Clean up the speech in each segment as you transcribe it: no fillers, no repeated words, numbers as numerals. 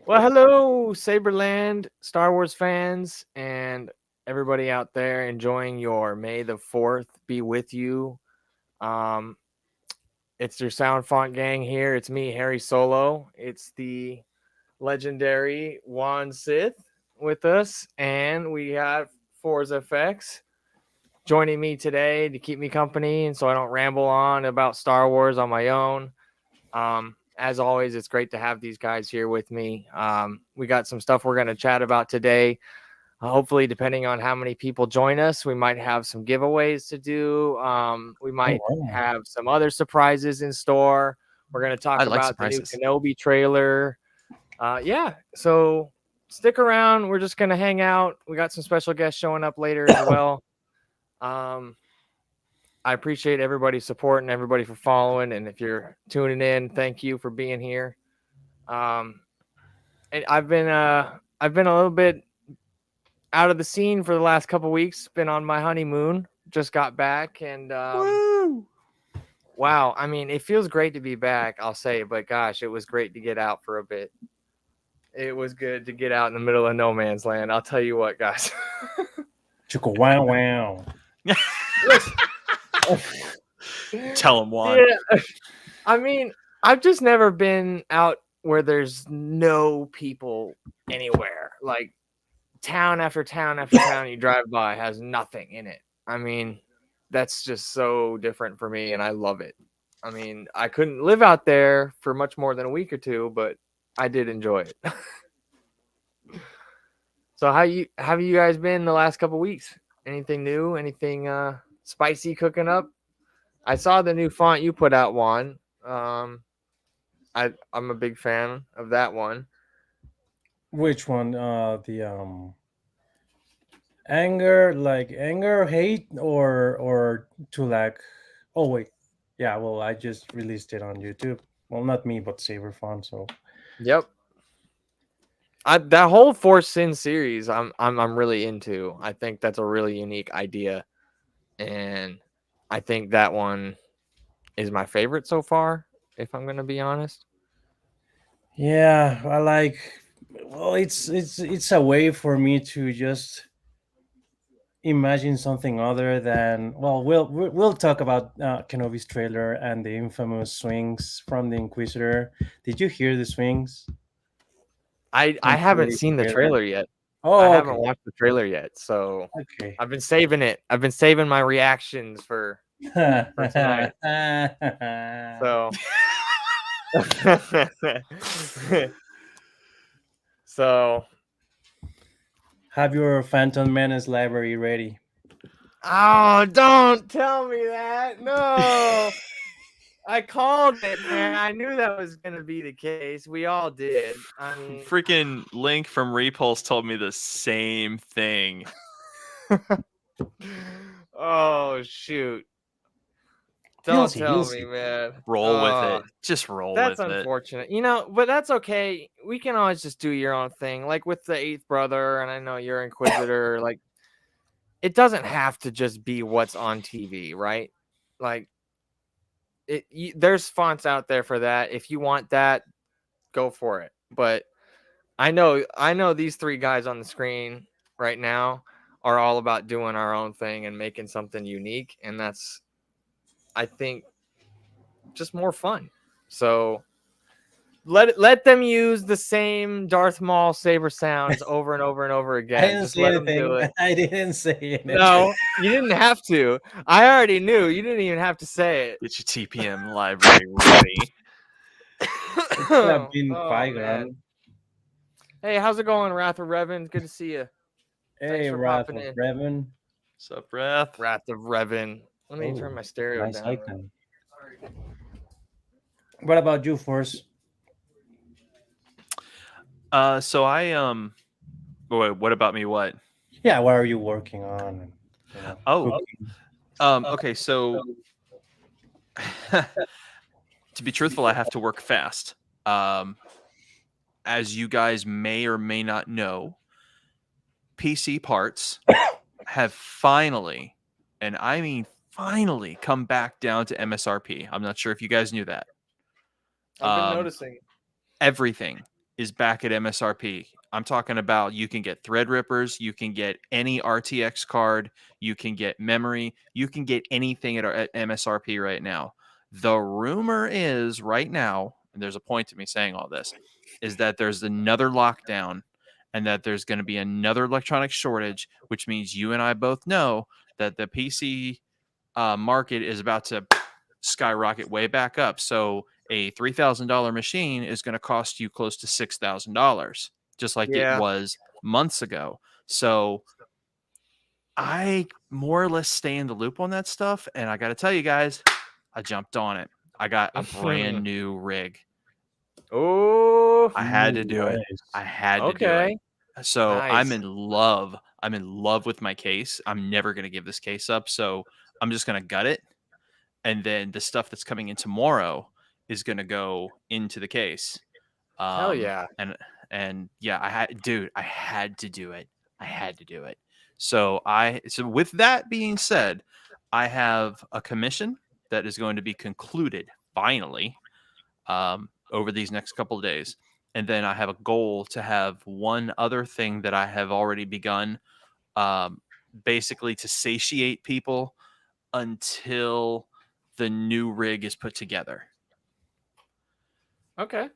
Well, hello, Saberland, Star Wars fans, and everybody out there enjoying your May the 4th be with you. Um, it's your Sound Font gang here. It's me, Harry Solo. It's the legendary Juan Sith with us, and we have Forza FX joining me today to keep me company and so I don't ramble on about Star Wars on my own. As always, it's great to have these guys here with me. We got some stuff we're going to chat about today. Hopefully, depending on how many people join us, we might have some giveaways to do. We Oh, might wow. have some other surprises in store. We're going to I talk like about the new surprises. Kenobi trailer. Yeah, so stick around. We're just going to hang out. We got some special guests showing up later as well. I appreciate everybody's support and everybody for following. And if you're tuning in, thank you for being here. Um, and I've been a little bit out of the scene for the last couple weeks. Been on my honeymoon. Just got back, and Woo! wow, I mean, it feels great to be back. I'll say, but gosh, it was great to get out for a bit. It was good to get out in the middle of no man's land. I'll tell you what, guys. Chicka wow wow. Tell him, Juan. Yeah, I mean, I've just never been out where there's no people anywhere. Like town after town after town you drive by has nothing in it. I mean, that's just so different for me and I love it. I mean, I couldn't live out there for much more than a week or two, but I did enjoy it. So how have you guys been the last couple weeks? Anything new? Anything spicy cooking up? I saw the new font you put out, Juan. I'm a big fan of that one. Which one? The anger, like anger, hate, or to like. Oh wait, yeah. Well, I just released it on YouTube. Well, not me, but Saberfon. So Yep. That whole Force Sin series, I'm really into. I think that's a really unique idea, and I think that one is my favorite so far. If I'm gonna be honest. yeah, I like. Well, it's a way for me to just imagine something other than. Well, we'll talk about Kenobi's trailer and the infamous swings from the Inquisitor. Did you hear the swings I from haven't Kenobi's seen the trailer? trailer yet. I Oh, haven't okay, watched the trailer yet, so okay. I've been saving it. I've been saving my reactions for tonight. So so Have your Phantom Menace library ready. oh, don't tell me that. No. I called it, man. I knew that was gonna be the case. We all did. I mean, Freaking Link from Repulse told me the same thing. oh shoot! You'll Don't see. You'll tell me, see. man. Roll with it. Just roll That's with it. unfortunate. But that's okay. We can always just do your own thing, like with the Eighth Brother, and I know you're Inquisitor. Like, it doesn't have to just be what's on TV, right? Like, there's fonts out there for that. If you want that, go for it. But I know these three guys on the screen right now are all about doing our own thing and making something unique, and that's I think just more fun. So let them use the same Darth Maul saber sounds over and over and over I again. didn't Just say let them do anything. it. I didn't say anything. No, you didn't have to. I already knew. You didn't even have to say it. Get your TPM library ready. It could have been Oh Qui man. Gon. Hey, how's it going, Wrath of Revan? Good to see you. Thanks Hey, for Wrath popping of in. Revan. Sup, Wrath? Wrath of Revan. Let me turn Oh, my stereo nice down. icon. What about you, Force? So wait, what about me? What? Yeah, what are you working on? And, Oh, cooking. okay. So to be truthful, I have to work fast. As you guys may or may not know, PC parts have finally, and I mean finally, come back down to MSRP. I'm not sure if you guys knew that. I've been noticing. Everything is back at MSRP. I'm talking about you can get Threadrippers, you can get any RTX card, you can get memory, you can get anything at MSRP right now. The rumor is right now, and there's a point to me saying all this, is that there's another lockdown and that there's going to be another electronic shortage, which means you and I both know that the PC market is about to skyrocket way back up. So a $3,000 machine is going to cost you close to $6,000, just like it Yeah. was months ago. So I more or less stay in the loop on that stuff. And I got to tell you guys, I jumped on it. I got a brand new rig. Oh, I had to do it. Nice. I had to do it. okay. So I'm Nice. in love. I'm in love with my case. I'm never going to give this case up. So I'm just going to gut it. And then the stuff that's coming in tomorrow is going to go into the case. Hell yeah. And yeah, I had to do it. I had to do it. So with that being said, I have a commission that is going to be concluded finally over these next couple of days. And then I have a goal to have one other thing that I have already begun, basically to satiate people until the new rig is put together. Okay.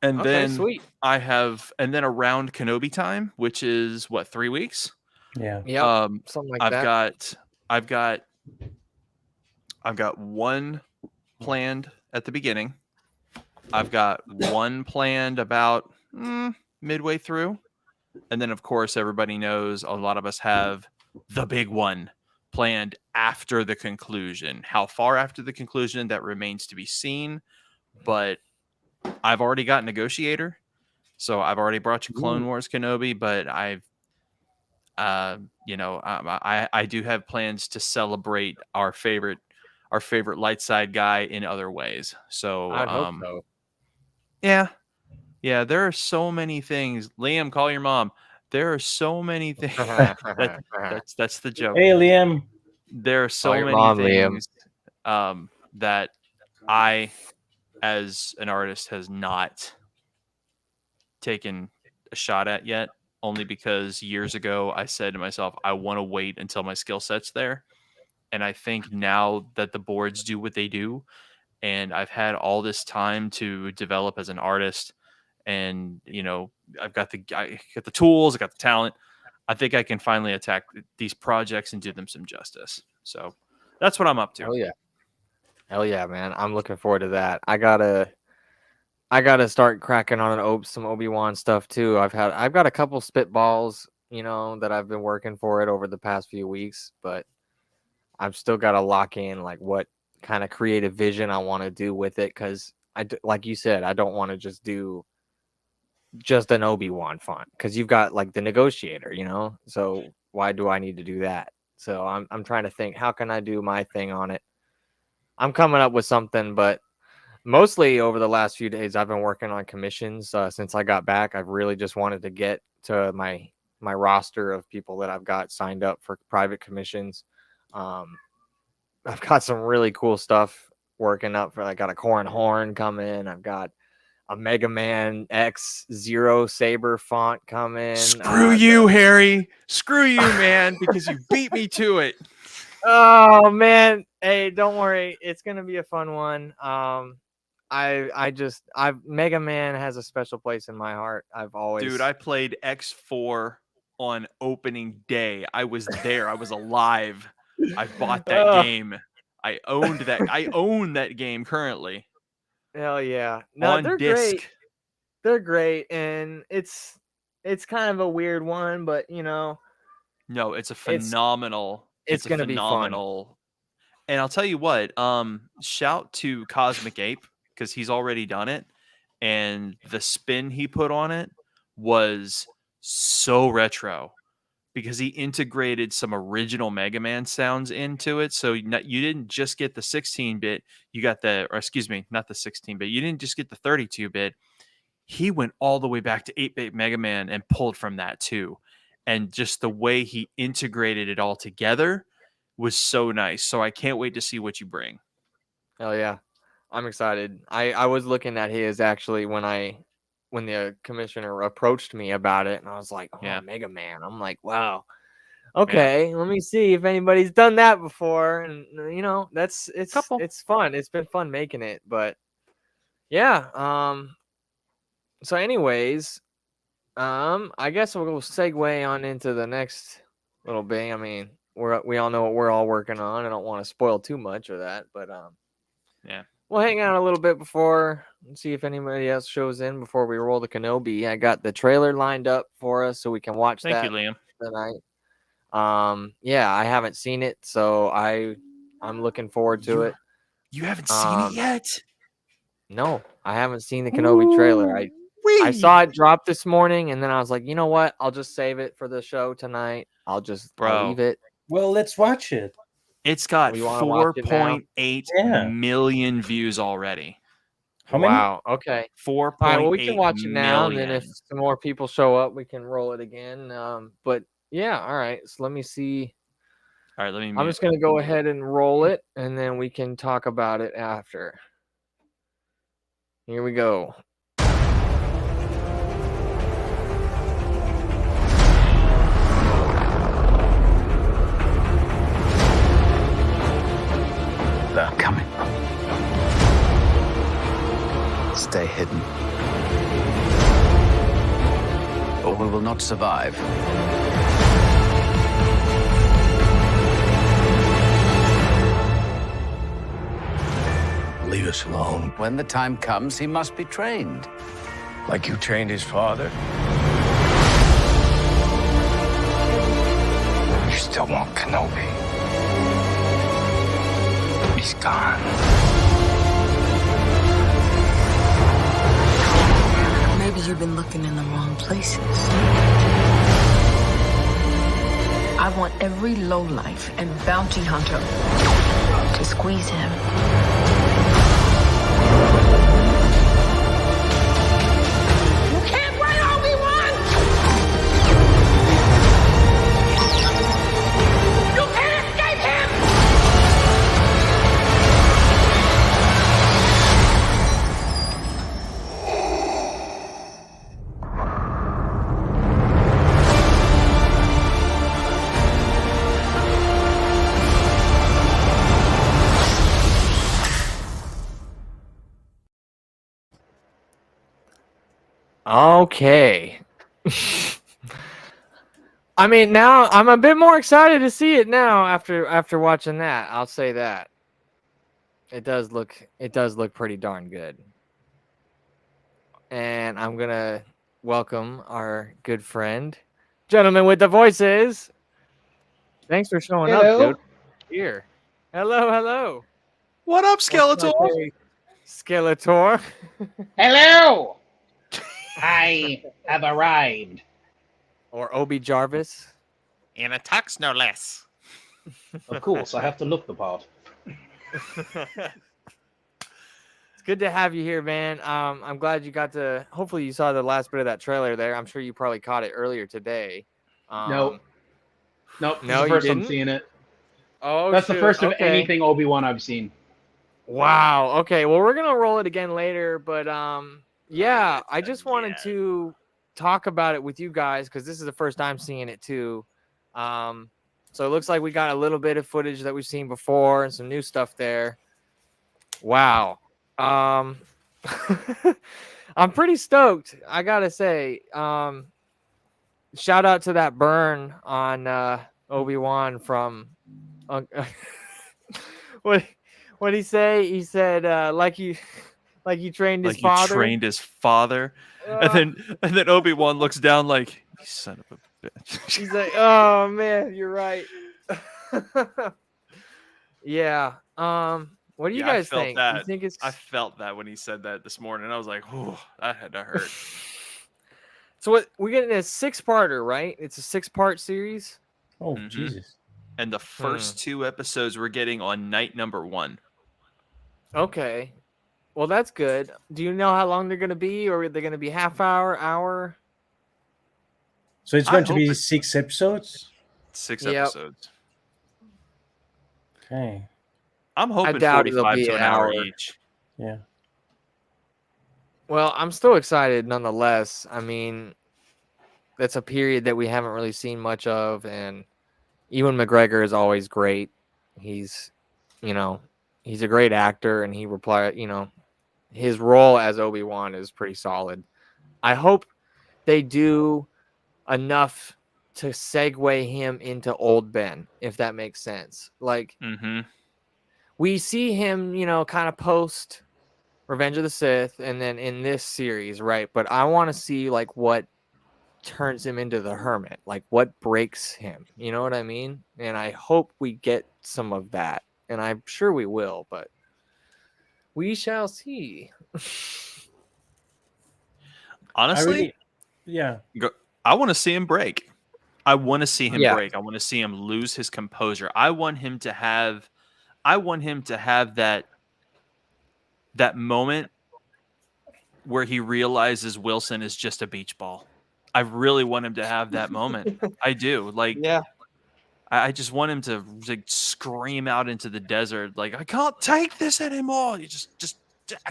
And Okay, then sweet. and then around Kenobi time, which is what, 3 weeks? Yeah. Yep. Something like that. I've got one planned at the beginning. I've got one planned about midway through. And then, of course, everybody knows a lot of us have the big one planned after the conclusion. How far after the conclusion, that remains to be seen. But I've already got Negotiator. So I've already brought you Clone Wars Kenobi, but I do have plans to celebrate our favorite light side guy in other ways. So I'd hope so. yeah, there are so many things. Liam, call your mom. There are so many things. That's the joke. Hey, Liam. There are so your many mom, Liam. things that I, as an artist, has not taken a shot at yet. Only because years ago I said to myself, I want to wait until my skill set's there. And I think now that the boards do what they do, and I've had all this time to develop as an artist, and I've got the tools, I got the talent. I think I can finally attack these projects and do them some justice. So that's what I'm up to. Hell yeah, man! I'm looking forward to that. I gotta start cracking on some Obi-Wan stuff too. I've got a couple spitballs, that I've been working for it over the past few weeks, but I've still got to lock in like what kind of creative vision I want to do with it. Cause like you said, I don't want to just do just an Obi-Wan font because you've got like the Negotiator, so why do I need to do that? So I'm trying to think, how can I do my thing on it? I'm coming up with something, but mostly over the last few days, I've been working on commissions. Since I got back, I've really just wanted to get to my roster of people that I've got signed up for private commissions. I've got some really cool stuff working up for. I got a Corrin Horn coming. I've got a Mega Man X Zero Saber font coming. Screw you, Harry. Screw you, man, because you beat me to it. Oh man, hey, don't worry, it's gonna be a fun one. Mega Man has a special place in my heart. Dude, I played X4 on opening day. I was there. I was alive. I bought that game. I owned that. I own that game currently. Hell yeah. No, on they're disc. great. They're great, and it's kind of a weird one, but No, it's a phenomenal. It's gonna be fun. And I'll tell you what, shout to Cosmic Ape because he's already done it, and the spin he put on it was so retro because he integrated some original Mega Man sounds into it. So you didn't just get the 16-bit, you got not the 16-bit, you didn't just get the 32-bit. He went all the way back to 8-bit Mega Man and pulled from that too. And just the way he integrated it all together was so nice. So I can't wait to see what you bring. Hell yeah. I'm excited. I was looking at his actually when I when the commissioner approached me about it, and I was like, "Oh, Yeah. Mega Man." I'm like, "Wow, okay, let me see if anybody's done that before." And Couple. it's fun. It's been fun making it, but yeah. So, anyways, I guess we'll segue on into the next little bit. I mean, we all know what we're all working on. I don't want to spoil too much of that, but Yeah. we'll hang out a little bit before and see if anybody else shows in before we roll the Kenobi. I got the trailer lined up for us so we can watch Thank that you, Liam. tonight. Yeah, I haven't seen it, so I'm looking forward to it. You haven't seen it yet? No, I haven't seen the Kenobi trailer. I saw it drop this morning, and then I was like, you know what? I'll just save it for the show tonight. I'll leave it. Well, let's watch it. It's got You wanna watch it now? 4.8 Yeah. million views already. How many? Wow. Okay. 4.8 All right. Well, we can watch it now, and then if million. some more people show up, we can roll it again. But yeah. All right. So let me see. All right, let me. I'm just gonna go ahead and roll it, and then we can talk about it after. Here we go. They're coming. Stay hidden. Or we will not survive. Leave us alone. When the time comes, he must be trained. Like you trained his father? You still want Kenobi. He's gone. Maybe you've been looking in the wrong places. I want every lowlife and bounty hunter to squeeze him. You can't run Obi-Wan! You can't escape him! Okay. I mean, now I'm a bit more excited to see it now after watching that. I'll say that. It does look pretty darn good. And I'm going to welcome our good friend, gentleman with the voices. Thanks for showing up, dude. Here. Hello. What up, Skeletor? Skeletor. Hello! I have arrived. Or Obi Jarvis. In a tux, no less. Of course, I have to look the part. It's good to have you here, man. I'm glad you got to. Hopefully, you saw the last bit of that trailer there. I'm sure you probably caught it earlier today. Nope. This no, is the you first I'm didn't? seeing it. Oh, That's the first of okay. anything Obi-Wan I've seen. Wow. Okay. Well, we're gonna roll it again later, but yeah, I just wanted to talk about it with you guys because this is the first time seeing it too. So it looks like we got a little bit of footage that we've seen before and some new stuff there. Wow. I'm pretty stoked, I gotta say. Shout out to that burn on Obi-Wan from what he say? He said like you trained his father. You trained his father. And then Obi-Wan looks down like, you son of a bitch. He's like, oh man, you're right. Yeah. What do you guys think? You think it's... I felt that when he said that this morning. I was like, oh, that had to hurt. So what we're getting a 6-parter, right? It's a 6-part series. Oh, Jesus. And the first 2 episodes we're getting on night number 1. Okay. Well, that's good. Do you know how long they're going to be, or are they going to be half hour? So it's going to be 6 episodes? 6 episodes. Okay. I'm hoping I doubt it'll 45 be to an an hour hour each. Yeah. Well, I'm still excited nonetheless. I mean, that's a period that we haven't really seen much of, and Ewan McGregor is always great. He's, you know, he's a great actor, and his role as Obi-Wan is pretty solid. I hope they do enough to segue him into old Ben, if that makes sense. Like, Mm-hmm. we see him, kind of post Revenge of the Sith and then in this series, right? But I want to see like what turns him into the hermit, like what breaks him. You know what I mean? And I hope we get some of that. And I'm sure we will, but we shall see. I Honestly, really, yeah. I want to see him break. I want to see him Yeah. break. I want to see him lose his composure. I want him to have that moment where he realizes Wilson is just a beach ball. I really want him to have that moment. I do. Like, Yeah. I just want him to like scream out into the desert, like, I can't take this anymore. He just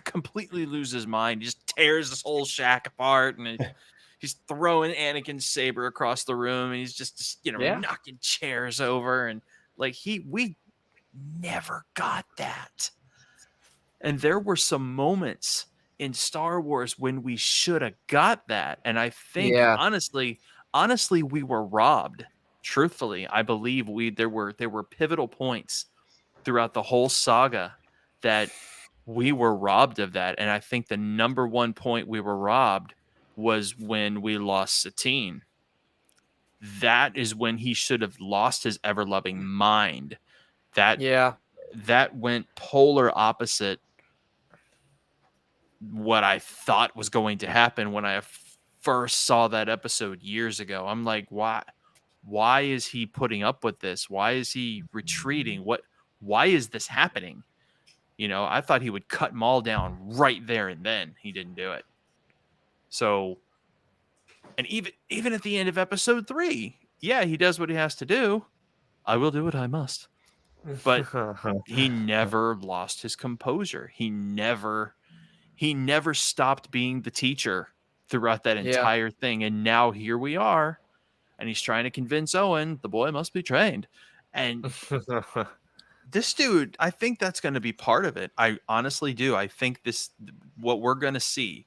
completely loses his mind. He just tears this whole shack apart, and he's throwing Anakin's saber across the room, and he's just Yeah. knocking chairs over, and like we never got that. And there were some moments in Star Wars when we should have got that. And I think Yeah. honestly, we were robbed. Truthfully, I believe there were pivotal points throughout the whole saga that we were robbed of that. And I think the number one point we were robbed was when we lost Satine. That is when he should have lost his ever loving mind. That Yeah. that went polar opposite what I thought was going to happen when I first saw that episode years ago. I'm like, why is he putting up with this? Why is he retreating? Why is this happening? I thought he would cut Maul down right there and then. He didn't do it. So, and even at the end of episode 3, yeah, he does what he has to do. I will do what I must. But he never lost his composure. He never stopped being the teacher throughout that Yeah. entire thing. And now here we are, and he's trying to convince Owen the boy must be trained. And this dude, I think that's going to be part of it. I honestly do. I think what we're going to see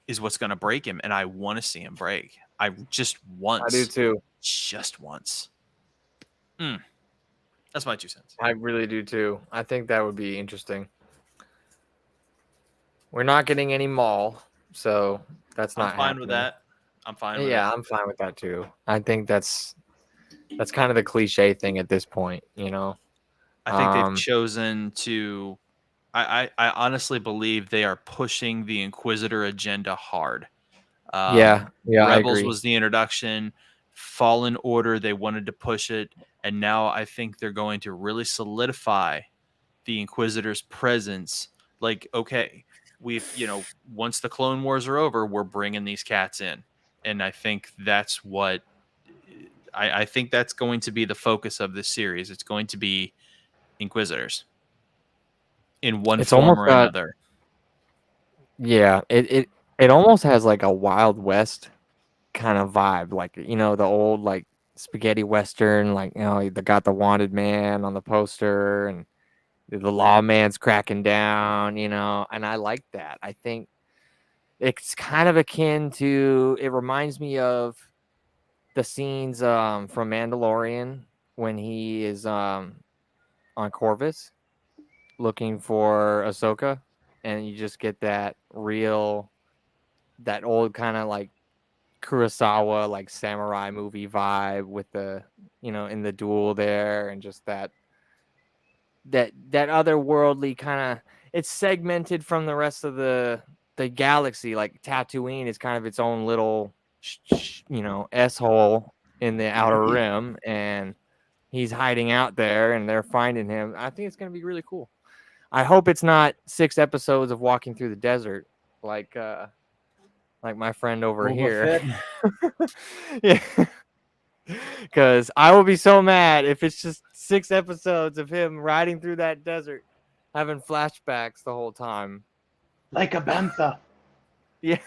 is what's going to break him. And I want to see him break. I just once. I do too. Just once. That's my 2 cents. I really do too. I think that would be interesting. We're not getting any Maul, so that's not I'm fine with happening. that. I'm fine with Yeah, it. I'm fine with that too. I think that's kind of the cliche thing at this point, I think they've chosen to. I honestly believe they are pushing the Inquisitor agenda hard. Yeah, I Rebels agree. was the introduction. Fallen Order, they wanted to push it, and now I think they're going to really solidify the Inquisitor's presence. Like, okay, once the Clone Wars are over, we're bringing these cats in, and I think that's what. I think that's going to be the focus of this series. It's going to be Inquisitors in one It's form almost or got- another. Yeah, it almost has like a Wild West kind of vibe, like the old like spaghetti western, like they got the wanted man on the poster and the lawman's cracking down, and I like that. I think it's kind of akin to. It reminds me of the scenes from Mandalorian when he is on Corvus looking for Ahsoka, and you just get that old kind of like Kurosawa like samurai movie vibe with the in the duel there, and just that otherworldly kind of. It's segmented from the rest of the galaxy. Like Tatooine is kind of its own little s-hole in the outer rim, and he's hiding out there and they're finding him. I think it's going to be really cool. I hope it's not 6 episodes of walking through the desert like my friend over Boba here. Fett. Yeah. Because I will be so mad if it's just 6 episodes of him riding through that desert, having flashbacks the whole time. Like a bantha. Yeah.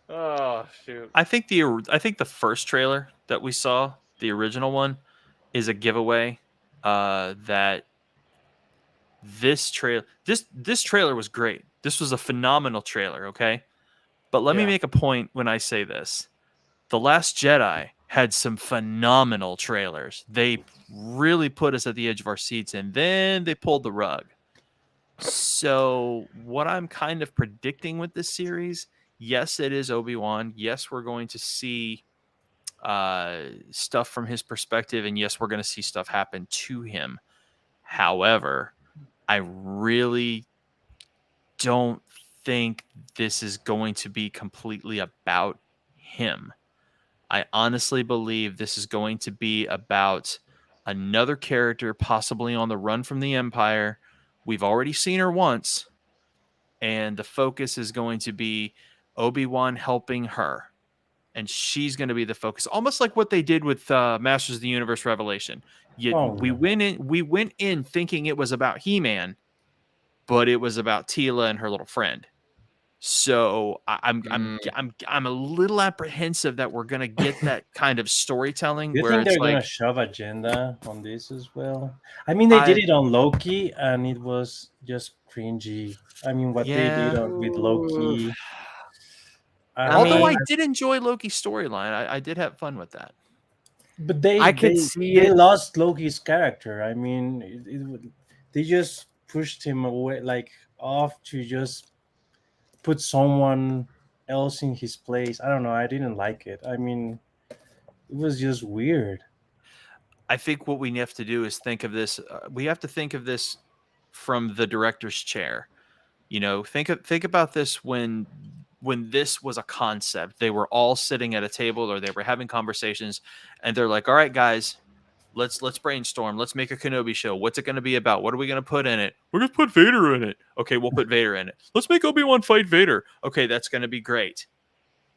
Oh shoot. I think the first trailer that we saw, the original one, is a giveaway. That this trailer was great. This was a phenomenal trailer. Okay, but let me Yeah. make a point when I say this. The Last Jedi had some phenomenal trailers. They really put us at the edge of our seats, and then they pulled the rug. So, what I'm kind of predicting with this series, yes, it is Obi-Wan. Yes, we're going to see stuff from his perspective, and yes, we're going to see stuff happen to him. However, I really don't think this is going to be completely about him. I honestly believe this is going to be about another character possibly on the run from the Empire. We've already seen her once, and the focus is going to be Obi-Wan helping her. And she's going to be the focus, almost like what they did with Masters of the Universe Revelation. Yet Oh, we went in thinking it was about He-Man, but it was about Tila and her little friend. So I'm a little apprehensive that we're gonna get that kind of storytelling do you where think it's they're gonna like shove agenda on this as well? I mean, they did I it on Loki, and it was just cringy. I mean, what they did yeah. with Ooh. Loki. I I don't Although know. I mean, did enjoy Loki's storyline, I did have fun with that. But I could see they it. lost Loki's character. I mean, they just pushed him away, like off to just put someone else in his place. I don't know. I didn't like it. I mean, it was just weird. I think what we have to do is think of this. We have to think of this from the director's chair. You know, think about this when this was a concept. They were all sitting at a table or they were having conversations, and they're like, "All right, guys, let's brainstorm. Let's make a Kenobi show. What's it going to be about? What are we going to put in it? We're going to put Vader in it. Okay, we'll put Vader in it. Let's make Obi-Wan fight Vader. Okay, that's going to be great.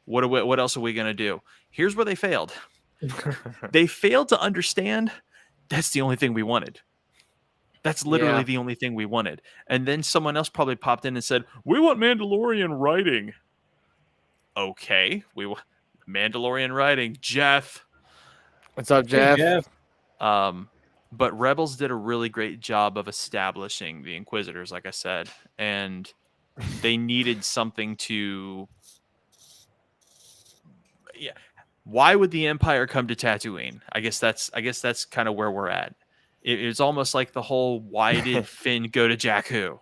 What else are we going to do? Here's where they failed. They failed to understand that's the only thing we wanted. That's literally Yeah. the only thing we wanted. And then someone else probably popped in and said, "We want Mandalorian writing." Okay, we want Mandalorian writing, Jeff. What's up, Hey, Jeff? Jeff. But Rebels did a really great job of establishing the Inquisitors, like I said, and they needed something to. Yeah, why would the Empire come to Tatooine? I guess that's kind of where we're at. It's almost like the whole "Why did Finn go to Jakku?"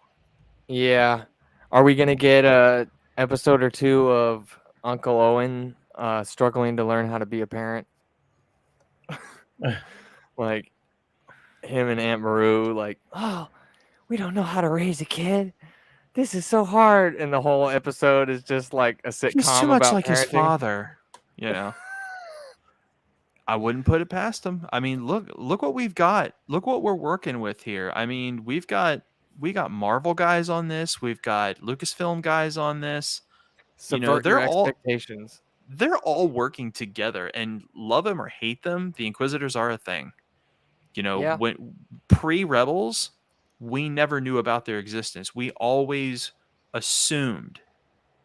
Yeah. Are we gonna get a episode or two of Uncle Owen struggling to learn how to be a parent? Like him and Aunt Maru, like, oh, we don't know how to raise a kid. This is so hard. And the whole episode is just like a He's too sitcom much about like his parenting. father, you know. I wouldn't put it past him. I mean, look what we've got. Look what we're working with here. I mean, we got Marvel guys on this. We've got Lucasfilm guys on this. You know, Subvert your expectations. they're all working together, and love them or hate them, the Inquisitors are a thing. You know, Yeah. when pre-Rebels, we never knew about their existence. We always assumed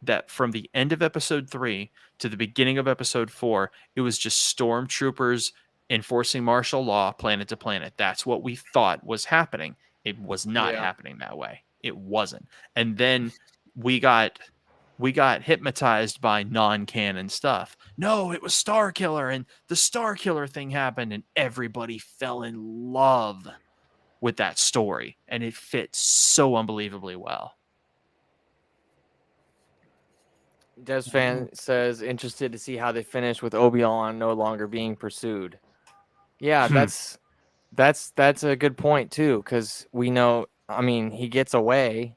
that from the end of episode 3 to the beginning of episode 4, it was just stormtroopers enforcing martial law planet to planet. That's what we thought was happening. It was not Yeah. happening that way. It wasn't. And then we got hypnotized by non-canon stuff. No, it was Star Killer, and the Star Killer thing happened, and everybody fell in love with that story, and it fits so unbelievably well. Des fan says interested to see how they finish with Obi-Wan no longer being pursued. Yeah, that's a good point too, because we know. I mean, he gets away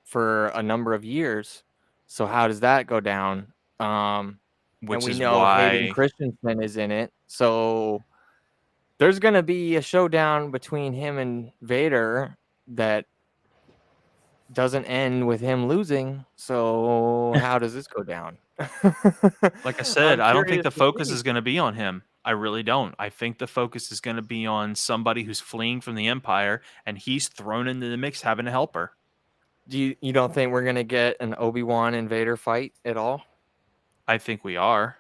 for a number of years. So how does that go down? And Which we is know Hayden why Christensen is in it. So there's gonna be a showdown between him and Vader that doesn't end with him losing. So how does this go down? like I said, I'm I don't think curious the to focus see. is going to be on him. I really don't. I think the focus is going to be on somebody who's fleeing from the Empire, and he's thrown into the mix having to help her. you don't think we're gonna get an Obi-Wan and Vader fight at all? I think we are.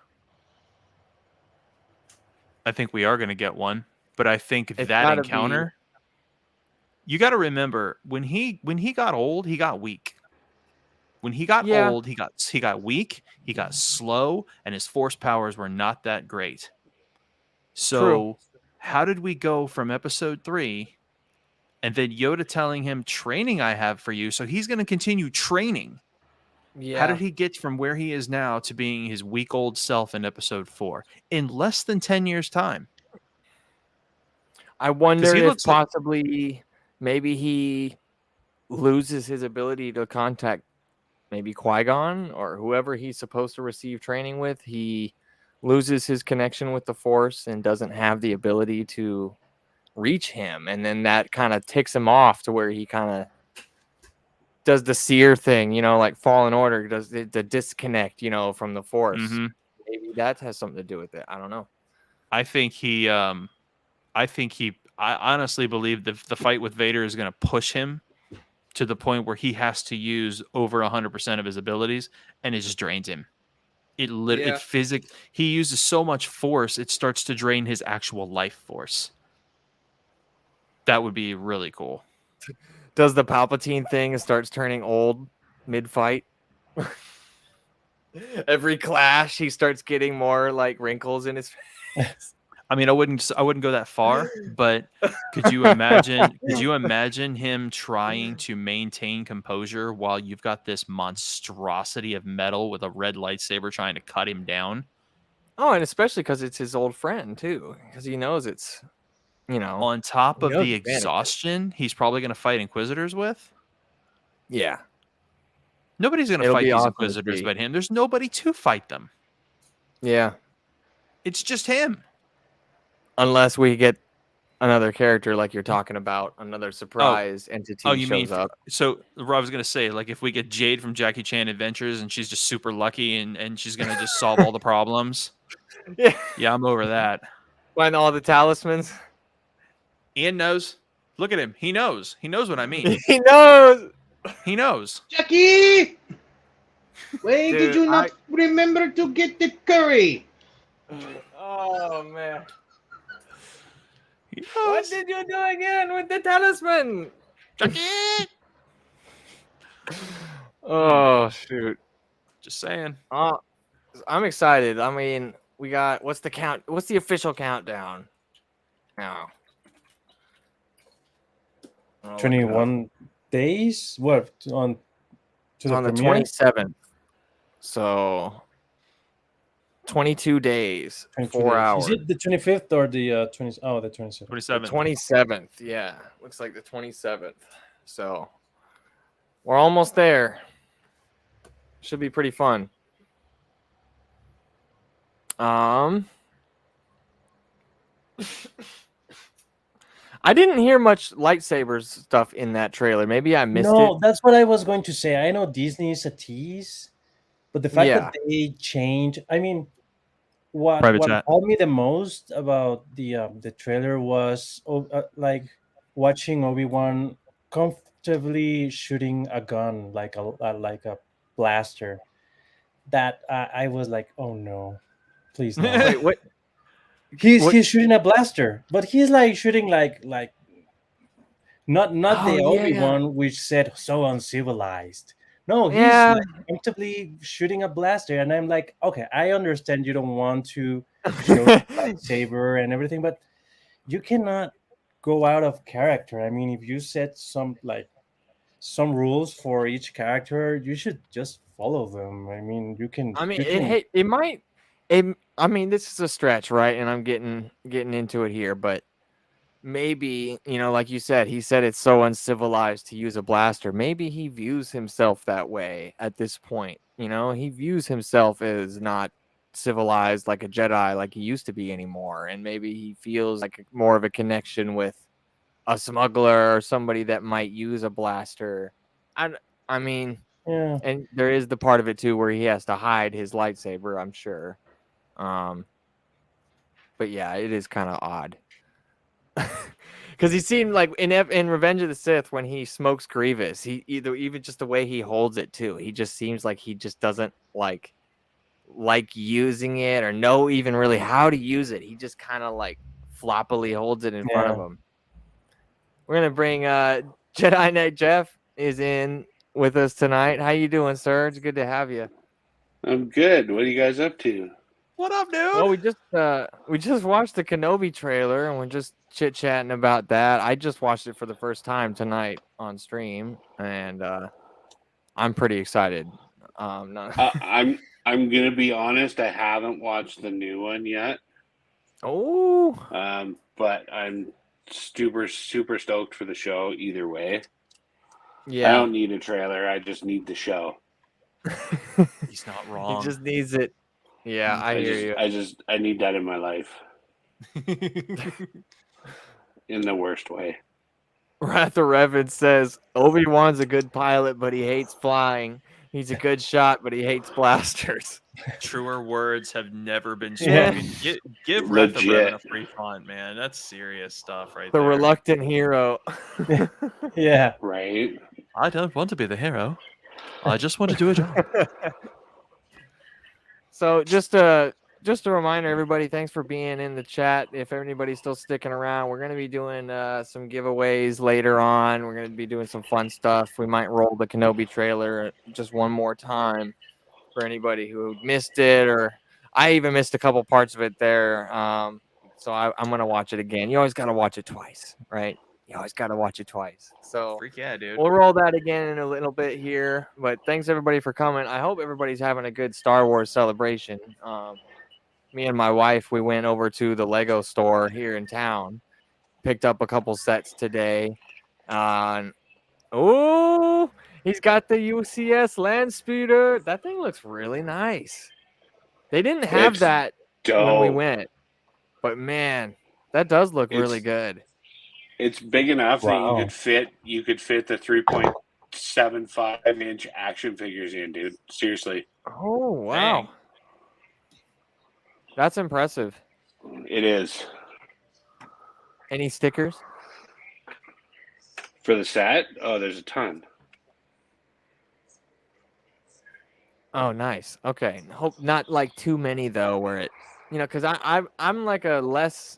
I think we are going to get one, but I think It's that gotta be. encounter. You got to remember when he got old, he got weak. When he got Yeah. old, he got weak, he got slow, and his force powers were not that great. So, how did we go from episode 3 and then Yoda telling him training I have for you, so he's going to continue training? Yeah. How did he get from where he is now to being his weak old self in episode 4 in less than 10 years time? I wonder he if looks like- possibly maybe he loses his ability to contact maybe Qui-Gon or whoever he's supposed to receive training with. He loses his connection with the Force and doesn't have the ability to reach him. And then that kind of ticks him off to where he kind of does the seer thing, like Fallen Order does the disconnect, from the Force. Mhm. Maybe that has something to do with it. I don't know. I honestly believe the fight with Vader is going to push him to the point where he has to use over 100% of his abilities, and it just drains him. Yeah. He uses so much force, it starts to drain his actual life force. That would be really cool. Does the Palpatine thing and starts turning old mid-fight? Every clash, he starts getting more like wrinkles in his face. I mean, I wouldn't go that far, but could you imagine him trying to maintain composure while you've got this monstrosity of metal with a red lightsaber trying to cut him down? Oh, and especially because it's his old friend too, because he knows it's, On top of knows the the benefit. exhaustion he's probably going to fight Inquisitors with. Yeah. Nobody's going to It'll fight be these awesome to Inquisitors see. but him. There's nobody to fight them. Yeah. It's just him. Unless we get another character like you're talking about, another surprise entity Oh, you mean shows up. so? I was going to say, like, if we get Jade from Jackie Chan Adventures and she's just super lucky and she's going to just solve all the problems. Yeah. Yeah, I'm over that. Find all the talismans. Ian knows. Look at him. He knows. He knows what I mean. He knows. He knows. Jackie! Why Dude, did you not remember to get the curry? Oh man. He What knows. did you do again with the talisman? Jackie! Oh shoot. Just saying. I'm excited. I mean, we got what's the official countdown? Now. 21 days? What? To the On the premiere? 27th. So 22 days, 22 4 days. hours. Is it the 25th or the 20? Oh, the 27th. 27. 27th, yeah. Looks like the 27th. So we're almost there. Should be pretty fun. I didn't hear much lightsabers stuff in that trailer. Maybe I missed No, it. that's what I was going to say. I know Disney is a tease, but the fact Yeah. that they change, I mean, what Private chat. caught me the most about the trailer was like watching Obi-Wan comfortably shooting a gun like a blaster. That I was like, oh no, please no. Wait, what? He's shooting a blaster, but he's like shooting like not Oh, the yeah. Obi-Wan which said so uncivilized. No, he's Yeah. like comfortably shooting a blaster, and I'm like, okay, I understand you don't want to show the lightsaber and everything, but you cannot go out of character. I mean, if you set some rules for each character, you should just follow them. I mean, you can. I mean, you can- it might. I mean, this is a stretch, right? And I'm getting into it here, but maybe like you said, he said it's so uncivilized to use a blaster. Maybe he views himself that way at this point. He views himself as not civilized like a Jedi, like he used to be anymore, and maybe he feels like more of a connection with a smuggler or somebody that might use a blaster. I mean. yeah. And there is the part of it too where he has to hide his lightsaber, I'm sure. But yeah, it is kind of odd. Because he seemed like in Revenge of the Sith when he smokes Grievous, he even just the way he holds it too. He just seems like he just doesn't like using it or know even really how to use it. He just kind of like floppily holds it in front of Yeah. him. We're gonna bring Jedi Knight Jeff is in with us tonight. How you doing, sir? It's good to have you. I'm good. What are you guys up to? What up, dude? Well, we just watched the Kenobi trailer and we're just chit chatting about that. I just watched it for the first time tonight on stream, and I'm pretty excited. I'm gonna be honest. I haven't watched the new one yet. Oh, But I'm super stoked for the show either way. yeah. I don't need a trailer. I just need the show. He's not wrong. He just needs it. Yeah, I hear you. I need that in my life in the worst way. Wrath of Revan says Obi-Wan's a good pilot, but he hates flying. He's a good shot, but he hates blasters. Truer words have never been Yeah. spoken. Give Wrath of Legit. Revan a free font, man. That's serious stuff right The there. reluctant hero. Yeah. Right? I don't want to be the hero. I just want to do a job. So just a reminder, everybody, thanks for being in the chat. If anybody's still sticking around, we're going to be doing some giveaways later on. We're going to be doing some fun stuff. We might roll the Kenobi trailer just one more time for anybody who missed it, or I even missed a couple parts of it there. So I'm going to watch it again. You always got to watch it twice, right? You always got to watch it twice. So Freak yeah, dude. we'll roll that again in a little bit here. But thanks everybody for coming. I hope everybody's having a good Star Wars celebration. Me and my wife, we went over to the Lego store here in town, picked up a couple sets today. Oh, he's got the UCS land speeder. That thing looks really nice. They didn't have It's that when we dope. went, but man, that does look really It's- good. It's big enough that Wow. you could fit the 3.75-inch action figures in, dude. Seriously. Oh, wow. Dang. That's impressive. It is. Any stickers? For the set? Oh, there's a ton. Oh, nice. Okay. Hope not like too many though, where it, because I'm like a less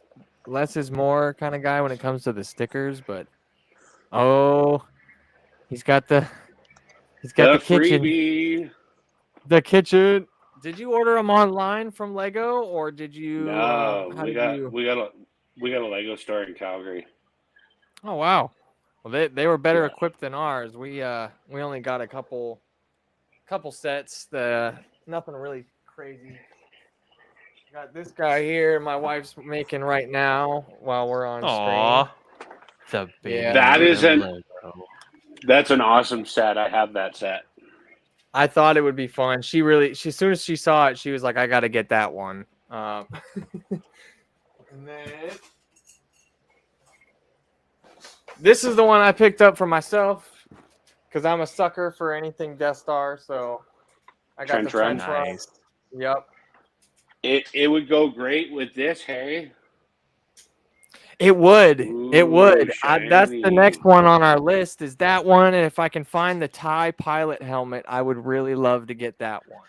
is more kind of guy when it comes to the stickers, but he's got the kitchen. Freebie. The kitchen. Did you order them online from Lego, or did you? No, how we did you? got a Lego store in Calgary. Oh wow. Well, they were better Yeah. equipped than ours. We only got a couple sets. Nothing really crazy. Got this guy here. My wife's making right now while we're on Aw. The baby. Yeah. That Yoda isn't- logo. That's an awesome set. I have that set. I thought it would be fun. As soon as she saw it, she was like, "I got to get that one." And then this is the one I picked up for myself because I'm a sucker for anything Death Star. So I got Trench the run? trench run. Nice. Yep. It would go great with this, Harry. It would. It Ooh, would. That's the shiny. next one on our list is that one. And if I can find the TIE pilot helmet, I would really love to get that one.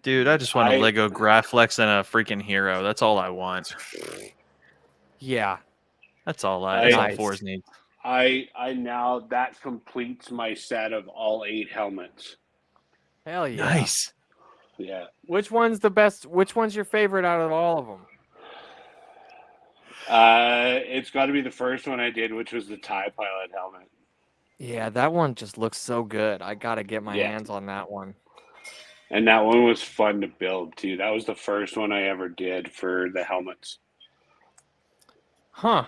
Dude, I just want a I- Lego Graflex and a freaking hero. That's all I want. Yeah. That's all that's all Nice. Fours need. I now that completes my set of all 8 helmets. Hell yeah. Nice. Yeah. Which one's the best? Which one's your favorite out of all of them? It's got to be the first one I did, which was the TIE pilot helmet. Yeah, that one just looks so good. I got to get my Yeah. hands on that one. And that one was fun to build too. That was the first one I ever did for the helmets. Huh.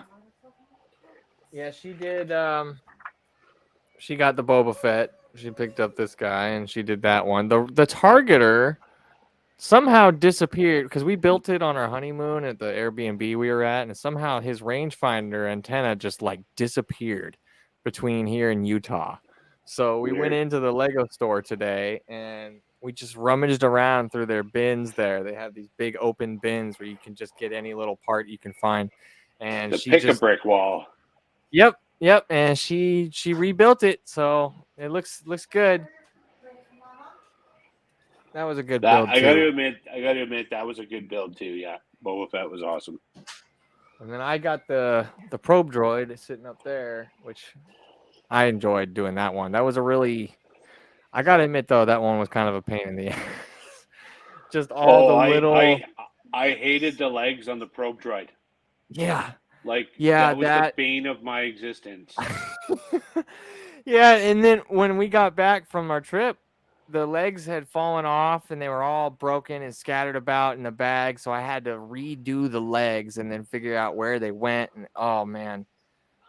Yeah, she did. She got the Boba Fett. She picked up this guy and she did that one. The targeter somehow disappeared because we built it on our honeymoon at the Airbnb we were at, and somehow his rangefinder antenna just like disappeared between here and Utah. So we went Weird. into the Lego store today and we just rummaged around through their bins there. They have these big open bins where you can just get any little part you can find. And The she pick a just brick wall. Yep, and she rebuilt it, so it looks good. That was a good That build I got too. to admit, that was a good build too. Yeah, Boba Fett was awesome. And then I got the probe droid sitting up there, which I enjoyed doing that one. That was a really, I gotta admit though, that one was kind of a pain in the ass. Just all Oh, the little, I hated the legs on the probe droid. yeah, Like yeah, that was the that, bane of my existence. yeah. And then when we got back from our trip, the legs had fallen off and they were all broken and scattered about in the bag. So I had to redo the legs and then figure out where they went. And oh man,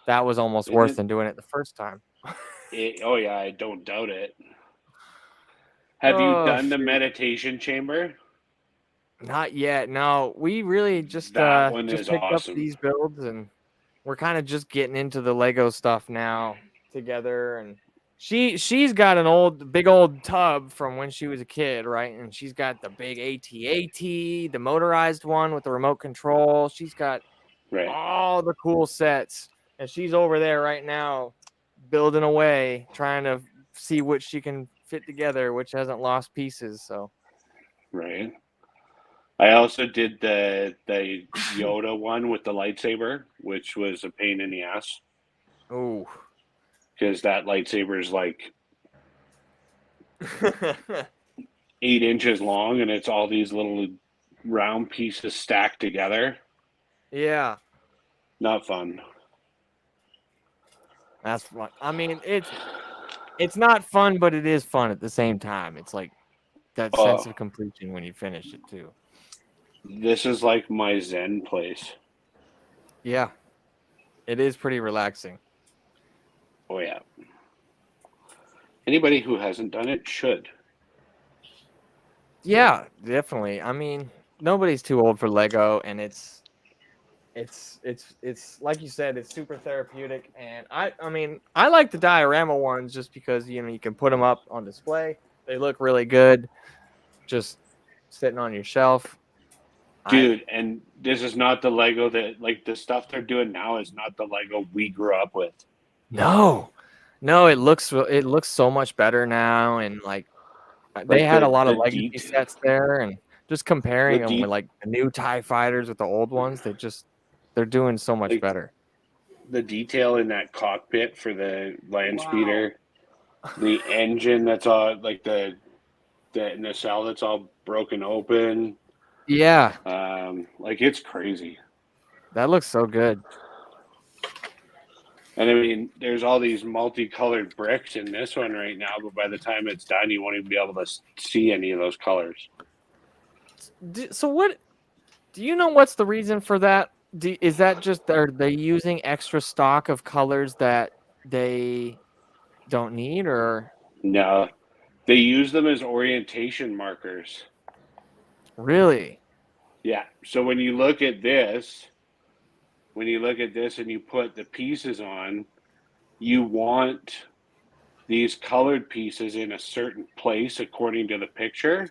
that was almost worse Isn't than doing it the first time. it? Oh yeah, I don't doubt it. Have you Oh done the shoot. meditation chamber? Not yet. No, we really just That one just is picked up awesome. these builds and we're kind of just getting into the Lego stuff now together. And she's got an big old tub from when she was a kid, right? And she's got the big AT-AT, the motorized one with the remote control. She's got Right. all the cool sets, and she's over there right now building away, trying to see which she can fit together, which hasn't lost pieces. So Right. I also did the Yoda one with the lightsaber, which was a pain in the ass oh. because that lightsaber is like 8 inches long, and it's all these little round pieces stacked together. Yeah, Not fun. that's fun. I mean, it's not fun, but it is fun at the same time. It's like that sense Oh, of completion when you finish it too. this is like my Zen place. Yeah, it is pretty relaxing. Oh yeah. Anybody who hasn't done it should. Yeah, definitely. I mean, nobody's too old for Lego, and it's like you said, it's super therapeutic. And I mean, I like the diorama ones just because you can put them up on display. They look really good, just sitting on your shelf. Dude, and this is not the Lego that like the stuff they're doing now is not the Lego we grew up with. No, it looks so much better now, and like they Like had a lot of the legacy sets there, and just comparing them with deep like the new TIE fighters with the old ones, they're doing so much like better. the detail in that cockpit for the land Wow. speeder, the engine that's all like the nacelle that's all broken open. Yeah, Like it's crazy. that looks so good. And I mean, there's all these multicolored bricks in this one right now, but by the time it's done, you won't even be able to see any of those colors. So what? Do you know what's the reason for that? Is that just are they using extra stock of colors that they don't need, or No, they use them as orientation markers. really? Yeah. So when you look at this, and you put the pieces on, you want these colored pieces in a certain place according to the picture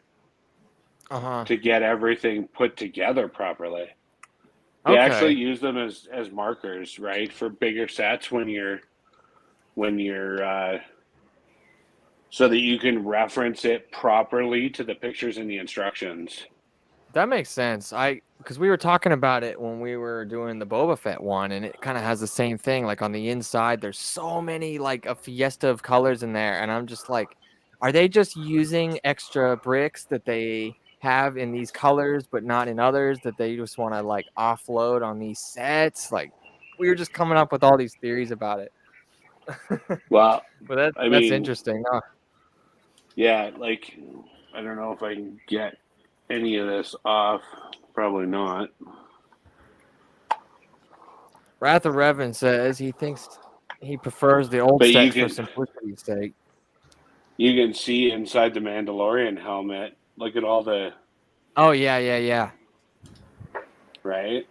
Uh-huh. to get everything put together properly. They actually Okay. use them as markers, right, for bigger sets when you're so that you can reference it properly to the pictures and the instructions. That makes sense. Because we were talking about it when we were doing the Boba Fett one, and it kind of has the same thing. Like on the inside, there's so many like a fiesta of colors in there, and I'm just like, are they just using extra bricks that they have in these colors, but not in others that they just want to like offload on these sets? Like, we were just coming up with all these theories about it. Well, But I that's mean, interesting. yeah, like I don't know if I can get any of this off. Probably not. Wrath of Revan says he thinks he prefers the old But you sets for can simplicity's sake. see inside the Mandalorian helmet. Look at all the Oh yeah. right.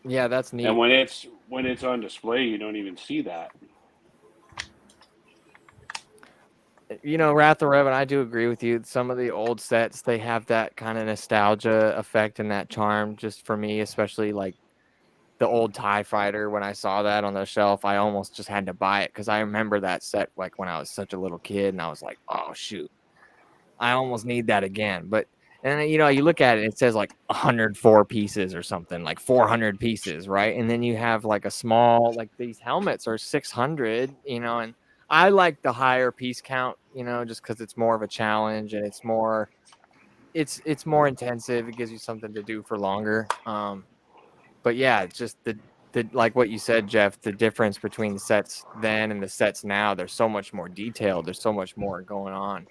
Yeah, that's neat. And when it's on display, you don't even see that. Wrath of Revan, I do agree with you. Some of the old sets, they have that kind of nostalgia effect and that charm just for me, especially like the old TIE Fighter. When I saw that on the shelf, I almost just had to buy it because I remember that set like when I was such a little kid, and I was like, oh shoot, I almost need that again. But and you look at it, it says like 104 pieces or something, like 400 pieces, right? And then you have like a small, like these helmets are 600, and I like the higher piece count, just because it's more of a challenge and it's more intensive. It gives you something to do for longer. But yeah, it's just the like what you said, Jeff, the difference between the sets then and the sets now, they're so much more detailed. There's so much more going on.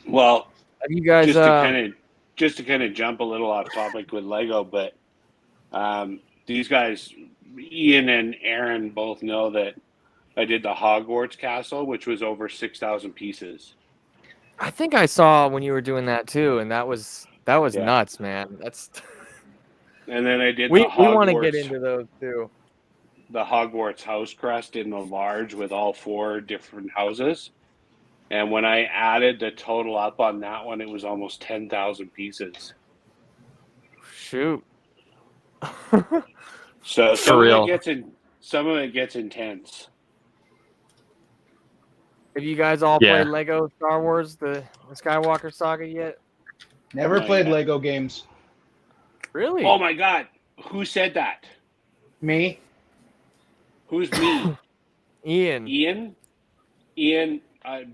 Well, Have you guys just to kind of jump a little off topic with Lego, but these guys, Ian and Aaron, both know that I did the Hogwarts castle, which was over 6,000 pieces. I think I saw when you were doing that too, and that was Yeah. nuts, man. That's And then I did we the Hogwarts. want to get into those too. The Hogwarts house crest in the large with all 4 different houses. And when I added the total up on that one, it was almost 10,000 pieces. Shoot. So For real. some of it gets intense. Have you guys all Yeah. played Lego Star Wars, the Skywalker saga yet? Never Not played yet. Lego games. Really? Oh my God. Who said that? Me? Who's me? Ian. Ian,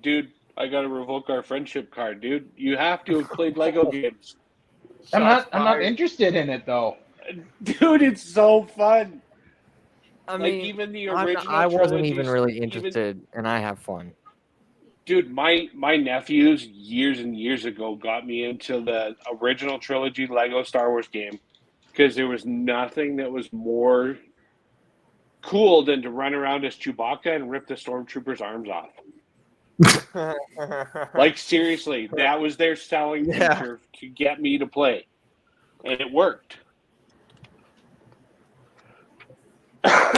dude, I got to revoke our friendship card, dude. You have to have played Lego games. I'm Shots not fired. interested in it though. Dude, it's so fun. I Like, mean, even the I'm not- original I wasn't even trilogies, really interested, and I have fun. Dude, my nephews years and years ago got me into the original trilogy Lego Star Wars game because there was nothing that was more cool than to run around as Chewbacca and rip the stormtroopers' arms off. Like, seriously, that was their selling Yeah. feature to get me to play. And it worked.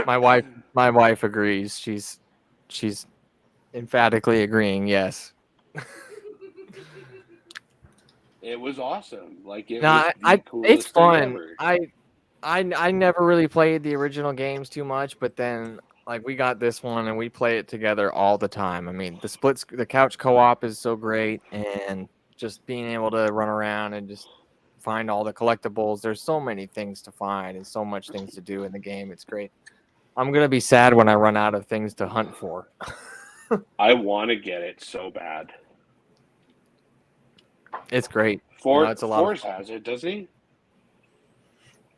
my wife agrees. She's emphatically agreeing. Yes. It was awesome. Like, it No, was the it's coolest thing fun. ever. I never really played the original games too much, but then like we got this one and we play it together all the time. I mean, the couch co-op is so great, and just being able to run around and just find all the collectibles. There's so many things to find and so much things to do in the game. It's great. I'm gonna be sad when I run out of things to hunt for. I want to get it so bad. It's great. Forrest it's a lot of Forrest fun. has it, doesn't he?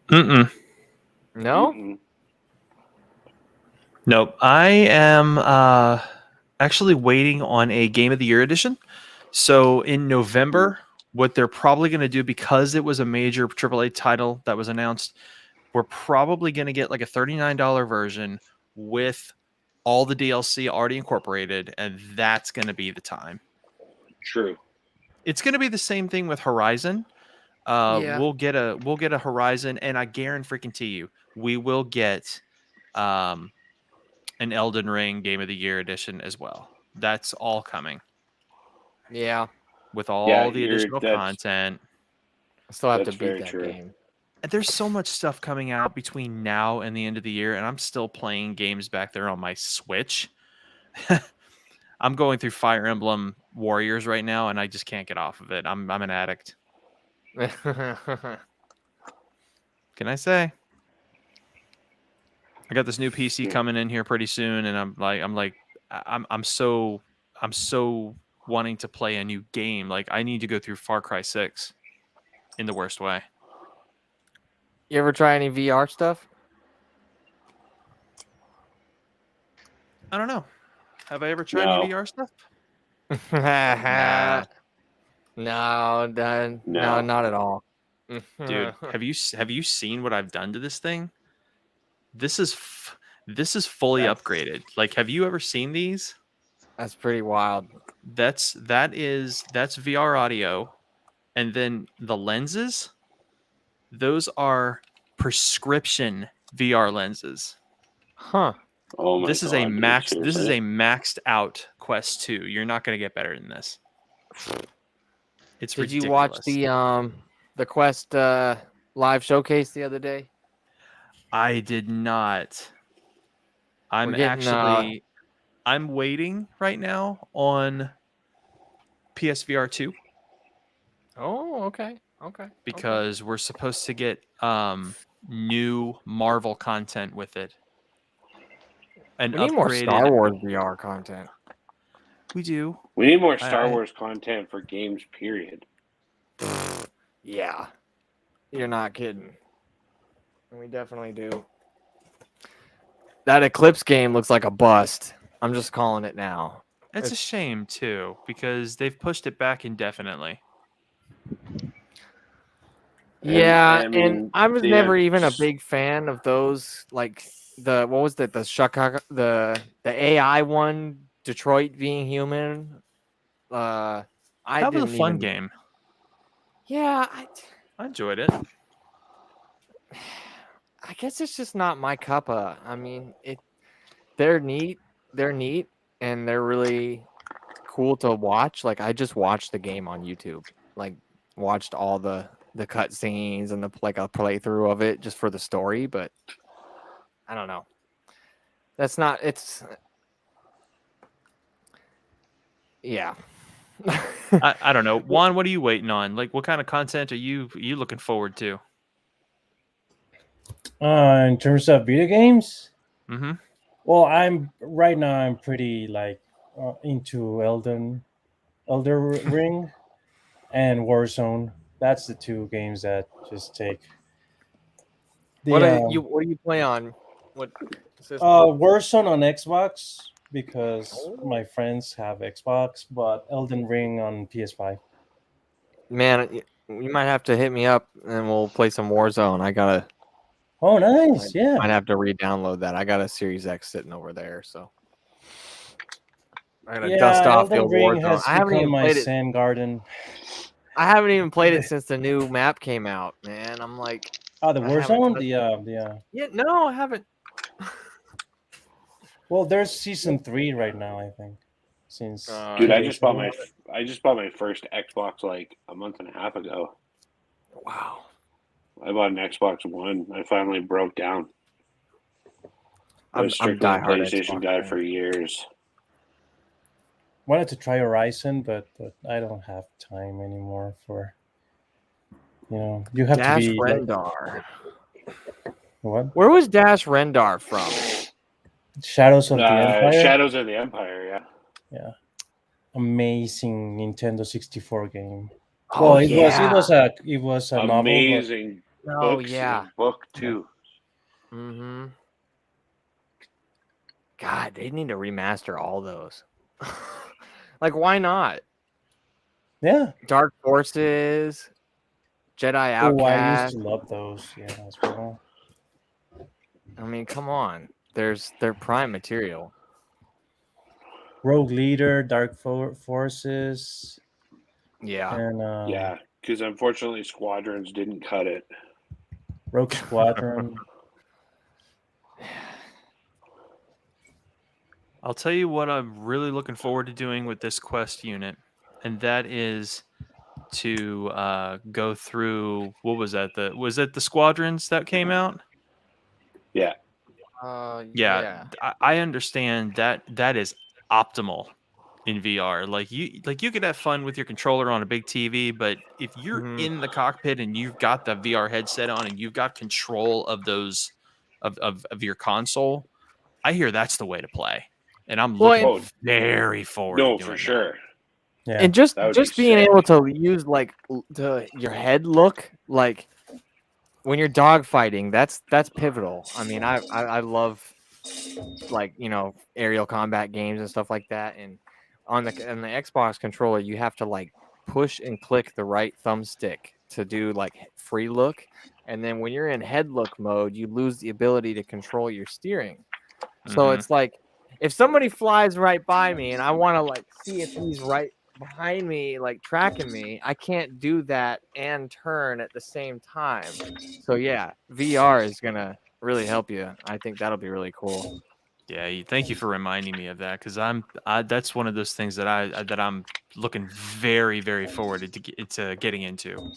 Mm-mm. No? Mm-mm. Nope. I am actually waiting on a Game of the Year edition. So in November, what they're probably going to do, because it was a major AAA title that was announced, we're probably going to get like a $39 version with all the DLC already incorporated, and that's going to be the time. True. It's going to be the same thing with Horizon. Yeah. We'll get a Horizon, and I guarantee you, we will get an Elden Ring Game of the Year edition as well. That's all coming Yeah. with all Yeah, the additional that's- content. I still have to That's beat very that true. game. And there's so much stuff coming out between now and the end of the year, and I'm still playing games back there on my Switch. I'm going through Fire Emblem Warriors right now, and I just can't get off of it. I'm an addict. Can I say? I got this new PC coming in here pretty soon, and I'm so wanting to play a new game. Like, I need to go through Far Cry 6 in the worst way. You ever try any VR stuff? I don't know. Have I ever tried No. any VR stuff? Nah. No, No. not at all. Dude, have you seen what I've done to this thing? This is fully upgraded. Like, have you ever seen these? That's pretty wild. That's VR audio, and then the lenses, those are prescription VR lenses. Huh. Oh my This is God, a dude, max. This is seriously? a maxed out Quest 2. You're not going to get better than this. It's Did ridiculous. you watch the Quest live showcase the other day? I did not. I'm We're getting actually I'm waiting right now on PSVR 2 Oh, okay. Okay. because we're supposed to get new Marvel content with it. An We need more Star upgraded Wars VR content. We do. We need more I- Star I- Wars content for games, period. Yeah. You're not kidding. We definitely do. That Eclipse game looks like a bust. I'm just calling it now. It's a shame too because they've pushed it back indefinitely. Yeah, I mean, I was they never have even a big fan of those. Like what was that? The Chicago, the AI one, Detroit Being Human. I That was a didn't fun even. game. Yeah, I enjoyed it. I guess it's just not my cup of. I mean, they're neat, and they're really cool to watch. Like I just watched the game on YouTube, like watched all the cut scenes and like a playthrough of it just for the story. But I don't know. That's not. It's yeah. I don't know. Juan, what are you waiting on? Like, what kind of content are you looking forward to? In terms of video games, Mm-hmm. well, I'm pretty like into Elder Ring and Warzone. That's the two games that just take What the are you? What do you play on? What system? Warzone on Xbox because Oh. my friends have Xbox, but Elden Ring on PS5. Man, you might have to hit me up and we'll play some Warzone. I gotta. Oh, nice! Yeah. Might have to re-download that. I got a Series X sitting over there, so I gotta dust Yeah, off the Elden old Ring Warzone. has I haven't become even my played it. sand garden. I haven't even played it since the new map came out, man. I'm like, Oh, the I haven't Warzone, touched- yeah, no, I haven't. Well, there's season 3 right now, I think. Since Dude, 2 I days just bought ago. my first Xbox like a month and a half ago. Wow. I bought an Xbox One. I finally broke down. I was I'm strictly a diehard PlayStation Xbox guy fan. for years. Wanted to try Horizon, but I don't have time anymore for. You have Dash to be like Rendar. what? Where was Dash Rendar from? Shadows of the Empire. Shadows of the Empire, yeah. Yeah, amazing Nintendo 64 game. Oh, Well, yeah. it was a novel. Amazing Oh, books yeah. and book too. Mm-hmm. God, they need to remaster all those. Like, why not? Yeah. Dark Forces, Jedi Oh, I used Outcast. to love those. Yeah, as well. I mean, come on. They're prime material. Rogue Leader, Dark Forces, Yeah. and Yeah, because unfortunately Squadrons didn't cut it. Rogue Squadron. I'll tell you what I'm really looking forward to doing with this quest unit, and that is to go through. What was that? Was it the squadrons that came out? Yeah. Yeah. I understand that is optimal in VR. Like you could have fun with your controller on a big TV, but if you're Mhm. in the cockpit and you've got the VR headset on and you've got control of those of your console, I hear that's the way to play. And I'm Well, looking and- very forward No, to for doing sure. Yeah. And just That would be being sick. able to use like your head look, like when you're dogfighting, that's pivotal. I mean, I love like aerial combat games and stuff like that. And on the Xbox controller, you have to like push and click the right thumbstick to do like free look, and then when you're in head look mode, you lose the ability to control your steering. So Mhm. it's like if somebody flies right by me and I want to like see if he's right behind me, like tracking me, I can't do that and turn at the same time. So yeah, VR is gonna really help you. I think that'll be really cool. Yeah, thank you for reminding me of that because that's one of those things that I'm looking very very forward to getting into.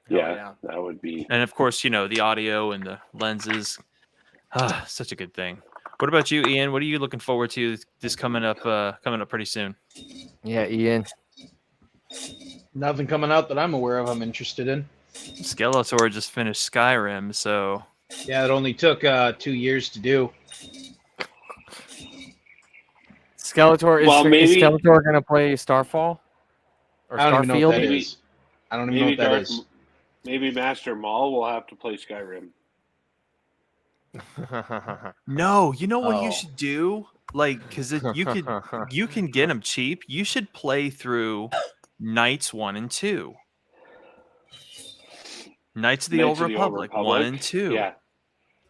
yeah. that would be. And of course, the audio and the lenses. Such a good thing. What about you, Ian? What are you looking forward to this coming up pretty soon? Yeah, Ian. Nothing coming out that I'm aware of I'm interested in. Skeletor just finished Skyrim, so Yeah, it only took 2 years to do. Skeletor is, Well, is maybe- Skeletor gonna play Starfall or I don't even know what that Starfield? Maybe- is. I don't even know what that is. Maybe Master Maul will have to play Skyrim. no. You know what Oh. you should do? Like, because you can get them cheap. You should play through Knights 1 and 2. Knights of the Old Republic 1 and 2. Yeah,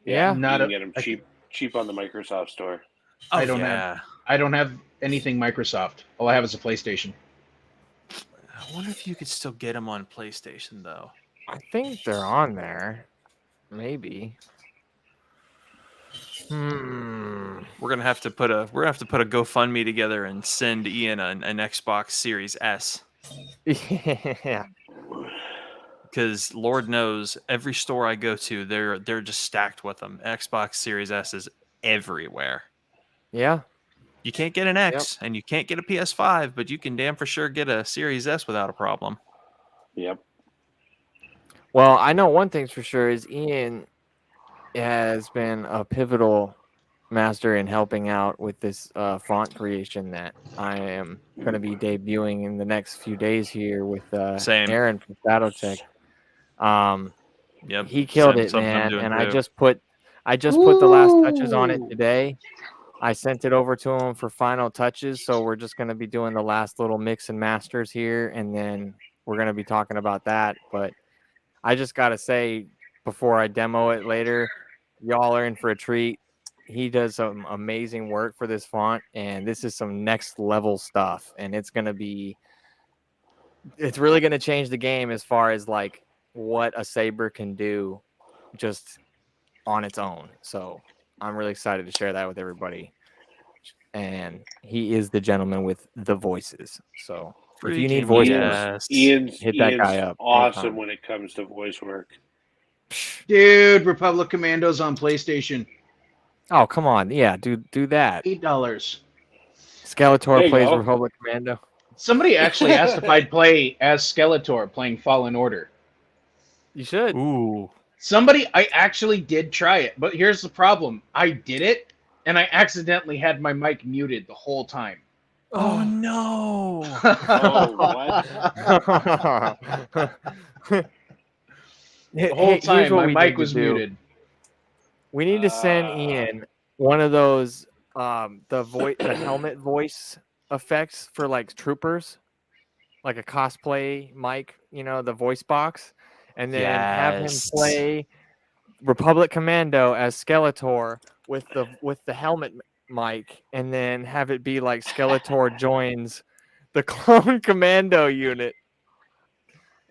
Yeah. you Not can a- get them cheap on the Microsoft Store. Oh, I don't yeah. I don't have anything Microsoft. All I have is a PlayStation. I wonder if you could still get them on PlayStation though. I think they're on there. Maybe. We're gonna have to put a GoFundMe together and send Ian an Xbox Series S. Yeah. Because Lord knows every store I go to, they're just stacked with them. Xbox Series S is everywhere. Yeah. You can't get an X and you can't get a PS5, but you can damn for sure get a Series S without a problem. Yep. Well, I know one thing's for sure is Ian has been a pivotal master in helping out with this font creation that I am going to be debuting in the next few days here with Same. Aaron from ShadowTech. Yep. He killed it, Something I'm man, doing and too. I just put the last touches on it today. I sent it over to him for final touches, so we're just going to be doing the last little mix and masters here, and then we're going to be talking about that. But I just got to say, before I demo it later, y'all are in for a treat. He does some amazing work for this font, and this is some next level stuff, and it's really going to change the game as far as like what a Saber can do just on its own. So I'm really excited to share that with everybody. And he is the gentleman with the voices. So if you need Freaking voices, yes. Ian's hit that guy up awesome anytime. when it comes to voice work. Dude, Republic Commandos on PlayStation. Oh, come on. Yeah, do that. $8. Skeletor There you plays go. Republic Commando. Somebody actually asked if I'd play as Skeletor playing Fallen Order. You should. Ooh. I actually did try it, but here's the problem. I did it, and I accidentally had my mic muted the whole time. Oh no. Oh, what? The whole time my mic was muted. muted. We need to send Ian one of those the helmet voice effects for like troopers, like a cosplay mic, the voice box, and then have him Yes. play Republic Commando as Skeletor with the helmet mic, and then have it be like Skeletor joins the clone commando unit.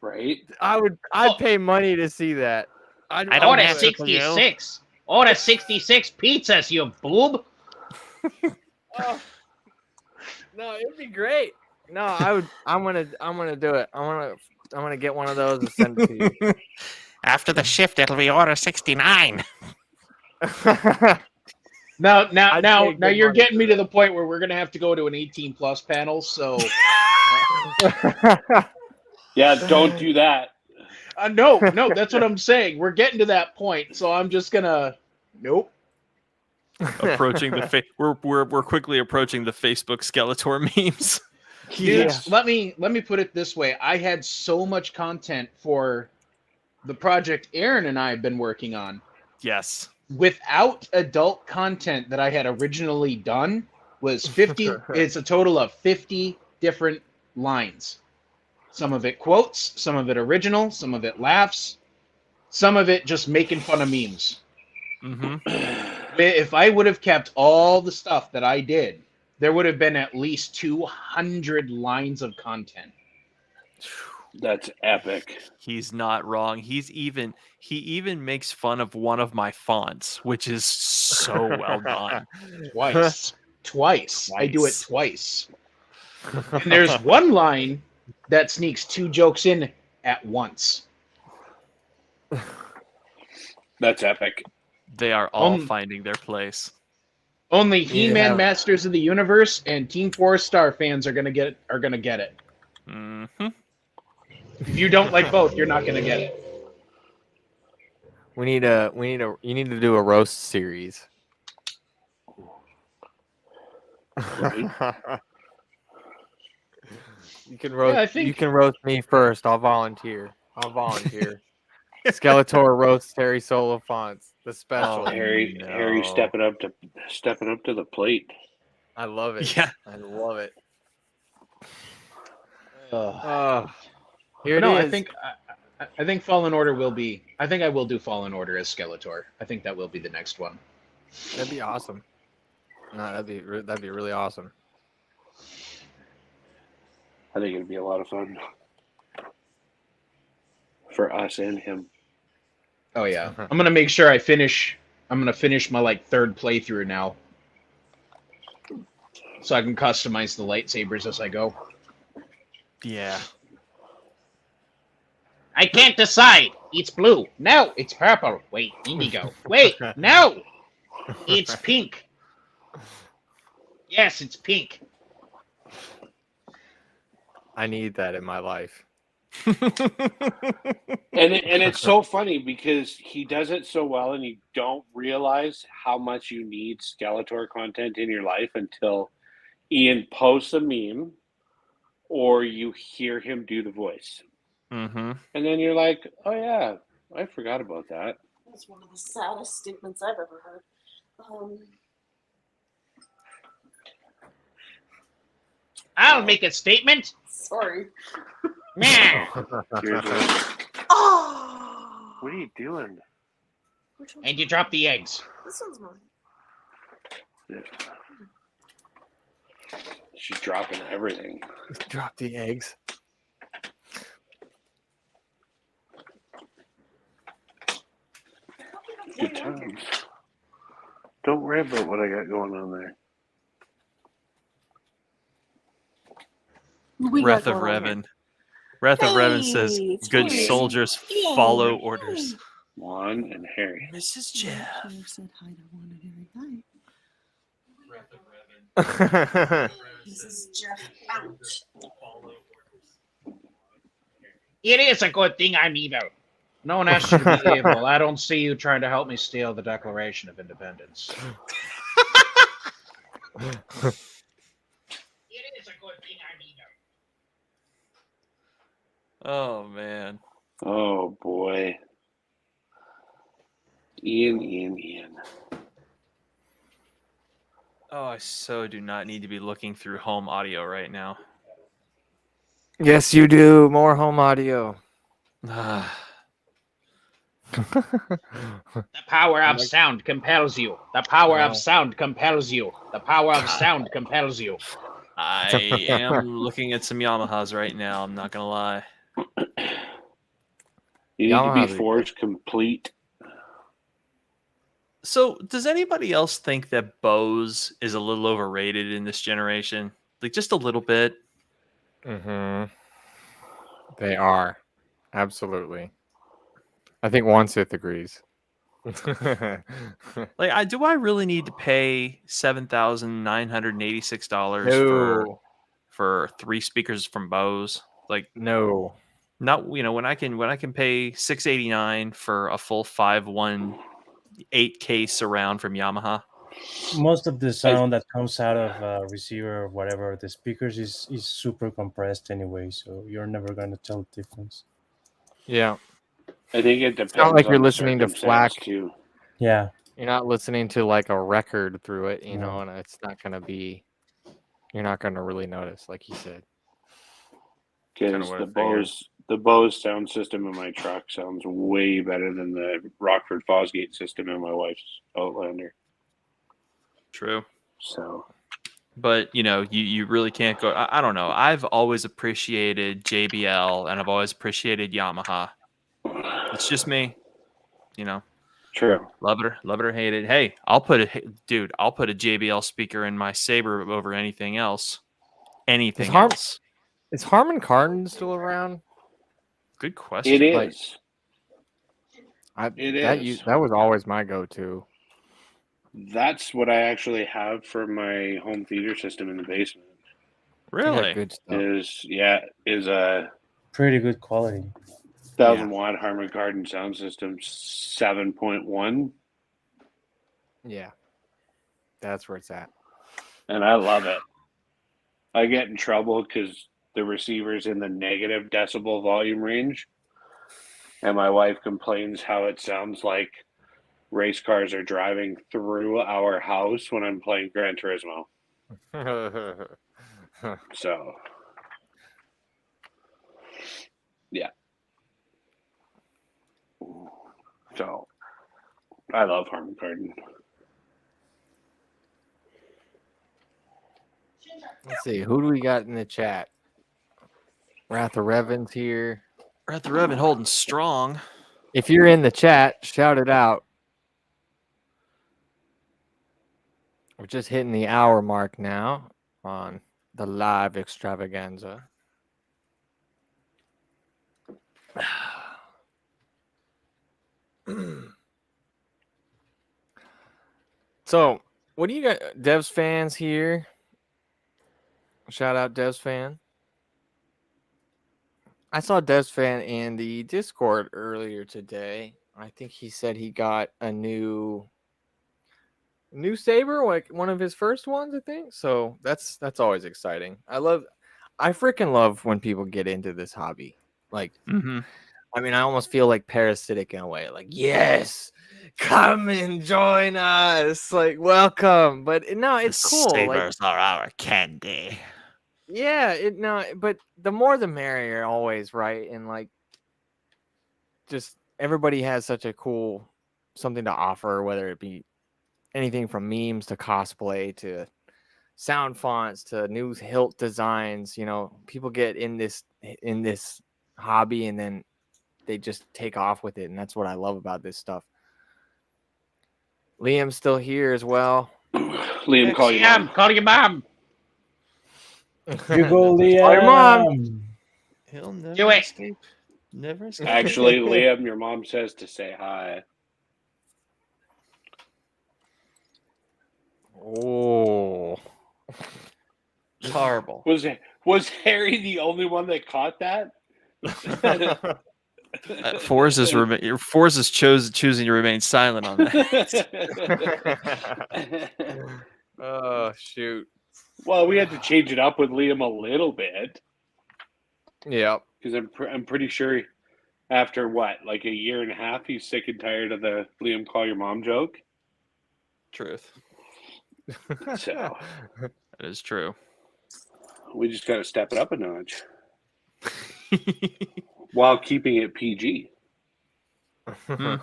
Right? I'd pay money to see that. Order 66. Order 66 pizzas, you boob. Oh, no, it'd be great. No, I'm gonna do it. I'm gonna get one of those and send it to you. After the shift, it'll be order 69. Now I'd take good you're money getting for me to the point where we're gonna have to go to an 18 plus panel. So Yeah, don't do that. no, that's what I'm saying. We're getting to that point, so I'm just gonna nope. Approaching the we're quickly approaching the Facebook Skeletor memes. Dude, let me put it this way. I had so much content for the project Aaron and I have been working on. Yes. Without adult content that I had originally done was 50. It's a total of 50 different lines. Some of it quotes, some of it original, some of it laughs, some of it just making fun of memes. Mm-hmm. If I would have kept all the stuff that I did, there would have been at least 200 lines of content. That's epic. He's not wrong. He even makes fun of one of my fonts, which is so well done. Twice. I do it twice. And there's one line that sneaks two jokes in at once. That's epic. They are all finding their place. Only He-Man Yeah. Masters of the Universe and Team 4-Star fans are gonna get it. Mm-hmm. If you don't like both, you're not gonna get it. You need to do a roast series. Right. You can roast. Yeah, I think- You can roast me first. I'll volunteer. Skeletor roasts Harry Fonts, the special. Harry stepping up to the plate. I love it. Yeah. I love it. Ugh. Here it No, is. I think Fallen Order will be. I think I will do Fallen Order as Skeletor. I think that will be the next one. That'd be awesome. No, that'd be really awesome. I think it'd be a lot of fun for us and him. Oh yeah, I'm gonna make sure I finish. I'm gonna finish my third playthrough now, so I can customize the lightsabers as I go. Yeah. I can't decide. It's blue. No, it's purple. Wait, indigo. Wait, no. It's pink. Yes, it's pink. I need that in my life. And it's so funny because he does it so well, and you don't realize how much you need Skeletor content in your life until Ian posts a meme or you hear him do the voice. Mm-hmm. And then you're like, oh yeah, I forgot about that. That's one of the saddest statements I've ever heard. I'll make a statement. Sorry. Man. Oh! What are you doing? And you drop the eggs. This one's mine. Yeah. She's dropping everything. Drop the eggs. Good times. Don't worry about what I got going on there. Wrath of Revan. Wrath of Revan says, it's good Harry. soldiers Yeah. follow orders. Juan and Harry. Mrs. Jeff. Said hi to Juan and Harry. Wrath of Revan. Hi. This is Jeff out. It is a good thing I'm evil. No one asked you to be evil. I don't see you trying to help me steal the Declaration of Independence. It is a good thing I'm evil. Oh, man. Oh boy. Ian. Oh, I so do not need to be looking through home audio right now. Yes, you do. More home audio. The power of sound compels you. The power of sound compels you. The power of sound compels you. I am looking at some Yamahas right now. I'm not going to lie. You need Yamaha. to be Force complete. So, does anybody else think that Bose is a little overrated in this generation? Like, just a little bit? Mm-hmm. They are. Absolutely. I think one Sith agrees. Like, do I really need to pay $7,986 No. for 3 speakers from Bose? Like, No. not when I can pay $689 for a full 5.1 8K surround from Yamaha. Most of the sound that comes out of a receiver or whatever, the speakers is super compressed anyway, so you're never going to tell the difference. Yeah. I think it depends. It's not like on you're the listening to circumstance, FLAC. too. Yeah. You're not listening to like a record through it, you know, and it's not going to be, you're not going to really notice, like you said. Because the Bose sound system in my truck sounds way better than the Rockford Fosgate system in my wife's Outlander. True. So, but you really can't go. I don't know. I've always appreciated JBL and I've always appreciated Yamaha. It's just me, True. Love it or hate it. Hey, I'll put a JBL speaker in my Saber over anything else. Anything else. Is Harman Kardon still around? Good question. It is. It is. That was always my go-to. That's what I actually have for my home theater system in the basement. They got Really? good stuff. Is a Pretty good quality. 1,000-watt Harman Kardon sound system, 7.1, Yeah, that's where it's at. and I love it. I get in trouble because the receiver's in the negative decibel volume range, and my wife complains how it sounds like race cars are driving through our house when I'm playing Gran Turismo. So, yeah. So, I love Harman Kardon. Let's see, who do we got in the chat? Wrath of Revan's here. We're at the Revan holding strong. If you're in the chat, shout it out. We're just hitting the hour mark now on the live extravaganza. So, what do you got, Devs fans here? Shout out Devs fan. I saw Devs fan in the Discord earlier today. I think he said he got a new saber, like one of his first ones, I think. So that's always exciting. I freaking love when people get into this hobby. Like, I mean, I almost feel like parasitic in a way. Like, yes, come and join us. Like, welcome. But no, it's cool. Sabers are our candy. Yeah, but the more the merrier always, right? And like just everybody has such a cool something to offer, whether it be anything from memes to cosplay to sound fonts to new hilt designs. People get in this hobby and then they just take off with it, and that's what I love about this stuff. Liam's still here as well. Liam, call your mom. Call your mom. You go, Liam. Call your mom. He'll never Do it. escape. Never escape. Actually, Liam, your mom says to say hi. Oh, Horrible. Was Harry the only one that caught that? Forrest is choosing to remain silent on that. Oh, shoot. Well, we had to change it up with Liam a little bit. Yeah. Because I'm pretty sure after like a year and a half, he's sick and tired of the Liam call your mom joke. Truth. So That is true. we just got to step it up a notch while keeping it PG. Yeah,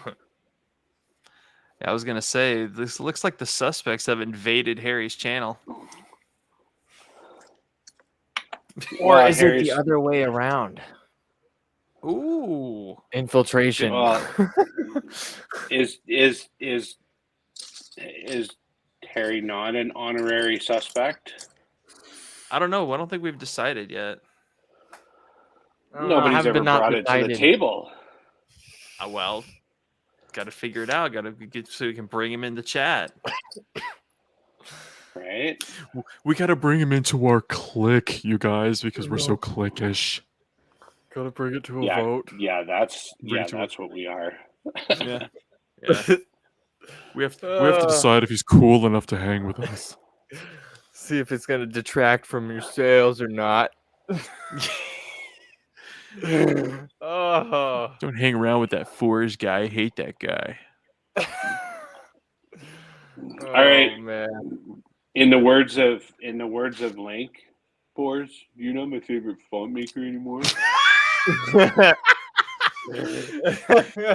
I was gonna say this looks like the suspects have invaded Harry's channel. Or is it the other way around? Ooh, infiltration. Is Harry not an honorary suspect? I don't know. I don't think we've decided yet. Nobody's ever brought it to the table. Well, got to figure it out. Got to get so we can bring him in the chat. Right? We got to bring him into our clique, you guys, because we're so cliquish. Got to bring it to a vote. Yeah, that's what we are. Yeah. We have to decide if he's cool enough to hang with us. See if it's going to detract from your sales or not. Oh. Don't hang around with that Forge guy. I hate that guy. All right, man. In the words of Link, Forge, you're not my favorite font maker anymore.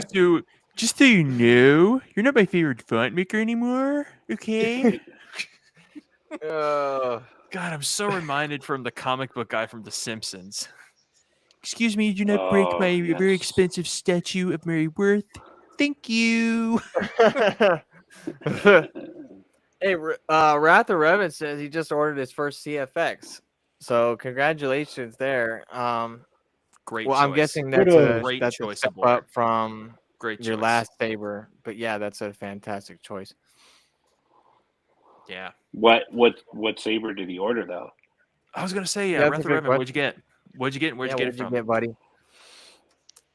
So, just so you know, you're not my favorite font maker anymore. Okay. God, I'm so reminded from the comic book guy from The Simpsons. Excuse me, do not break my very expensive statue of Mary Worth. Thank you. Hey, Wrath of Revan says he just ordered his first CFX. So congratulations there. Great well, choice. I'm guessing that's Great a choice step of order. up from Great your choice. last saber. But yeah, that's a fantastic choice. Yeah. What saber did he order though? I was gonna say, Yeah, that's a Retho great Revan, what'd you question. get? What'd you get? And where'd you get it What'd you from? get, buddy?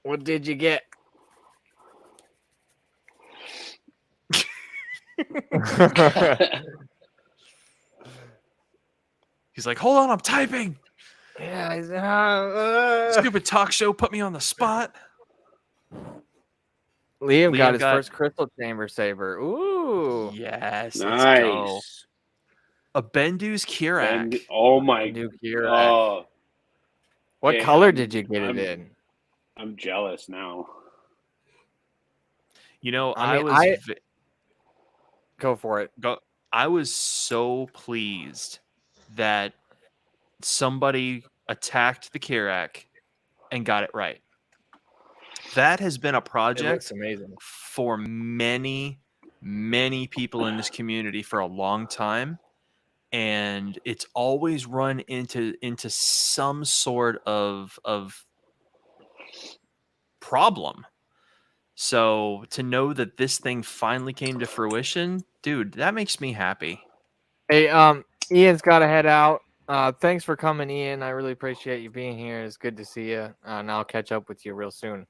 What did you get? He's like, hold on, I'm typing. Yeah, he's, Stupid talk show put me on the spot. Liam got Liam his got- first crystal chamber saber. Ooh. Yes, let's go. Nice. A Bendu's Kirak. And oh my, New Kirak. oh, What okay, color did you get it I'm- in? I'm jealous now. You know, I mean, I Go for it. I was so pleased that somebody attacked the Kirak and got it right. That has been a It project looks amazing. for many, many people in this community for a long time, and it's always run into some sort of problem. So to know that this thing finally came to fruition, dude, that makes me happy. Hey, Ian's got to head out. Thanks for coming, Ian. I really appreciate you being here. It's good to see you. And I'll catch up with you real soon.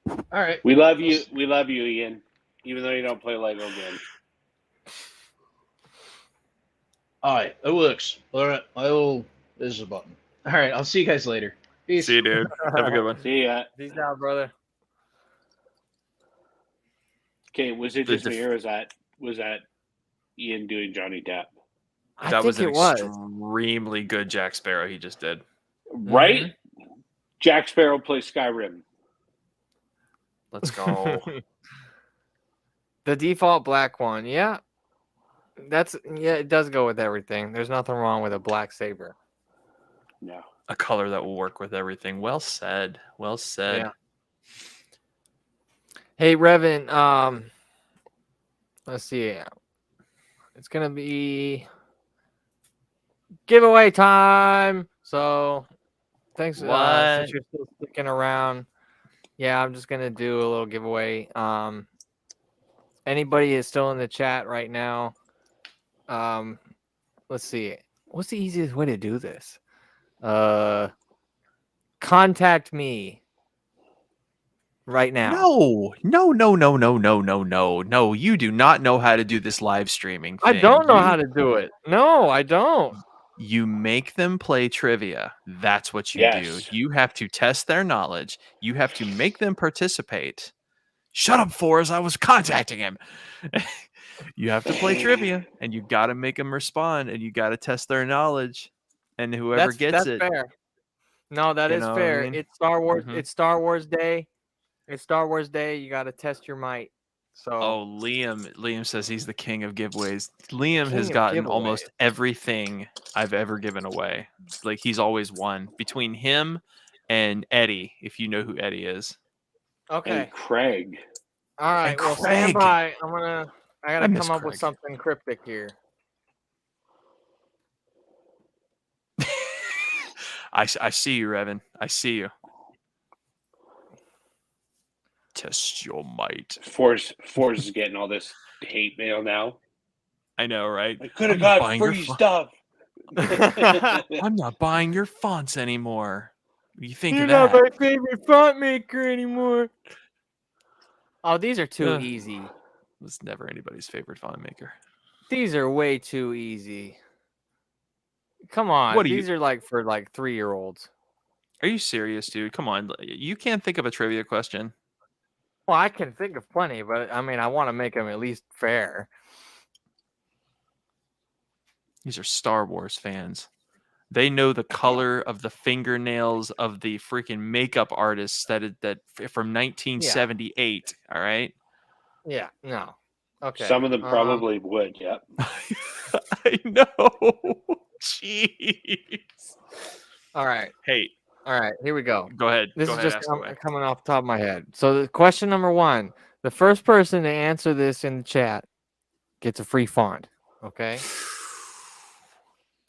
All right. We love you. We love you, Ian. Even though you don't play Lego games. All right, it works. All right, this is a button. All right, I'll see you guys later. Peace. See you, dude. Have a good one. See ya. Peace out, brother. Okay, was it The just me or was that Ian doing Johnny Depp? That was an it was. extremely good Jack Sparrow he just did. Right? Jack Sparrow plays Skyrim. Let's go. The default black one. Yeah. It does go with everything. There's nothing wrong with a black saber. No. A color that will work with everything. Well said. Well said. Yeah. Hey, Revan, let's see. It's gonna be giveaway time. So thanks What? since you're still sticking around. Yeah, I'm just gonna do a little giveaway. Anybody is still in the chat right now. Let's see. What's the easiest way to do this? Contact me right now. No. You do not know how to do this live streaming I thing. don't know how to do it. No, I don't. You make them play trivia. That's what you Yes. do. You have to test their knowledge. You have to make them participate. Shut up, Forrest. I was contacting him. You have to play trivia, and you got to make them respond, and you got to test their knowledge. And whoever gets that's it, fair. No, that You is know what I fair. mean? It's Star Wars. Mhm. It's Star Wars Day. It's Star Wars Day. You got to test your might. So Oh, Liam says he's the king of giveaways. Liam King has of gotten giveaways. almost everything I've ever given away. Like he's always won between him and Eddie, if you know who Eddie is. okay. And Craig. All right. and Well, stand Craig. by. I gotta I miss come up with Craig. something cryptic here. I see you, Revan. I see you. Test your might. Force is getting all this hate mail now. I know, right? I could I'm have not got buying your free fo- stuff. I'm not buying your fonts anymore. What do you think You're of not that? my favorite font maker anymore. Oh, these are too Yeah. easy. Was never anybody's favorite font maker. These are way too easy. Come on. What do you- These are like for like 3-year-olds. Are you serious, dude? Come on. You can't think of a trivia question. Well, I can think of plenty, but I mean, I want to make them at least fair. These are Star Wars fans. They know the color of the fingernails of the freaking makeup artists from 1978. All right. Yeah, no. Okay. Some of them probably would, yep. I know. Jeez. All right. Hey, All right. Here we go. go ahead. This Go is ahead. just Ask away. coming off the top of my head. So, the question number 1, the first person to answer this in the chat gets a free font. Okay.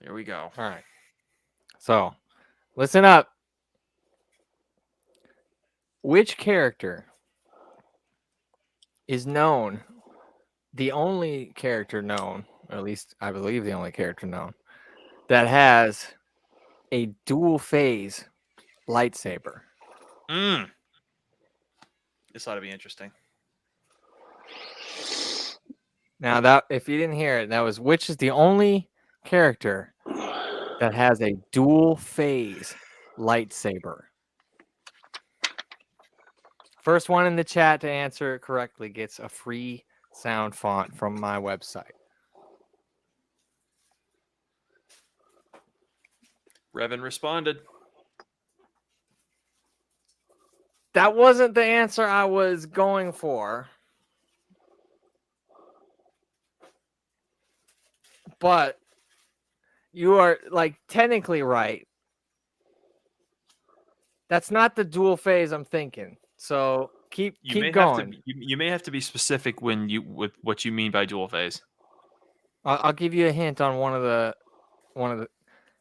Here we go. All right. So, listen up. Which character is known, the only character known, or at least I believe the only character known, that has a dual phase lightsaber? This ought to be interesting. Now that if you didn't hear it, that was which is the only character that has a dual phase lightsaber. First one in the chat to answer it correctly gets a free sound font from my website. Revan responded. That wasn't the answer I was going for. But you are like technically right. That's not the dual phase I'm thinking. So keep going. You may have to be specific with what you mean by dual phase. I'll give you a hint on one of the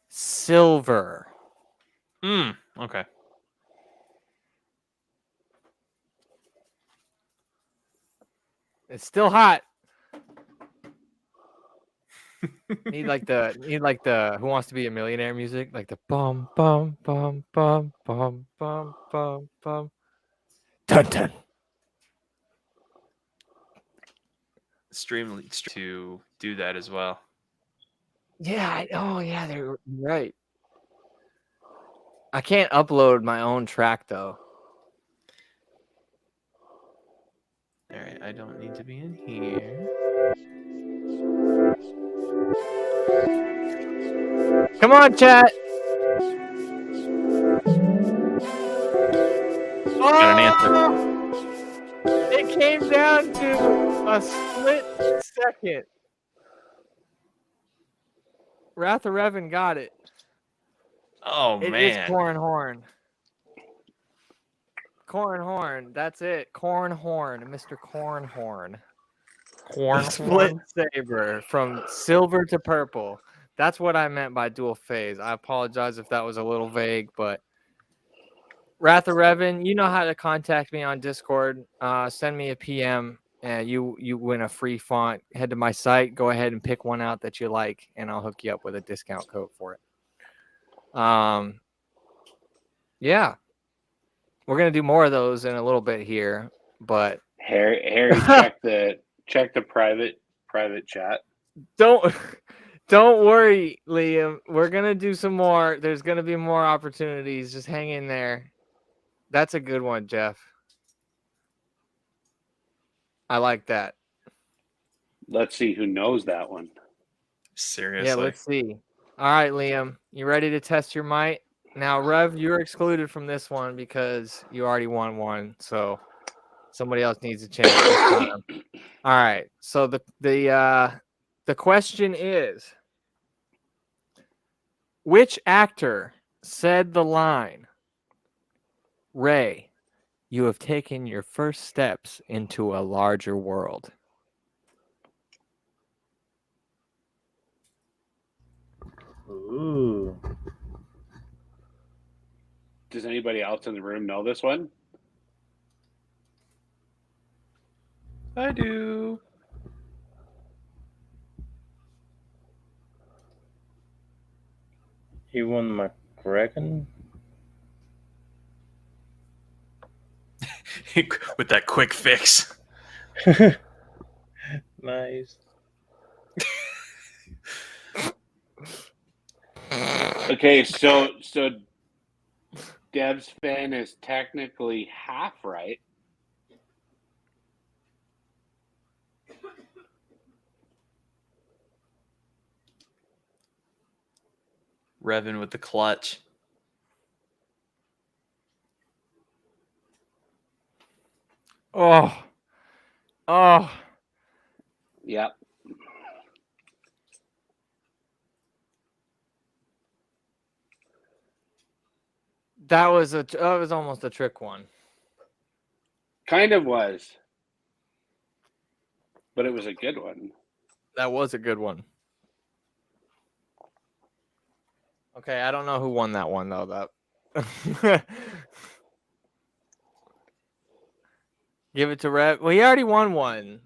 silver. Okay. It's still hot. Need like the Who Wants to Be a Millionaire music, like the bum bum bum bum bum bum bum bum. Dun dun. Stream to do that as well. Yeah. Oh yeah, they're right. I can't upload my own track though. All right, I don't need to be in here. Come on, chat. Got an answer. It came down to a split second. Wrath of Revan got it. Oh, It man. is Cornhorn. Cornhorn. That's it. Cornhorn. Mr. Cornhorn. Split saber from silver to purple. That's what I meant by dual phase. I apologize if that was a little vague, but Wrath of Revan, you know how to contact me on Discord. Send me a PM, and you win a free font. Head to my site. Go ahead and pick one out that you like, and I'll hook you up with a discount code for it. Yeah, we're gonna do more of those in a little bit here, but Harry, check the private chat. Don't worry, Liam. We're gonna do some more. There's gonna be more opportunities. Just hang in there. That's a good one, Jeff. I like that. Let's see who knows that one. Seriously. Yeah, let's see. All right, Liam. You ready to test your might? Now, Rev, you're excluded from this one because you already won one. So somebody else needs a chance this time. All right. So the question is, which actor said the line, "Rey, you have taken your first steps into a larger world"? Ooh. Does anybody else in the room know this one? I do. Ewan McGregor? With that quick fix. Nice. Okay, so Dev's fan is technically half right. Revan with the clutch. Oh. Yep. That was almost a trick one. Kind of was. But it was a good one. That was a good one. Okay, I don't know who won that one though. Give it to Rev. Well, he already won one.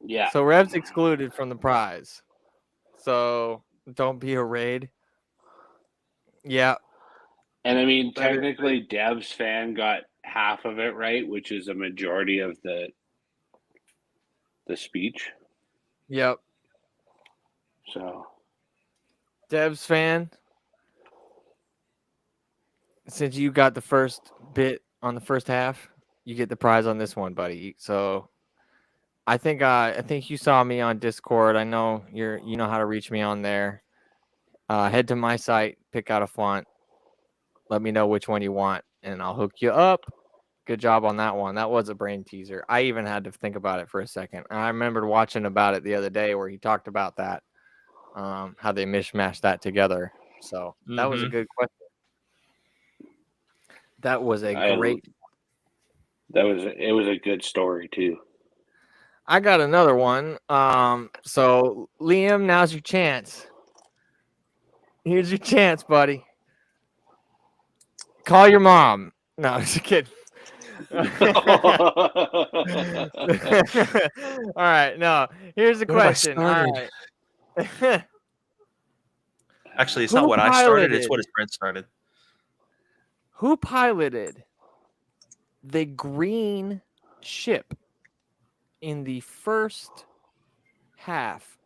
Yeah. So Rev's excluded from the prize. So don't be a raid. Yeah. And I mean, But it- technically, Dev's fan got half of it right, which is a majority of the speech. Yep. So Dev's fan. Since you got the first bit on the first half, you get the prize on this one, buddy. So I think you saw me on Discord. I know you know how to reach me on there. Head to my site, pick out a font. Let me know which one you want, and I'll hook you up. Good job on that one. That was a brain teaser. I even had to think about it for a second. I remembered watching about it the other day where he talked about that, how they mishmashed that together. So that was a good question. That was a great. It was a good story too. I got another one. So Liam, now's your chance. Here's your chance, buddy. Call your mom. No, just kidding. All right, no. Here's the question. All right. Actually, it's Who not what I started. It's piloted- what his friend started. Who piloted the green ship in the first half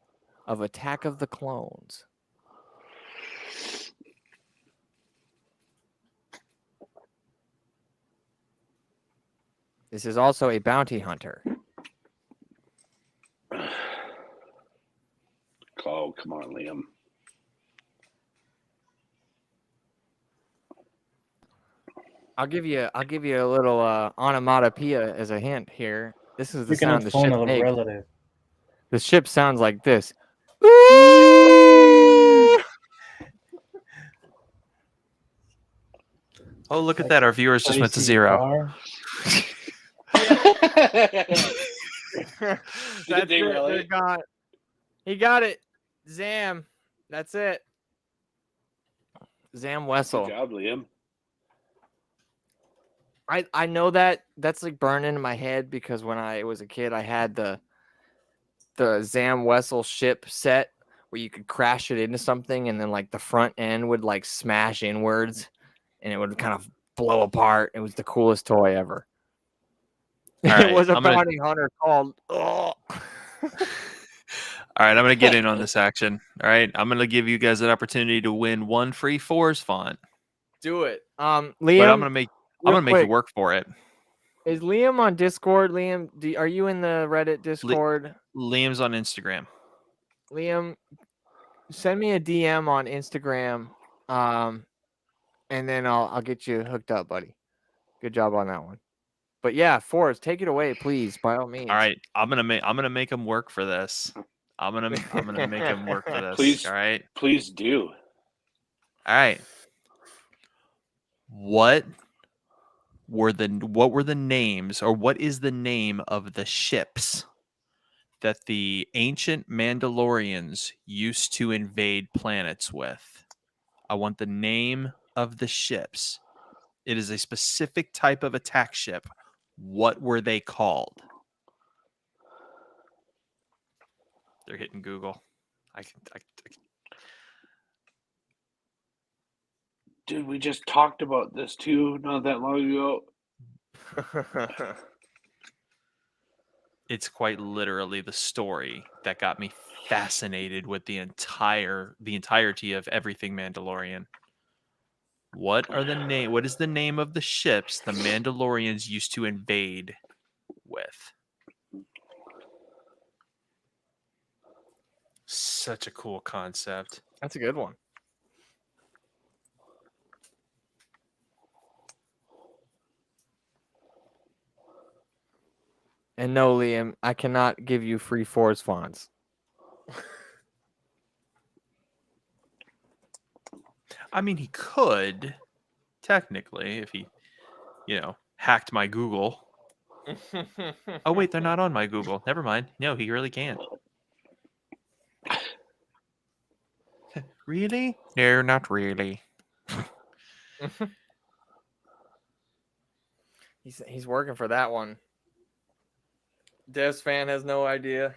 of Attack of the Clones? This is also a bounty hunter. Oh, come on, Liam. I'll give you a little onomatopoeia as a hint here. This is the You cannot sound the phone ship a makes. relative. The ship sounds like this. Oh, look at that. Our viewers just went to Icy 0. car. That's they it. really? They're gone. He got it. Zam. That's it. Zam Wessel. Good job, Liam. I know that's like burned into my head because when I was a kid, I had the Zam Wessel ship set where you could crash it into something and then like the front end would like smash inwards and it would kind of blow apart. It was the coolest toy ever. All It right, was a I'm gonna- bounty hunter called. Oh. All right, I'm going to get in on this action. All right, I'm going to give you guys an opportunity to win one free Fours font. Do it. But Liam, I'm going to make you work for it. Is Liam on Discord? Liam, are you in the Reddit Discord? Liam's on Instagram. Liam, send me a DM on Instagram, and then I'll get you hooked up, buddy. Good job on that one. But yeah, Forrest, take it away, please, by all means. All right, I'm gonna make him work for this. I'm gonna make him work for this. Please, all right. Please do. All right. What were the names, or what is the name of the ships that the ancient Mandalorians used to invade planets with? I want the name of the ships. It is a specific type of attack ship. What were they called? They're hitting Google. I can. Dude, we just talked about this too not that long ago. It's quite literally the story that got me fascinated with the entirety of everything Mandalorian. What is the name of the ships the Mandalorians used to invade with? Such a cool concept. That's a good one. And no, Liam, I cannot give you free Force fonts. I mean, he could, technically, if he, hacked my Google. Oh, wait, they're not on my Google. Never mind. No, he really can't. Really? No, not really. He's working for that one. Dev's fan has no idea.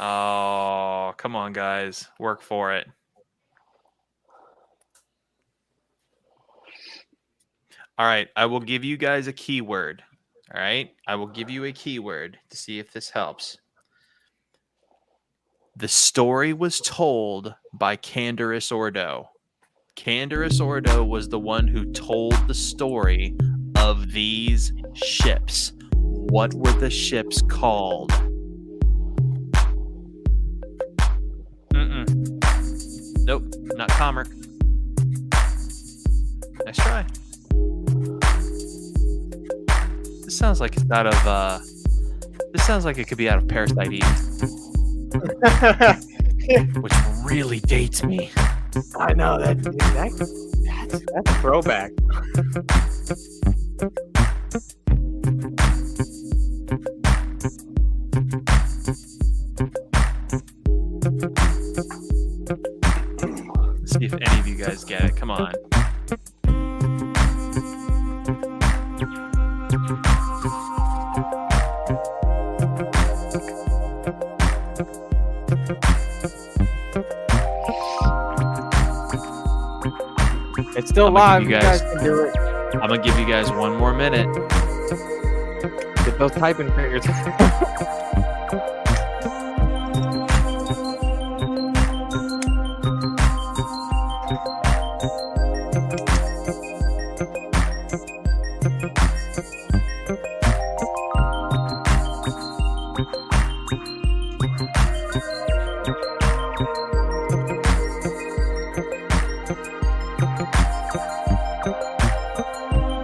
Oh, come on, guys. Work for it. All right. I will give you guys a keyword. All right. I will give you a keyword to see if this helps. The story was told by Canderous Ordo. Canderous Ordo was the one who told the story of these ships. What were the ships called? Nope, not Commerk. Nice try. This sounds like it's out of. This sounds like it could be out of Parasite Eve, which really dates me. I know that's a throwback. Let's see if any of you guys get it. Come on. It's still I'm gonna live. give You you guys guys- can do it. I'm gonna give you guys one more minute. Get those typing fingers.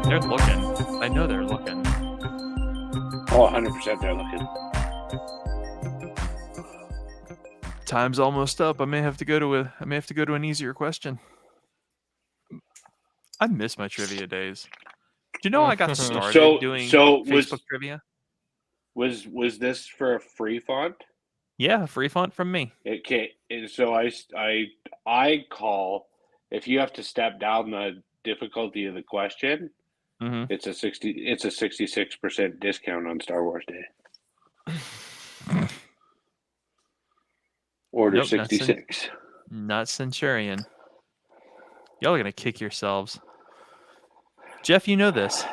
They're looking. I know they're looking. Oh, 100% they're looking. Time's almost up. I may have to go to an easier question. I miss my trivia days. Do you know I got started doing Facebook trivia? Was this for a free font? Yeah, free font from me. Okay, and so I call if you have to step down the difficulty of the question. Mm-hmm. It's a 66% discount on Star Wars Day. Order Nope, 66. Not Centurion. Y'all are gonna kick yourselves. Jeff, you know this.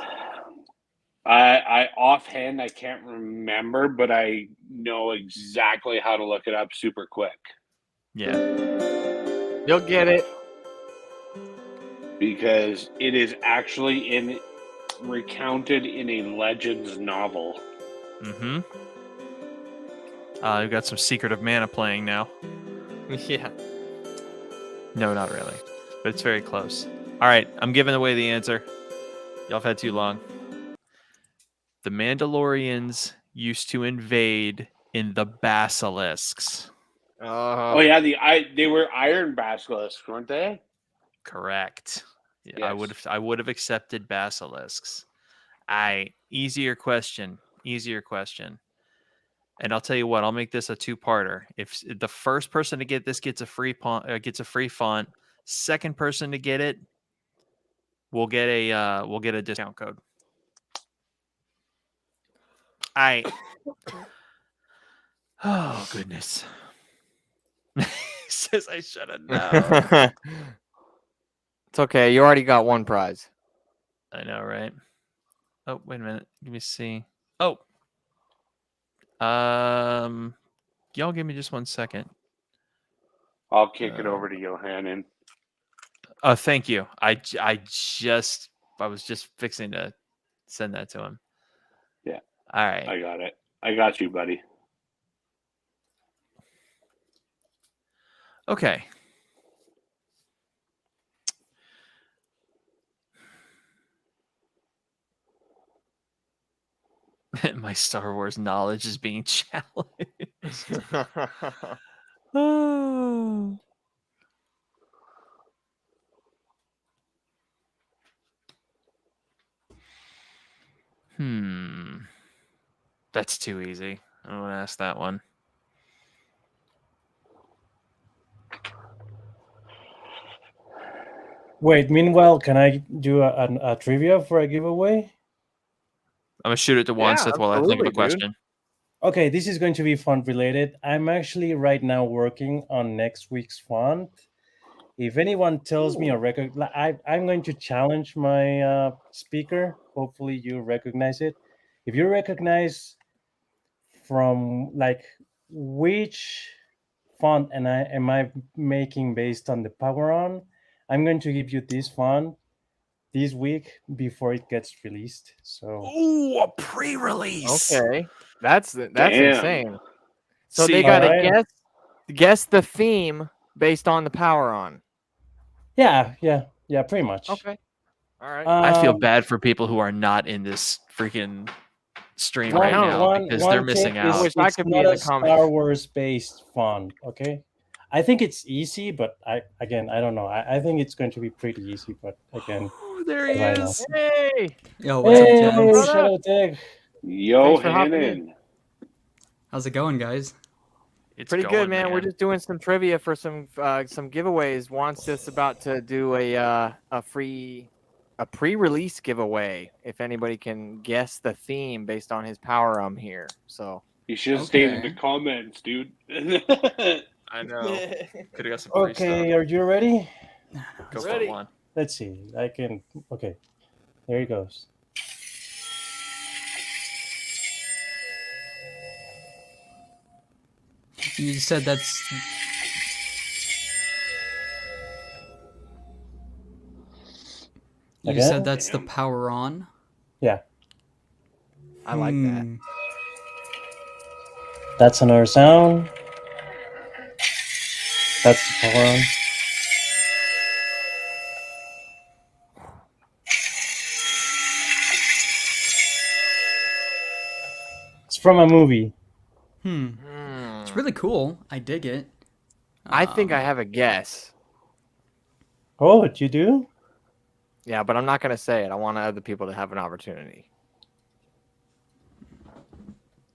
I offhand I can't remember, but I know exactly how to look it up super quick. Yeah. You'll get it. Because it is actually recounted in a Legends novel. Mm-hmm. We've got some Secret of Mana playing now. Yeah. No, not really. But it's very close. All right, I'm giving away the answer. Y'all have had too long. The Mandalorians used to invade in the Basilisks. Oh yeah, they were Iron Basilisks, weren't they? Correct. Yeah, Yes. I would have accepted Basilisks. Easier question. And I'll tell you what, I'll make this a two-parter. If the first person to get this gets a free font, second person to get it we'll get a discount code. Oh goodness. He says I should have known. It's okay. You already got one prize. I know, right? Oh, wait a minute. Let me see. Oh. Y'all give me just 1 second. I'll kick it over to Johannen. Oh, thank you. I was just fixing to send that to him. Yeah. All right. I got it. I got you, buddy. Okay. My Star Wars knowledge is being challenged. Oh. That's too easy. I don't want to ask that one. Wait, meanwhile, can I do a trivia for a giveaway? I'm gonna shoot it to one, Yeah, Sith, while I think of a absolutely, dude. question. Okay, this is going to be font related. I'm actually right now working on next week's font. If anyone tells me I'm going to challenge my speaker. Hopefully, you recognize it. If you recognize from like which font am I making based on the power on, I'm going to give you this font this week before it gets released. So Ooh, a pre-release. Okay, that's Damn. insane. So See, they got to Alright. guess the theme based on the power on. yeah, pretty much. Okay, all right. I feel Um, bad for people who are not in this freaking stream I right know. now because they're one missing tip I is out. wish I it's could be not in a the comments. Star Wars based font. Okay, I think it's easy, but I don't know. I think it's going to be pretty easy, but again, Ooh, there he what do I know? is. Hey, Yo, what's up, Hey, gents? Shadow Tech. Yo, Thanks for hopping in. Hannon. How's it going, guys? It's pretty going, good, man. We're just doing some trivia for some giveaways. Juan's just about to do a pre-release giveaway. If anybody can guess the theme based on his power here. So You should have stayed in Okay. the comments, dude. I know. Could have got some free Okay, stuff. are you ready? Go for Ready. it, Juan. Let's see. I can. Okay, there he goes. You said that's. You Again? said that's the power on. Yeah, I like that. that's another sound. That's the power on. It's from a movie. It's really cool. I dig it. I think I have a guess. Oh, you do? Yeah, but I'm not gonna say it. I want other people to have an opportunity.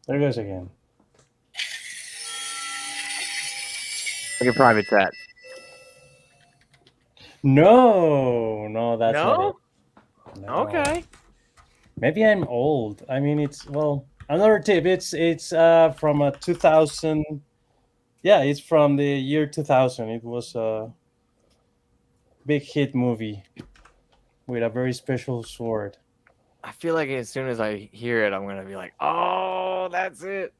There goes again. Like a private chat. No, that's not No? it. No. Okay. Maybe I'm old. I mean, it's another tip. It's from a 2000. Yeah, it's from the year 2000. It was a big hit movie with a very special sword. I feel like as soon as I hear it, I'm gonna be like, "Oh, that's it."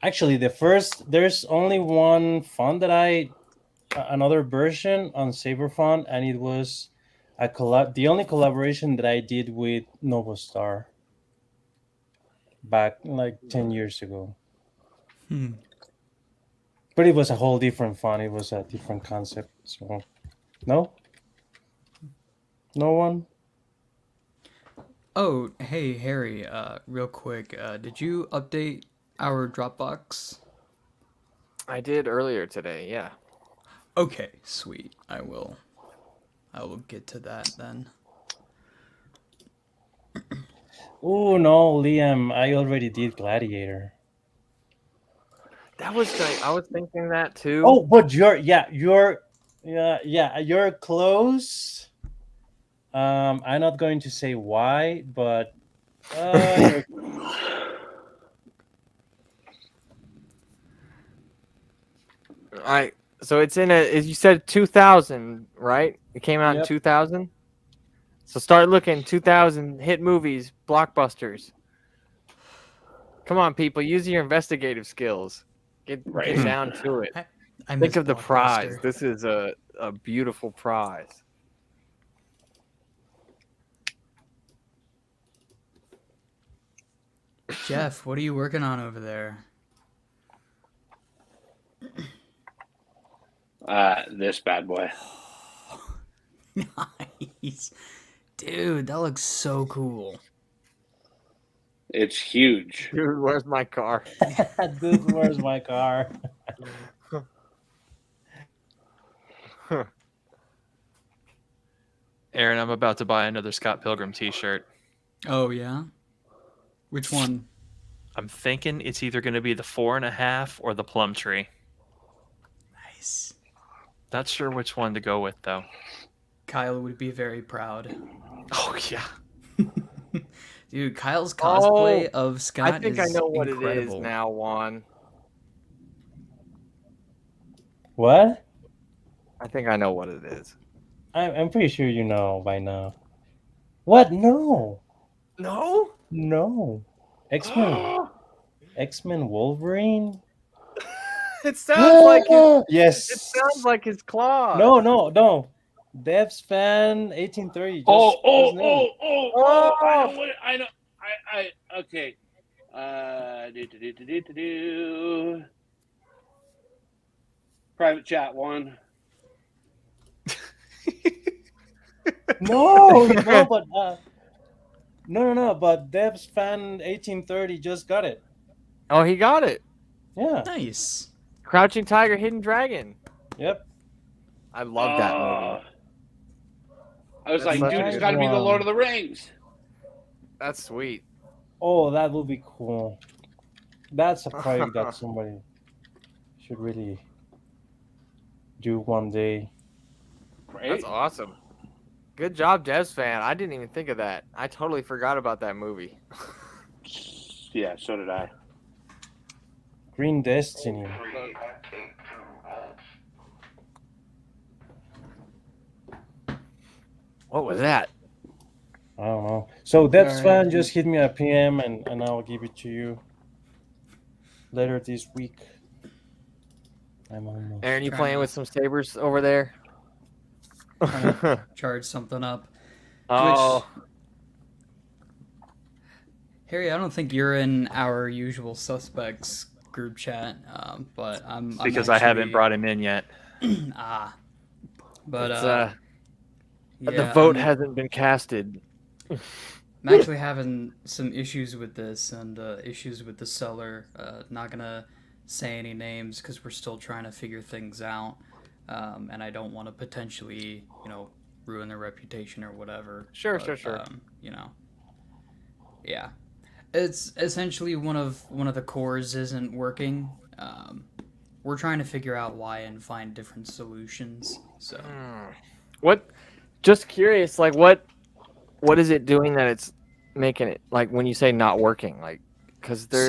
Actually, there's only one font that another version on Saber font, and it was the only collaboration that I did with Novostar back like 10 years ago. But it was a whole different font. It was a different concept. So, no one. Oh, hey, Harry. Real quick. Did you update our Dropbox? I did earlier today. Yeah. Okay, sweet. I will get to that then. Oh no, Liam! I already did Gladiator. That was like I was thinking that too. Oh, but you're close. I'm not going to say why, but you're... All right. So it's you said 2000, right? It came out in Yep. 2000. So start looking 2000 hit movies, blockbusters. Come on, people, use your investigative skills. Get down to it. I Think miss of the prize. Blockbuster. This is a beautiful prize. Jeff, what are you working on over there? This bad boy. Nice. Dude, that looks so cool. It's huge. Dude, where's my car? Dude, where's my car? Aaron, I'm about to buy another Scott Pilgrim t-shirt. Oh, yeah? Which one? I'm thinking it's either going to be the 4.5 or the plum tree. Nice. Not sure which one to go with, though. Kyle would be very proud. Oh yeah. Dude, Kyle's cosplay of I Scott think is I know what incredible. it is now, Juan. What? I think I know what it is. I'm pretty sure you know by now. What? No. No? No. X-Men Wolverine? It sounds like his, Yes. it sounds like his claw. No. Devs fan 1830. Just, Oh, just name it. I know what I know. I okay. Private chat one. No, but but Devs fan 1830 just got it. Oh, he got it. Yeah. Nice. Crouching Tiger, Hidden Dragon. Yep. I love that movie. I was That's like, such dude, a it's good got to be the one. Lord of the Rings. That's sweet. Oh, that would be cool. That's a project that somebody should really do one day. Right? That's awesome. Good job, Devs fan. I didn't even think of that. I totally forgot about that movie. Yeah, so did I. Green Destiny. What was that? I don't know. So Devs Alright. fan, just hit me a PM and I'll give it to you later this week. I'm almost. Aaron, you Trying playing to- with some sabers over there? Trying to charge something up. Oh, Harry, I don't think you're in our usual suspects group chat, but I'm Because I haven't actually- brought him in yet. But it's, yeah, the vote I'm- hasn't been casted. I'm actually having some issues with this and issues with the seller. Not gonna say any names because we're still trying to figure things out, and I don't want to potentially, ruin their reputation or whatever. Sure. Yeah, it's essentially one of the cores isn't working. We're trying to figure out why and find different solutions. So What? Just curious, like what is it doing that it's making it like when you say not working, like because they're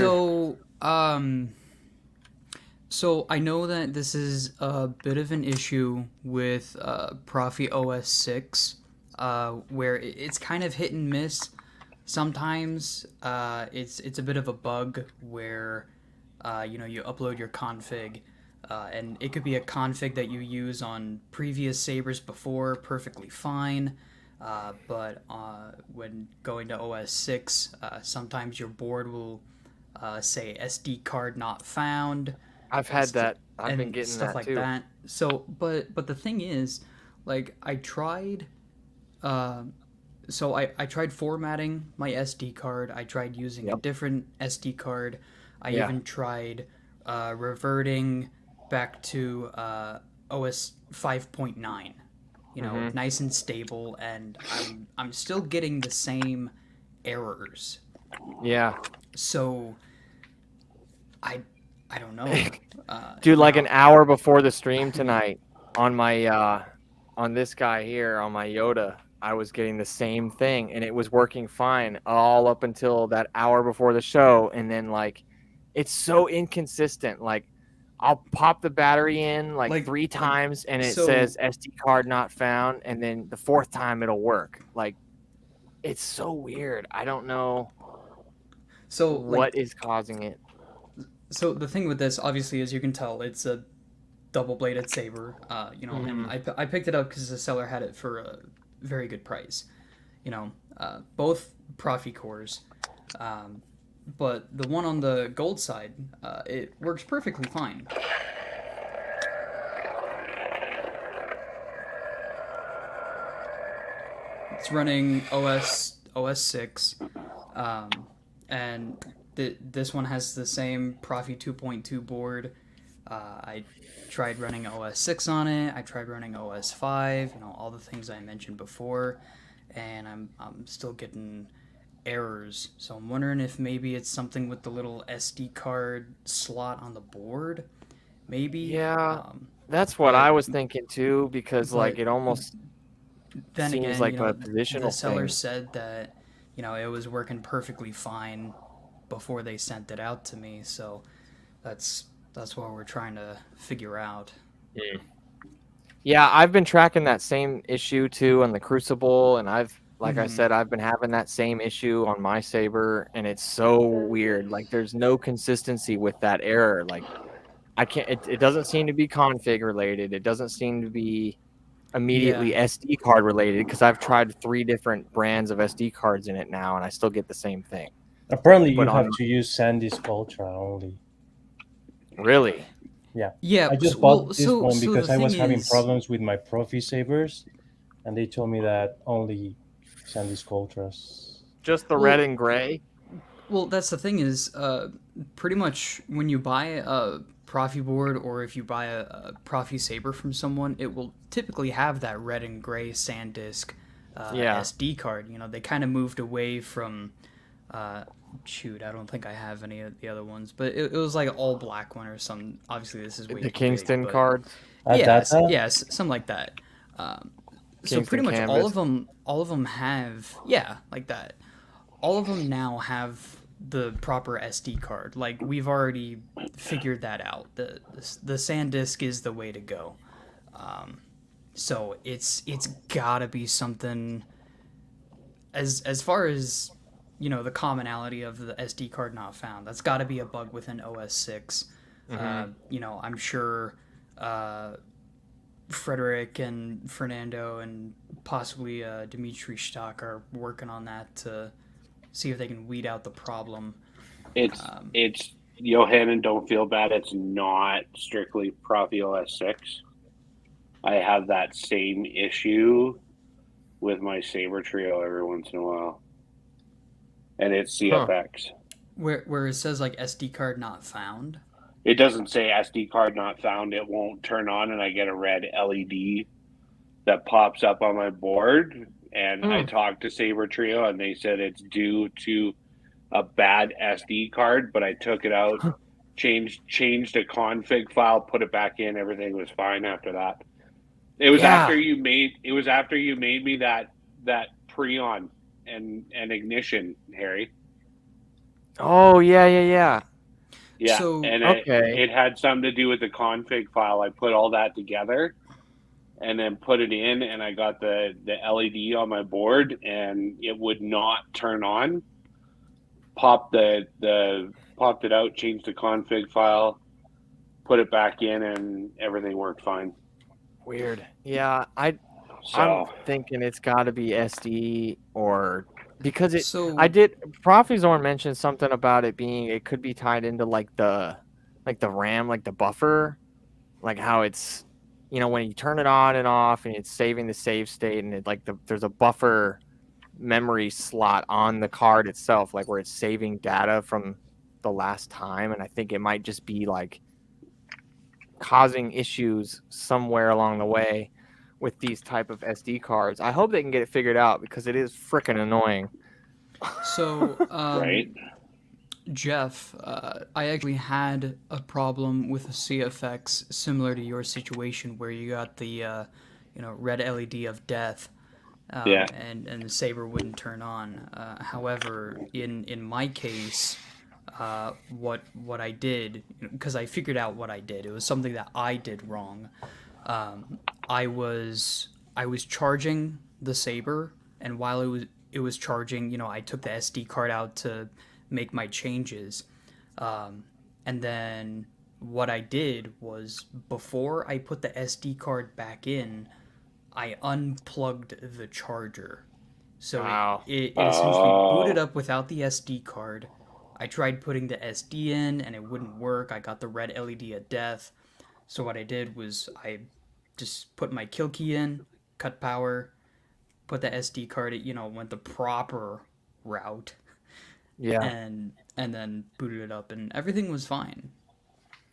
So I know that this is a bit of an issue with Profi OS 6, where it's kind of hit and miss. Sometimes it's a bit of a bug where you upload your config, and it could be a config that you use on previous sabers before perfectly fine, but when going to OS 6, sometimes your board will say SD card not found. I've had that. I've been and getting stuff that like too. that. So, but the thing is, like, I tried. So I tried formatting my SD card. I tried using a different SD card. I even tried reverting back to OS 5.9. Nice and stable, and I'm still getting the same errors. Yeah. So I don't know. Dude, like an hour before the stream tonight on my on this guy here on my Yoda, I was getting the same thing and it was working fine all up until that hour before the show, and then like it's so inconsistent. Like I'll pop the battery in like 3 times and it says SD card not found, and then the 4th time it'll work. Like it's so weird. I don't know what is causing it. So the thing with this, obviously, as you can tell, it's a double-bladed saber. And I picked it up because the seller had it for a very good price. Both Profi cores, but the one on the gold side, it works perfectly fine. It's running OS 6, and this one has the same Profi 2.2 board. I tried running OS 6 on it. I tried running OS 5. All the things I mentioned before, and I'm still getting errors. So I'm wondering if maybe it's something with the little SD card slot on the board. Maybe. Yeah, that's what I was thinking too, because like it almost then seems again, like you a know, the positional seller thing. said that, you know, it was working perfectly fine before they sent it out to me. So that's what we're trying to figure out. Yeah, I've been tracking that same issue too on the Crucible, and like I Mhm. said, I've been having that same issue on my Saber, and it's so weird. Like, there's no consistency with that error. Like, I can't. It doesn't seem to be config related. It doesn't seem to be Yeah. immediately SD card related because I've tried 3 different brands of SD cards in it now, and I still get the same thing. Apparently, But you on have to use SanDisk Ultra only. really, Yeah. Yeah. I just Well, bought this one so the because I thing was having is, problems with my Profi Sabers, and they told me that only SanDisk Ultras. just the red well, and gray. well, that's the thing is, pretty much when you buy a Profi board or if you buy a Profi Saber from someone, it will typically have that red and gray SanDisk Yeah. SD card. You know, they kind of moved away from. Shoot, I don't think I have any of the other ones, but it was like an all black one or some. Obviously, this is way The too Kingston big, but cards. yes, Data? yes, something like that. So Kingston pretty much all canvas. of them have, yeah, like that. All of them now have the proper SD card. Like, we've already figured that out. The SanDisk is the way to go. So it's gotta be something. As far as, you know, the commonality of the SD card not found, that's got to be a bug within OS 6. You know, I'm sure Frederick and Fernando and possibly Dimitri Stock are working on that to see if they can weed out the problem. It's Johan, and don't feel bad. It's not strictly Profi OS 6. I have that same issue with my Saber Trio every once in a while, and it's CFX. Where it says like SD card not found. It doesn't say SD card not found. It won't turn on, and I get a red LED that pops up on my board. And I talked to Saber Trio, and they said it's due to a bad SD card. But I took it out, changed a config file, put it back in. Everything was fine after that. It was after you made me that Preon and ignition, Harry. Oh yeah. Yeah, So, and okay. it had something to do with the config file. I put all that together and then put it in, and I got the LED on my board, and it would not turn on. Popped it out, changed the config file, put it back in, and everything worked fine. Weird. Yeah, I'm So thinking it's got to be SD or because it. So I did. Profizorn mentioned something about it could be tied into like the RAM, like the buffer, like how it's, you know, when you turn it on and off and it's saving the save state and it like there's a buffer memory slot on the card itself, like where it's saving data from the last time, and I think it might just be like causing issues somewhere along the way with these type of SD cards. I hope they can get it figured out because it is freaking annoying. So, right. Jeff, I actually had a problem with a CFX similar to your situation where you got the, you know, red LED of death, and the Saber wouldn't turn on. However, in my case, what I did, because I figured out what I did, it was something that I did wrong. I was charging the Saber, and while it was charging, you know, I took the SD card out to make my changes, and then what I did was before I put the SD card back in, I unplugged the charger. So Wow. it essentially booted up without the SD card. I tried putting the SD in and it wouldn't work. I got the red LED of death. So what I did was I just put my kill key in, cut power, put the SD card, you know, went the proper route. Yeah. And then booted it up and everything was fine.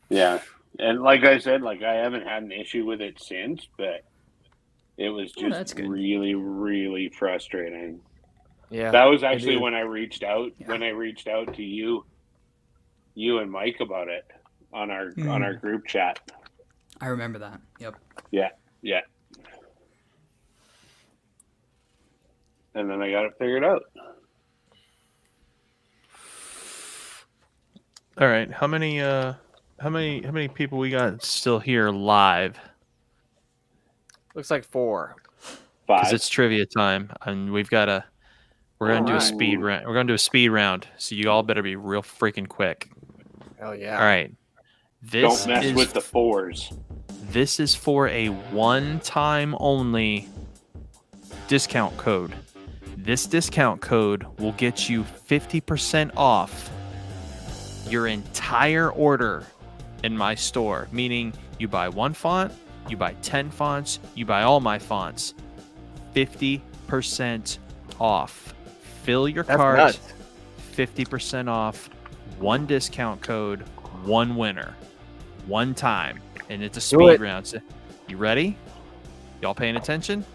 Yeah. And like I said, like I haven't had an issue with it since, but it was just really, really frustrating. Yeah. That was actually when I reached out to you and Mike about it on our group chat. I remember that. Yep. Yeah. Yeah. and then I got it figured out. All right. How many people we got still here live? Looks like 4. Because 5. it's trivia time, and we're gonna do a speed round. We're gonna do a speed round, so you all better be real freaking quick. Hell yeah! All right. Don't mess with the 4s. This is for a one-time only discount code. This discount code will get you 50% off your entire order in my store. Meaning, you buy one font, you buy 10 fonts, you buy all my fonts. 50% off. Fill your cart. Nuts. 50% off. One discount code. One winner. One time. And it's a speed round. So, you ready? Y'all paying attention?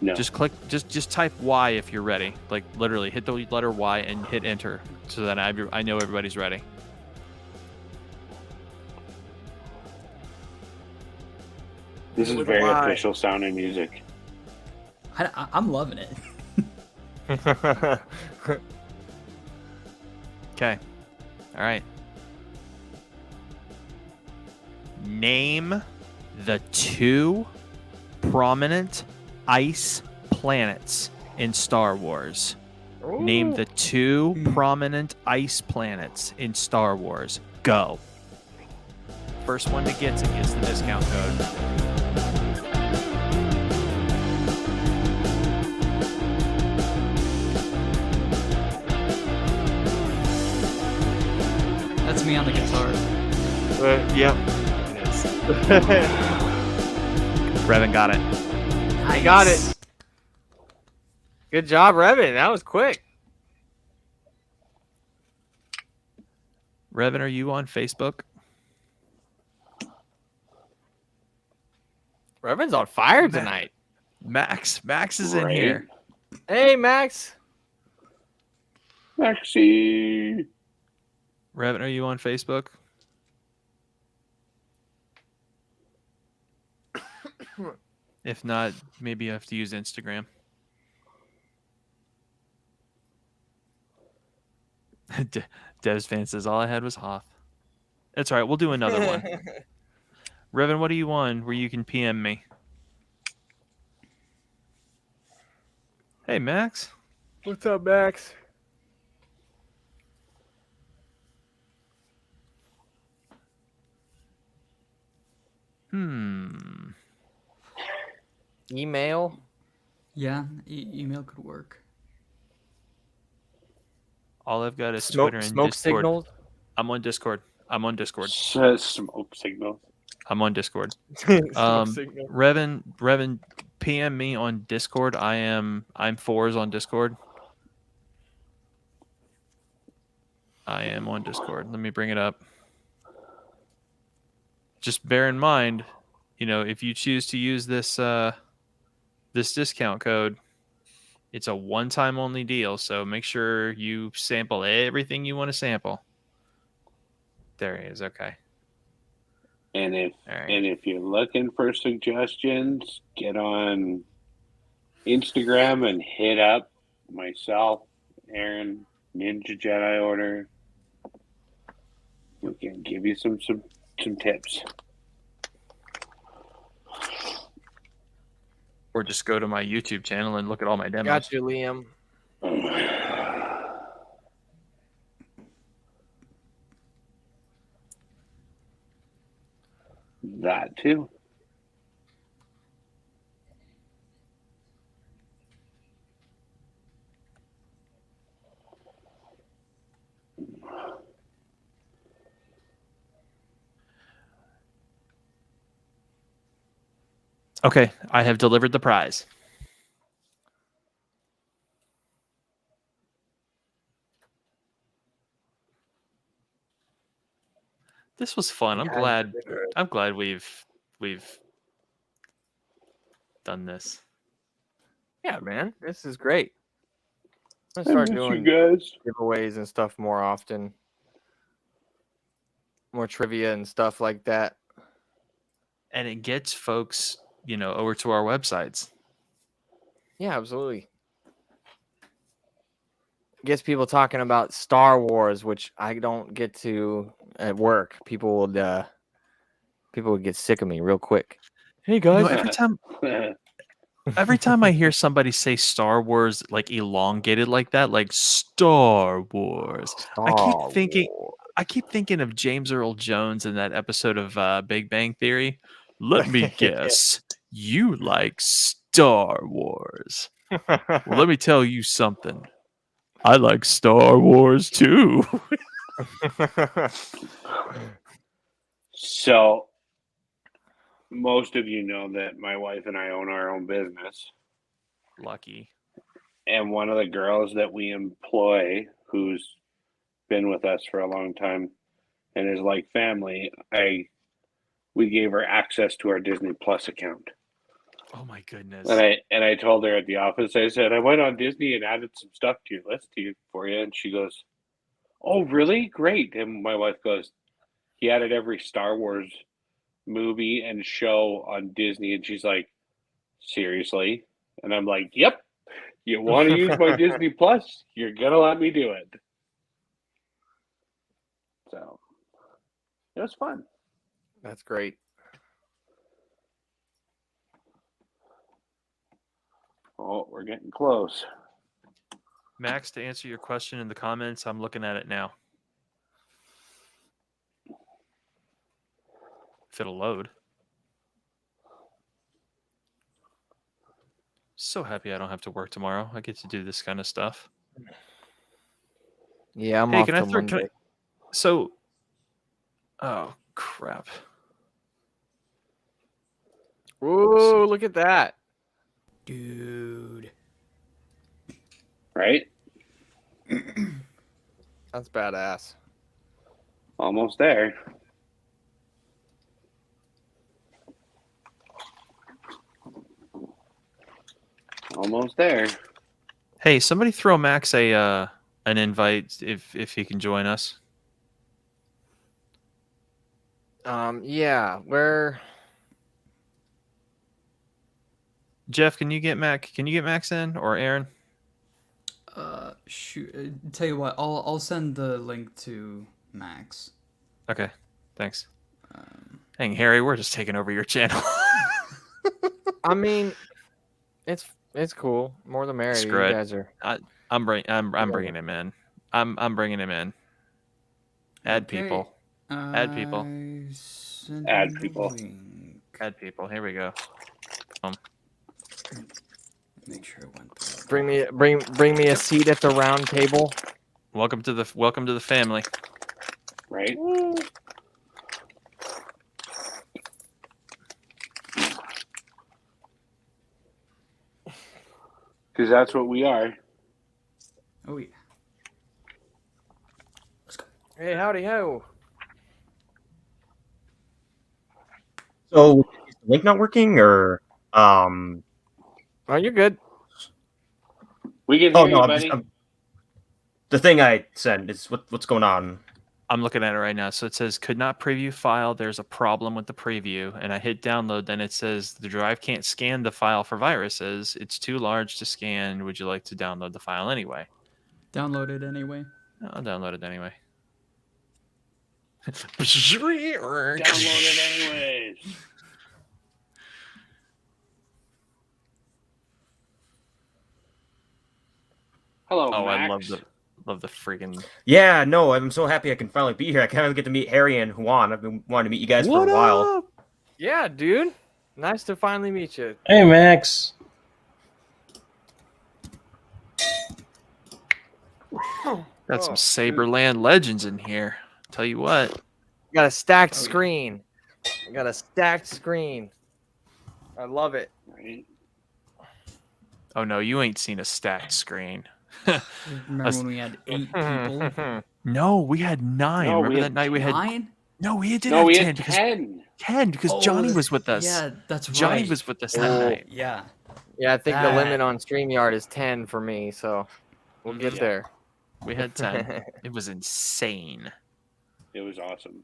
No. Just click. Just type Y if you're ready. Like literally, hit the letter Y and hit enter, so that I know everybody's ready. This is very official sounding music. I'm loving it. Okay. All right. Name the 2 prominent ice planets in Star Wars. Ooh. Name the 2 prominent ice planets in Star Wars. Go. First one to gets it gets the discount code. That's me on the guitar. Yep. Revan got it. I got it. Good job, Revan. That was quick. Revan, are you on Facebook? Revan's on fire tonight. Max is in here. Hey, Max. Maxie. Revan, are you on Facebook? If not, maybe you have to use Instagram. Dev's fan says all I had was Hoth. That's all right. We'll do another one. Revan, what are you on where you can PM me? Hey, Max. What's up, Max? Email? Yeah, email could work. All I've got is Smoke Twitter and smoke Discord. signals? I'm on Discord. Smoke signals. I'm on Discord. Smoke signal. Revan, PM me on Discord. I'm 4s on Discord. I am on Discord. Let me bring it up. Just bear in mind, if you choose to use this this discount code, it's a one-time only deal. So make sure you sample everything you want to sample. There he is. Okay. And if you're looking for suggestions, get on Instagram and hit up myself, Aaron, Ninja Jedi Order. We can give you some tips. Or just go to my YouTube channel and look at all my demos. Got you, Liam. That too. Okay, I have delivered the prize. This was fun. I'm glad we've done this. Yeah, man. This is great. I'm I gonna start miss doing you guys. giveaways and stuff more often. More trivia and stuff like that. And it gets folks, over to our websites. Yeah, absolutely. gets people talking about Star Wars, which I don't get to at work. People would get sick of me real quick. Hey You guys, know, every time I hear somebody say Star Wars like elongated like that, like Star Wars, I keep Star thinking Wars. I keep thinking of James Earl Jones in that episode of Big Bang Theory. Let me guess, you like Star Wars. Well, let me tell you something. I like Star Wars too. So, most of you know that my wife and I own our own business. Lucky. And one of the girls that we employ, who's been with us for a long time and is like family, we gave her access to our Disney Plus account. Oh my goodness. And I told her at the office, I said, I went on Disney and added some stuff to your list for you. And she goes, oh, really? Great. And my wife goes, he added every Star Wars movie and show on Disney. And she's like, seriously? And I'm like, yep. You want to use my Disney Plus? You're going to let me do it. So it was fun. That's great. Oh, we're getting close. Max, to answer your question in the comments, I'm looking at it now. If it'll load. So happy I don't have to work tomorrow. I get to do this kind of stuff. Yeah, I'm Hey, off can I till throw? Monday. So, oh crap! Whoa, look at that. Dude. Right? That's badass. Almost there. Almost there. Hey, somebody throw Max an invite if he can join us. Yeah, where? Jeff, can you get Max in, or Aaron? Shoot. Tell you what, I'll send the link to Max. Okay, thanks. Dang, Harry, we're just taking over your channel. I mean, it's cool. More the merrier. Screw You it. guys are. I'm bringing him in. I'm bringing him in. Add Okay. people. Add people. Add people. Add people. Here we go. Make sure it went through. Bring me a seat at the round table. Welcome to the family. Right? Because that's what we are. Oh yeah. Hey, howdy ho. So is the link not working, or Oh, you're good. We can Oh hear no, you, buddy. the thing I sent is what's going on. I'm looking at it right now. So it says could not preview file. There's a problem with the preview, and I hit download. Then it says the drive can't scan the file for viruses. It's too large to scan. Would you like to download the file anyway? Download it anyway. I'll download it anyway. Download it anyways. Hello, Oh, Max. I love the friggin'. Yeah, no, I'm so happy I can finally be here. I kind of get to meet Harry and Juan. I've been wanting to meet you guys for a while. Yeah, dude. Nice to finally meet you. Hey, Max. Got some Saberland legends in here. Tell you what. Got a stacked screen. I got a stacked screen. I love it. Right. Oh no, you ain't seen a stacked screen. Remember when we had 8 people? No, we had 9. No, Remember we that had night we had 9? No, we did No, have we 10 had because 10. 10 because Oh, Johnny was with us. Yeah, that's Johnny right. was with us that night. Yeah. Yeah, I think the limit That- on StreamYard is 10 for me, so we'll get Yeah. there. We had 10. It was insane. It was awesome.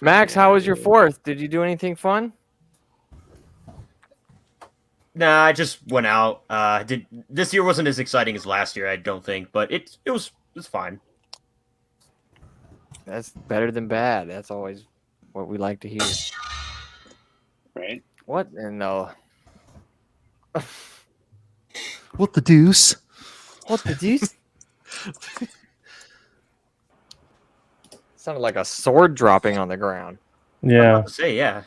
Max, how was your 4th? Did you do anything fun? Nah, I just went out. Did this year wasn't as exciting as last year, I don't think, but it was fine. That's better than bad. That's always what we like to hear. Right? What in the What the deuce? what the deuce? Sounded like a sword dropping on the ground. I'm Yeah. about to say, yeah.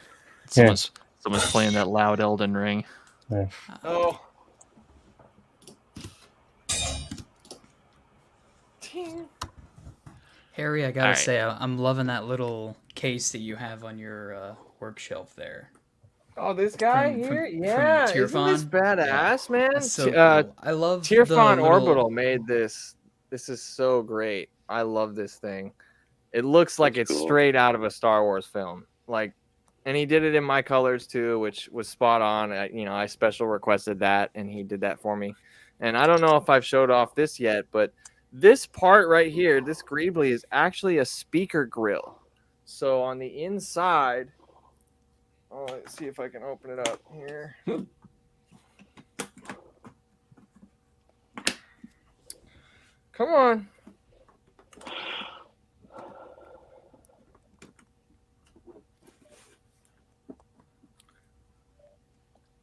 Someone's playing that loud Elden Ring. Yeah. Oh. Harry, I gotta Alright. say, I'm loving that little case that you have on your work shelf there. Oh, this guy here? Yeah, isn't this Tearfon? badass, man? That's so cool. I love the Tearfon little... Orbital made this. This is so great. I love this thing. It looks like That's it's cool. straight out of a Star Wars film. Like, and he did it in my colors too, which was spot on. I special requested that, and he did that for me. And I don't know if I've showed off this yet, but this part right here, this greebly, is actually a speaker grill. So on the inside, oh, let's see if I can open it up here. Come on.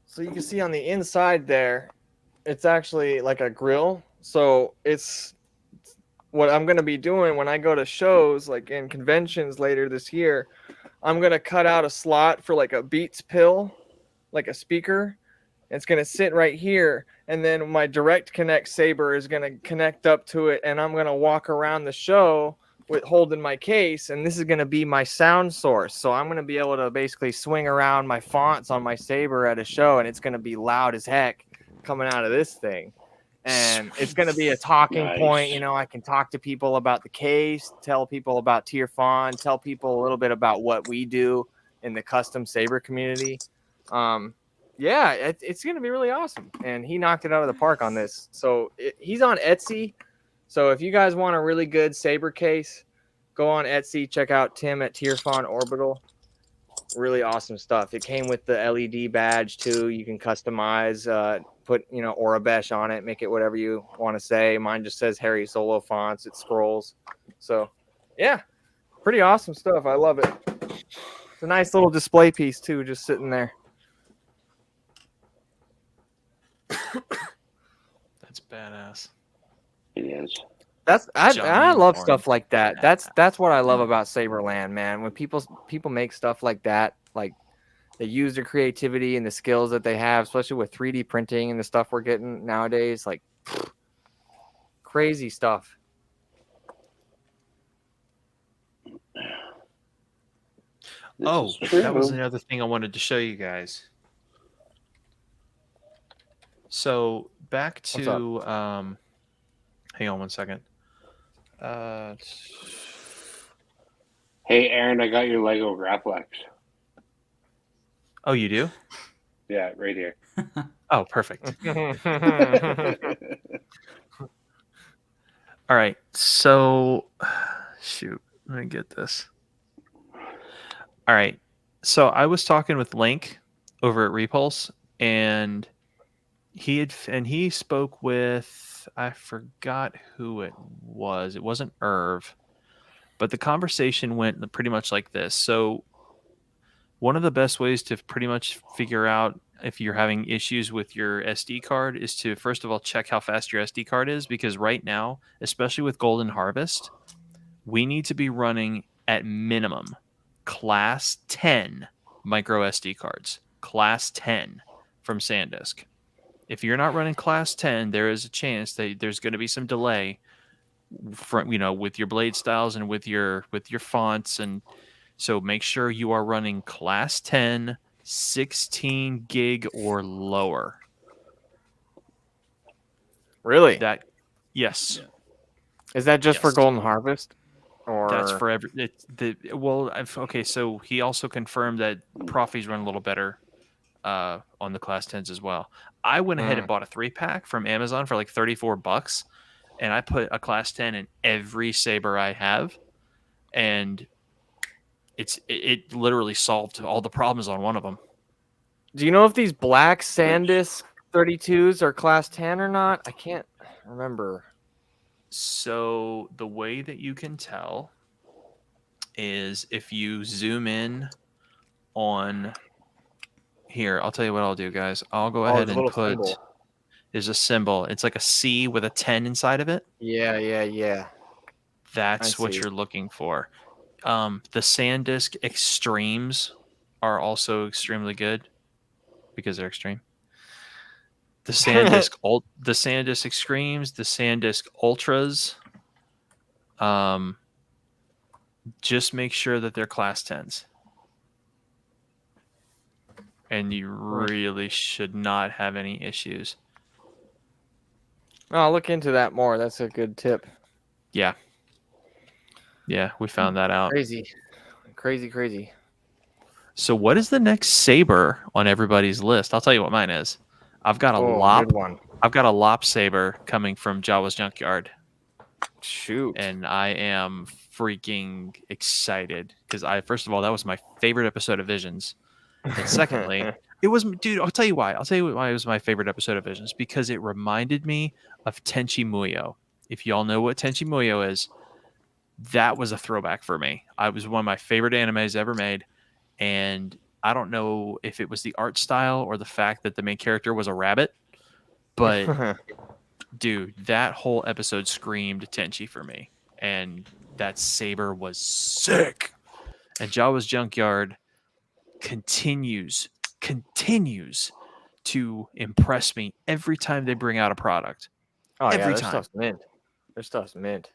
So you can see on the inside there, it's actually like a grill. So it's what I'm going to be doing when I go to shows, like in conventions later this year. I'm going to cut out a slot for like a Beats pill, like a speaker. It's going to sit right here. And then my direct connect saber is going to connect up to it. And I'm going to walk around the show with holding my case. And this is going to be my sound source. So I'm going to be able to basically swing around my fonts on my saber at a show. And it's going to be loud as heck coming out of this thing. And it's going to be a talking point. You know, I can talk to people about the case, tell people about Tearfon, tell people a little bit about what we do in the custom saber community. Yeah, it's going to be really awesome. And he knocked it out of the park on this. So he's on Etsy. So if you guys want a really good saber case, go on Etsy, check out Tim at Tearfon Orbital. Really awesome stuff. It came with the LED badge too. You can customize, put Orabesh on it, make it whatever you want to say. Mine just says Harry Solo fonts. It scrolls. So yeah, pretty awesome stuff. I love it. It's a nice little display piece too, just sitting there. That's badass. It is. I love stuff like that. That's what I love about Saberland, man. When people make stuff like that, like they use their creativity and the skills that they have, especially with 3D printing and the stuff we're getting nowadays, like crazy stuff. Oh, that was another thing I wanted to show you guys. So back to hang on one second. Hey, Aaron, I got your Lego Grapplex. Oh, you do? Yeah, right here. Oh, perfect. All right. So, shoot, let me get this. All right. So I was talking with Link over at Repulse, and he spoke with, I forgot who it was. It wasn't Irv, but the conversation went pretty much like this. So one of the best ways to pretty much figure out if you're having issues with your SD card is to, first of all, check how fast your SD card is, because right now, especially with Golden Harvest, we need to be running at minimum class 10 micro SD cards, class 10 from SanDisk. If you're not running class 10, there is a chance that there's going to be some delay from, with your blade styles and with your fonts. And so make sure you are running class 10, 16 gig or lower. Really? Yes. Is that just for Golden Harvest? Or that's for every okay, so he also confirmed that Profies run a little better on the class 10s as well. I went ahead and bought a 3-pack from Amazon for like $34, and I put a class 10 in every saber I have, and it literally solved all the problems on one of them. Do you know if these black SanDisk 32s are class 10 or not? I can't remember. So the way that you can tell is if you zoom in on here. I'll tell you what I'll do, guys. I'll go Oh, ahead there's a and little put. symbol. There's a symbol. It's like a C with a 10 inside of it. Yeah. That's I what see. you're looking for. The SanDisk Extremes are also extremely good because they're extreme. The SanDisk Extremes, the SanDisk Ultras. Just make sure that they're class 10s. And you really should not have any issues. I'll look into that more. That's a good tip. Yeah. Yeah, we found that out. Crazy. So what is the next saber on everybody's list? I'll tell you what mine is. I've got a good one. I've got a lop saber coming from Jawa's Junkyard. Shoot. And I am freaking excited because first of all, that was my favorite episode of Visions. And secondly, it was, dude, I'll tell you why. I'll tell you why it was my favorite episode of Visions, because it reminded me of Tenchi Muyo. If y'all know what Tenchi Muyo is, that was a throwback for me. I was one of my favorite animes ever made. And I don't know if it was the art style or the fact that the main character was a rabbit, but dude, that whole episode screamed Tenchi for me. And that saber was sick. And Jawa's Junkyard continues to impress me every time they bring out a product. Oh, every their time. Stuff's mint.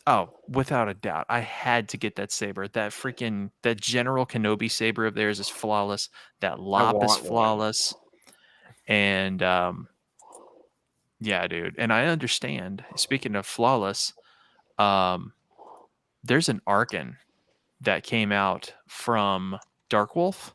Oh, without a doubt. I had to get that saber. That General Kenobi saber of theirs is flawless. That lop is flawless. And yeah, dude. And I understand. Speaking of flawless, there's an Arkin that came out from Dark Wolf.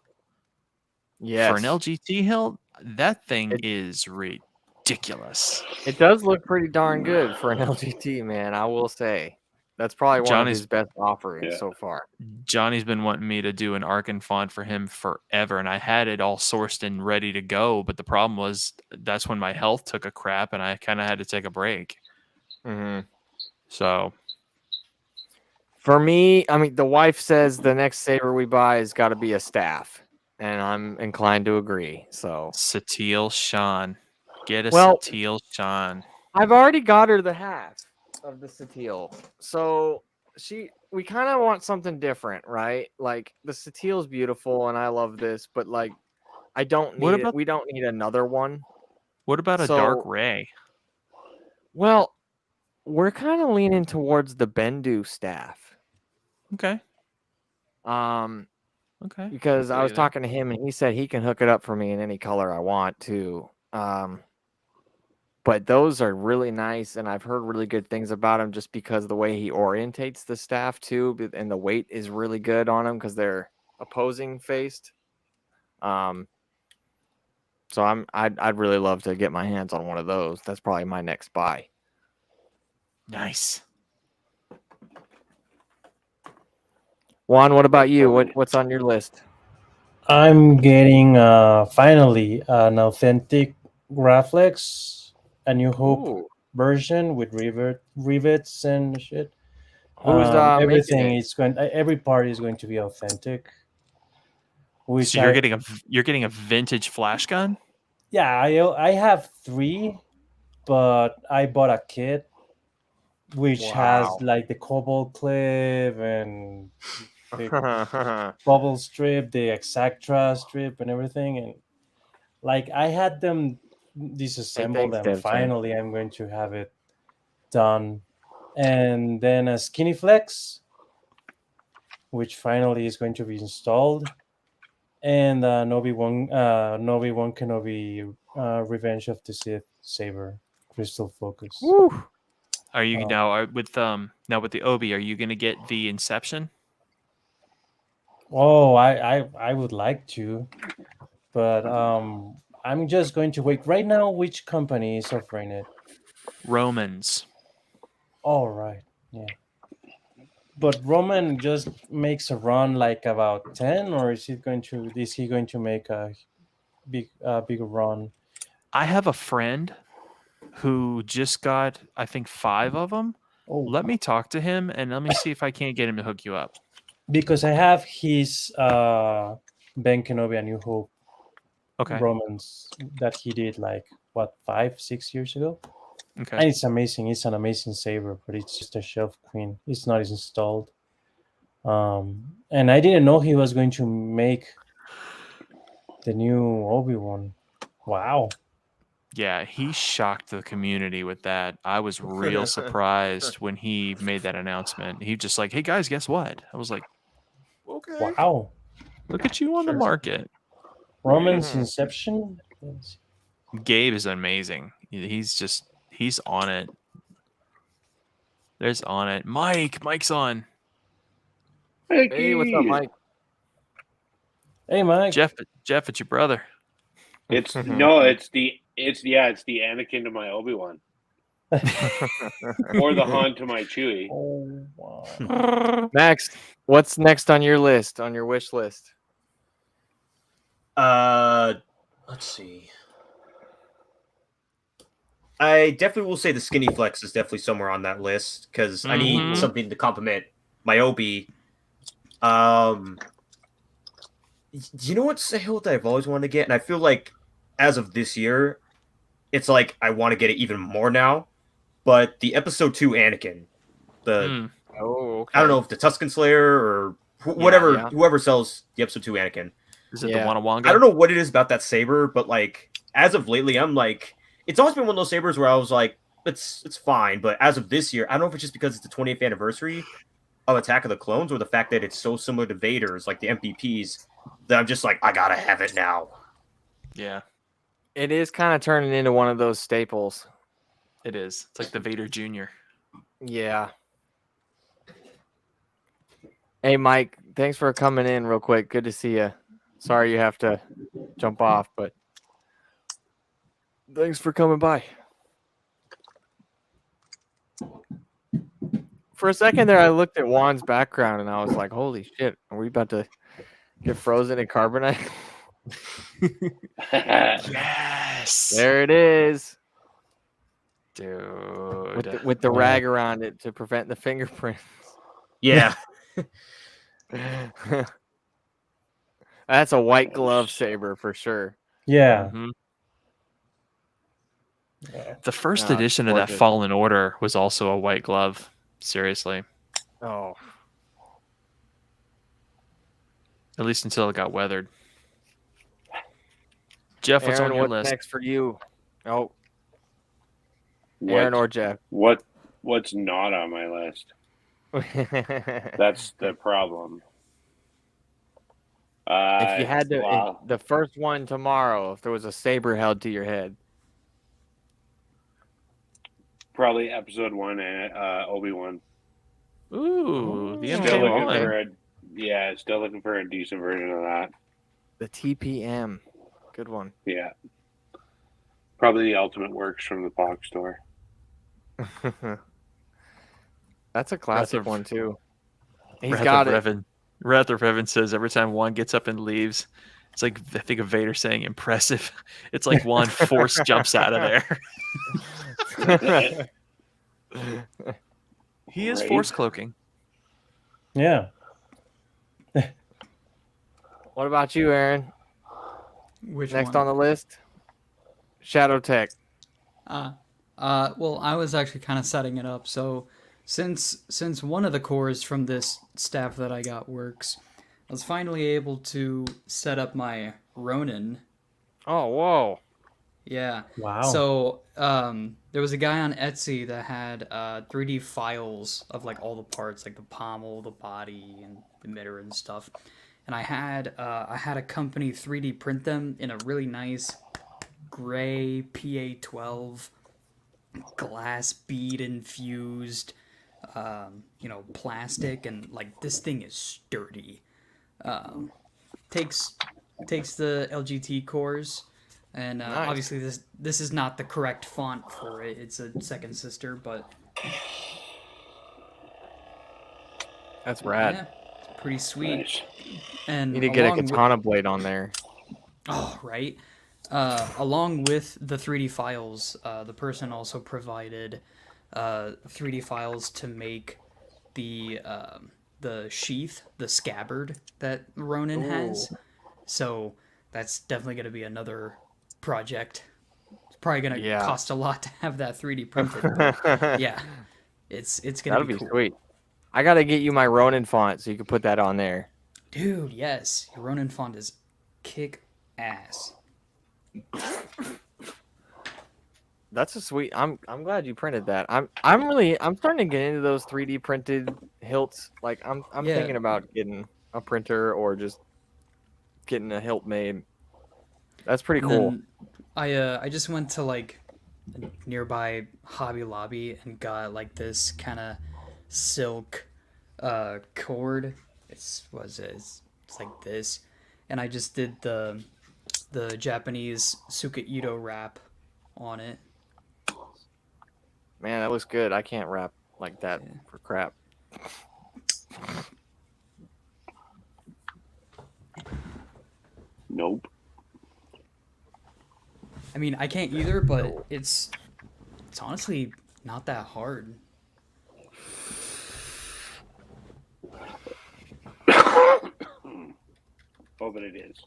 Yes. For an LGT hill, that thing is ridiculous. It does look pretty darn good for an LGT, man. I will say. That's probably one of his best offerings so far. Johnny's been wanting me to do an Arkin font for him forever, and I had it all sourced and ready to go. But the problem was that's when my health took a crap, and I kind of had to take a break. Mm-hmm. So, for me, I mean, the wife says the next saber we buy has got to be a staff, and I'm inclined to agree. So, Satil Shan, get a Satil Shan. I've already got her the half of the Satil, so we kind of want something different, right? Like the Satil's beautiful and I love this, but like we don't need another one. What about a Dark Ray? Well, we're kind of leaning towards the Bendu staff. Okay. Okay. Because I was talking to him and he said he can hook it up for me in any color I want to. But those are really nice, and I've heard really good things about him just because the way he orientates the staff too, and the weight is really good on them because they're opposing faced. So I'd really love to get my hands on one of those. That's probably my next buy. Nice. Juan, what about you? What's on your list? I'm getting finally an authentic Graflex. A New Hope version with rivets and shit. Who's everything is going? Every part is going to be authentic. So you're getting a vintage flash gun? Yeah, I have 3, but I bought a kit which has like the cobalt clip and the bubble strip, the Exactra strip, and everything. And like I had them disassembled, and finally I'm going to have it done. And then a Skinny Flex, which finally is going to be installed, and Obi-Wan Kenobi Revenge of the Sith saber crystal focus. Woo. Are you now with the Obi? Are you going to get the Inception? Oh, I would like to, but I'm just going to wait. Right now, which company is offering it? Romans. All right, yeah. But Roman just makes a run like about 10, or is he going to make a big run. I have a friend who just got, I think, 5 of them. Oh, Let me talk to him and let me see if I can't get him to hook you up. because I have his Ben Kenobi A New Hope Okay. romance that he did like what 5-6 years ago. Okay. And it's amazing. It's an amazing saber, but it's just a shelf queen. It's not installed. And I didn't know he was going to make the new Obi-Wan. Wow. Yeah, he shocked the community with that. I was real surprised when he made that announcement. He just like, "Hey guys, guess what?" I was like, "Okay, Wow. look at you on the market." Romance Inception. Yes. Gabe is amazing. He's on it. There's on it. Mike's on. Hey, what's up, Mike? Hey, Mike. Jeff, it's your brother. It's no, it's the Anakin to my Obi-Wan. Or the Han to my Chewie. Oh, wow. Next, what's next on your list, on your wish list? Let's see. I definitely will say the skinny flex is definitely somewhere on that list because I need something to complement my Obi. You know what's the hill that I've always wanted to get, and I feel like as of this year, it's like I want to get it even more now. But the episode 2 Anakin, the okay. I don't know if the Tusken Slayer or whoever sells the episode 2 Anakin. Is it the Wanawanga? I don't know what it is about that saber, but like as of lately, I'm like, it's always been one of those sabers where I was like, it's fine. But as of this year, I don't know if it's just because it's the 20th anniversary of Attack of the Clones or the fact that it's so similar to Vader's, like the MVPs, that I'm just like, I gotta have it now. Yeah. It is kind of turning into one of those staples. It is. It's like the Vader Jr. Yeah. Hey, Mike, thanks for coming in real quick. Good to see you. Sorry you have to jump off, but thanks for coming by. For a second there, I looked at Juan's background and I was like, holy shit, are we about to get frozen in carbonite? Yes. There it is. Dude. With the rag around it to prevent the fingerprints. Yeah. That's a white glove saber for sure. Yeah. Mm-hmm. The first edition of that Fallen Order was also a white glove. Seriously. Oh. At least until it got weathered. Jeff, what's Aaron, on your what's list? next for you? Oh. Aaron or Jeff? What's not on my list? That's the problem. If you had to, the first one tomorrow, if there was a saber held to your head. Probably episode 1 and Obi-Wan. Ooh, the Still looking MK1. for still looking for a decent version of that. The TPM. Good one. Yeah. Probably the Ultimate Works from the box store. That's a classic one too. He's Wrath got of it. Revan. Wrath of Revan says every time Juan gets up and leaves, it's like I think of Vader saying impressive. It's like Juan force jumps out of there. He is force cloaking. Yeah. What about you, Aaron? Which Next one? on the list? Shadow Tech. Well, I was actually kind of setting it up. So, since one of the cores from this staff that I got works, I was finally able to set up my Ronin. Oh, whoa. Yeah. Wow. So, there was a guy on Etsy that had 3D files of like all the parts, like the pommel, the body, and the mirror and stuff. And I had a company 3D print them in a really nice gray PA12 glass bead infused, plastic, and like this thing is sturdy. Takes the LGT cores. And Nice. obviously this is not the correct font for it. It's a second sister, but That's rad. yeah, it's pretty sweet. Nice. And You need to get a along with- katana blade on there. Oh, right. Along with the 3D files, the person also provided 3D files to make the sheath, the scabbard that Ronin has. So that's definitely going to be another project. It's probably going to cost a lot to have that 3D printed. But yeah, it's going to That'll be be cool. sweet. I got to get you my Ronin font so you can put that on there. Dude, yes. Your Ronin font is kick ass. That's a sweet. I'm glad you printed that. I'm starting to get into those 3D printed hilts. Like I'm Yeah. thinking about getting a printer or just getting a hilt made. That's pretty cool. I just went to like a nearby Hobby Lobby and got like this kind of silk cord. It's like this, and I just did the Japanese Sukaido wrap on it. Man, that looks good. I can't wrap like that for crap. Nope. I mean, I can't either, but it's honestly not that hard. Oh, but it is.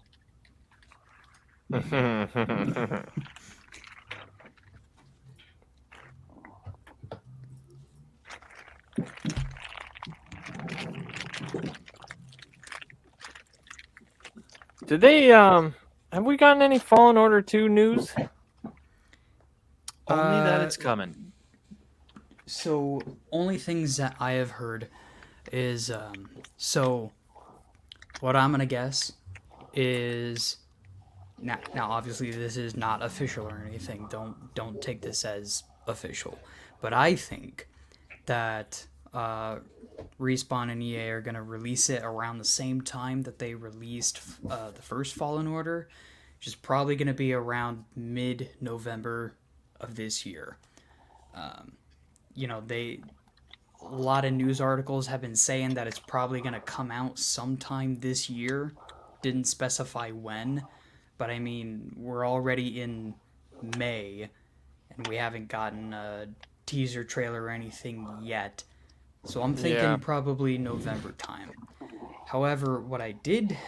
Did they have we gotten any Fallen Order 2 news? Only that it's coming. So only things that I have heard is so what I'm gonna guess is now obviously this is not official or anything. Don't take this as official, but I think that Respawn and EA are gonna release it around the same time that they released the first Fallen Order, which is probably gonna be around mid-November of this year. You know, a lot of news articles have been saying that it's probably going to come out sometime this year. Didn't specify when, but I mean, we're already in May, and we haven't gotten a teaser trailer or anything yet. So I'm thinking probably November time. However, what I did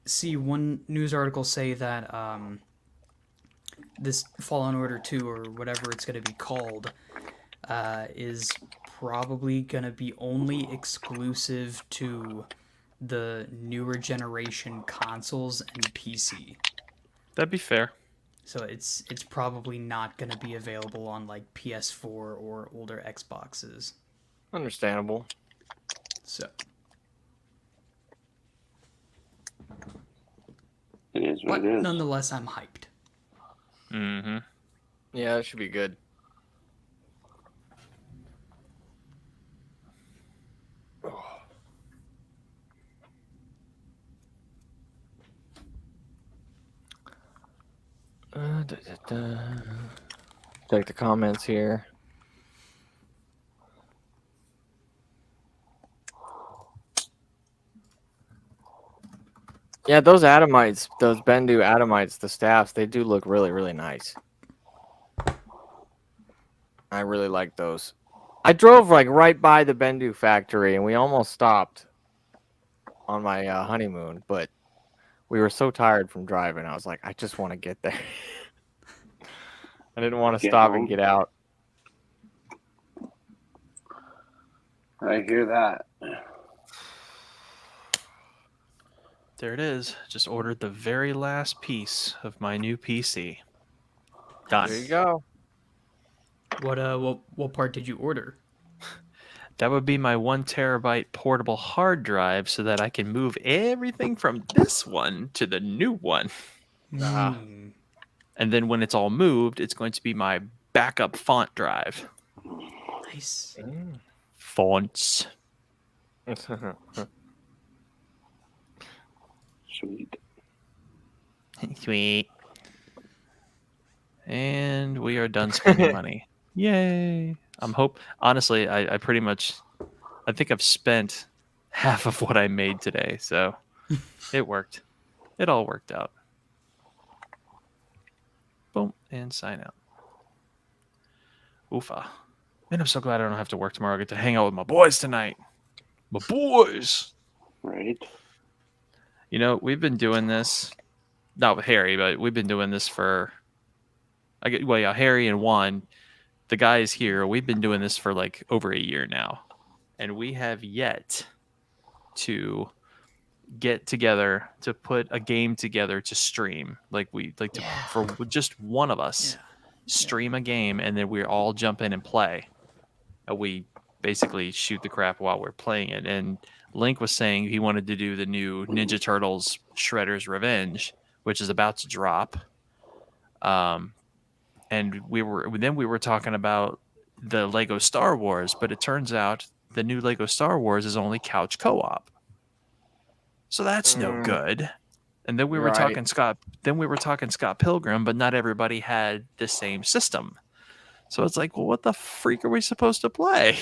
see one news article say that this Fallen Order 2, or whatever it's going to be called, is probably going to be only exclusive to the newer generation consoles and PC. That'd be fair. So it's probably not going to be available on like PS4 or older Xboxes. Understandable. So It is what but it is. nonetheless, I'm hyped. Mm-hmm. Yeah, that should be good. Check the comments here. Yeah, those Atomites, those Bendu Atomites, the staffs, they do look really, really nice. I really like those. I drove like right by the Bendu factory, and we almost stopped on my honeymoon, but we were so tired from driving. I was like, I just want to get there. I didn't want to stop and get out. I hear that. There it is. Just ordered the very last piece of my new PC. Done. There you go. What part did you order? That would be my 1 terabyte portable hard drive so that I can move everything from this one to the new one. And then when it's all moved, it's going to be my backup font drive. Nice. Fonts. Sweet. Sweet. And we are done spending money. Yay. Honestly, I pretty much, I think I've spent half of what I made today. So it worked. It all worked out. and sign out. Oofa. And I'm so glad I don't have to work tomorrow. I get to hang out with my boys tonight. My boys. Right. You know, we've been doing this, not with Harry, but we've been doing this for, Harry and Juan, the guys here, we've been doing this for like over a year now. And we have yet to get together to put a game together to stream. For just one of us stream a game, and then we all jump in and play. We basically shoot the crap while we're playing it. And Link was saying he wanted to do the new Ninja Turtles Shredder's Revenge, which is about to drop. And we were talking about the Lego Star Wars, but it turns out the new Lego Star Wars is only couch co-op. So that's no good. And then we were talking Scott Pilgrim, but not everybody had the same system. So it's like, well, what the freak are we supposed to play?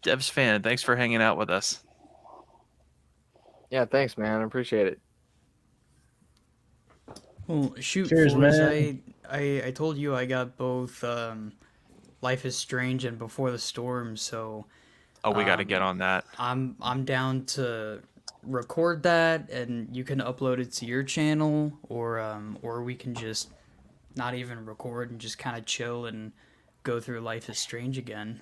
Dev's fan, thanks for hanging out with us. Yeah, thanks, man. I appreciate it. Well, shoot, Cheers, fools, man. I told you I got both Life is Strange and Before the Storm, so we got to get on that. I'm down to record that, and you can upload it to your channel, or we can just not even record and just kind of chill and go through Life is Strange again.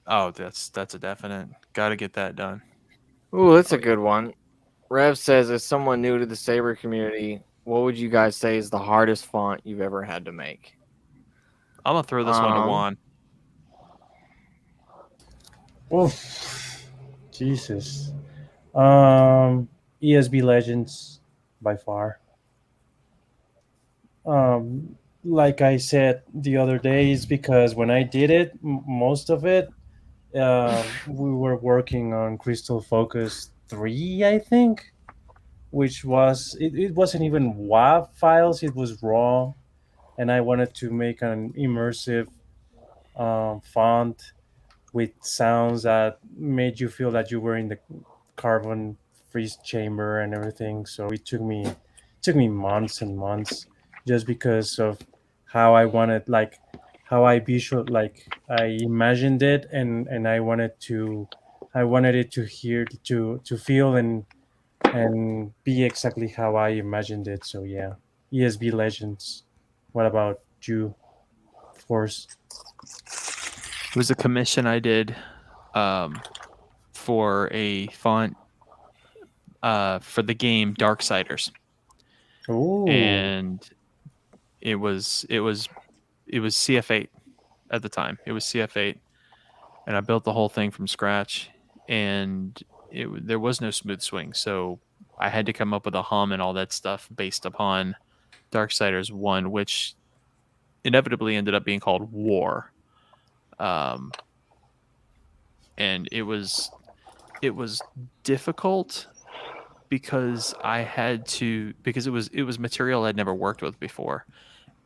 Oh, that's a definite. Got to get that done. Ooh, that's a good one. Rev says, as someone new to the Saber community, what would you guys say is the hardest font you've ever had to make? I'm gonna throw this one to Juan. Oof. Jesus. ESB Legends by far. Like I said the other day, is because when I did it, most of it, we were working on Crystal Focus 3, I think, which was, it wasn't even WAV files, it was raw. And I wanted to make an immersive font with sounds that made you feel that you were in the carbon freeze chamber and everything. So it took me months and months, just because of how I wanted, like how I I imagined it, and I wanted it to hear, to feel and be exactly how I imagined it. So yeah, ESB Legends. What about you, Force? It was a commission I did for a font for the game Darksiders. Ooh. And it was CF8 at the time. It was CF8, and I built the whole thing from scratch. And there was no smooth swing, so I had to come up with a hum and all that stuff based upon Darksiders 1, which inevitably ended up being called War. And it was difficult because it was material I'd never worked with before,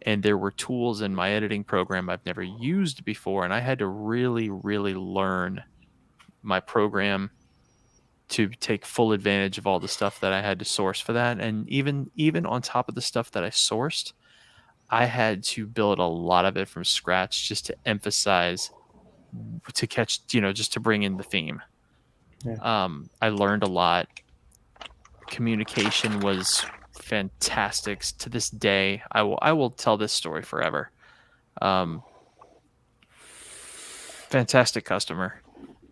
and there were tools in my editing program I've never used before, and I had to really, really learn my program to take full advantage of all the stuff that I had to source for that. And even on top of the stuff that I sourced, I had to build a lot of it from scratch just to emphasize, to catch, just to bring in the theme. Yeah. I learned a lot. Communication was fantastic. To this day, I will tell this story forever. Fantastic customer,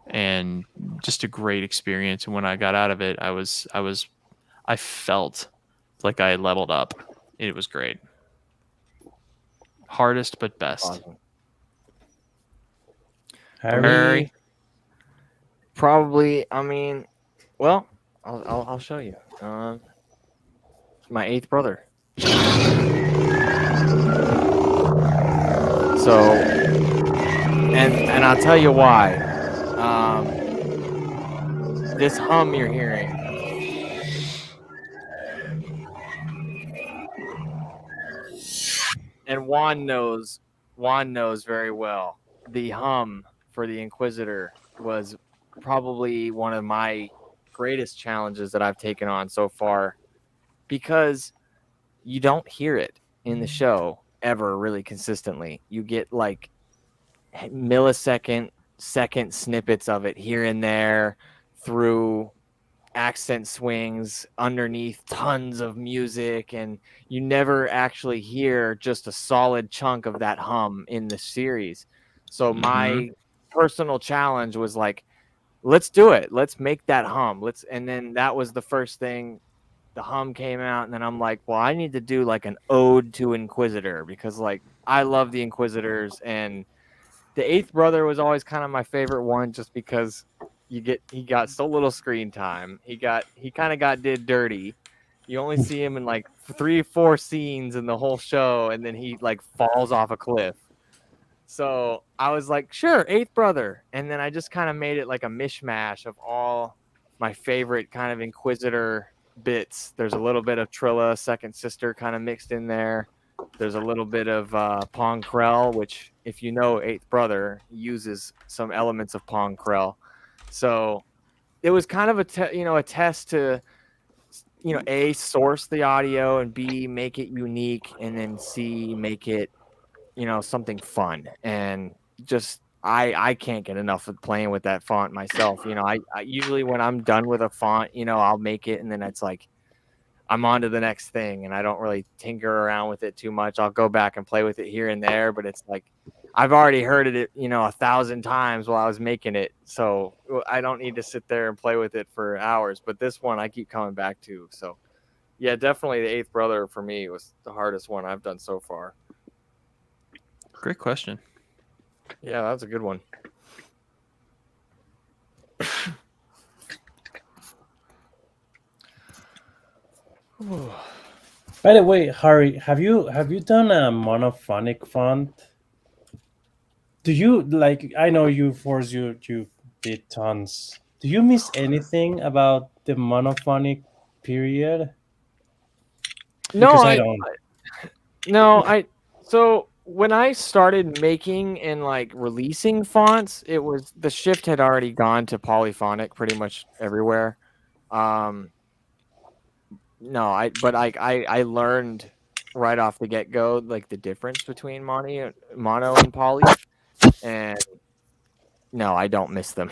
and just a great experience. And when I got out of it, I felt like I leveled up. It was great. Hardest but best. Awesome. Harry? Probably. I mean, well, I'll show you. It's my 8th brother. So, and I'll tell you why. This hum you're hearing. And Juan knows very well. The hum for the Inquisitor was probably one of my greatest challenges that I've taken on so far, because you don't hear it in the show ever really consistently. You get like second snippets of it here and there through accent swings underneath tons of music, and you never actually hear just a solid chunk of that hum in the series. So my personal challenge was like, let's do it. Let's make that hum. And then that was the first thing. The hum came out, and then I'm like, well, I need to do like an ode to Inquisitor, because like I love the Inquisitors, and the Eighth Brother was always kind of my favorite one, just because he got so little screen time. He kind of got did dirty. You only see him in like 3-4 scenes in the whole show, and then he like falls off a cliff. So I was like, sure, Eighth Brother. And then I just kind of made it like a mishmash of all my favorite kind of Inquisitor bits. There's a little bit of Trilla, second sister, kind of mixed in there. There's a little bit of Pong Krell, which, if you know Eighth Brother, uses some elements of Pong Krell. So it was kind of a test to, A, source the audio, and B, make it unique, and then C, make it something fun. And just I can't get enough of playing with that font myself. I usually, when I'm done with a font, I'll make it, and then it's like I'm on to the next thing, and I don't really tinker around with it too much. I'll go back and play with it here and there, but it's like I've already heard it 1,000 times while I was making it, so I don't need to sit there and play with it for hours. But this one I keep coming back to. So yeah, definitely the Eighth Brother for me was the hardest one I've done so far. Great question. Yeah, that's a good one. By the way, Harry, have you done a monophonic font? Do you like? I know you did tons. Do you miss anything about the monophonic period? No, Because I don't. So when I started making and like releasing fonts, the shift had already gone to polyphonic pretty much everywhere. I learned right off the get go like the difference between mono and poly, and no, I don't miss them.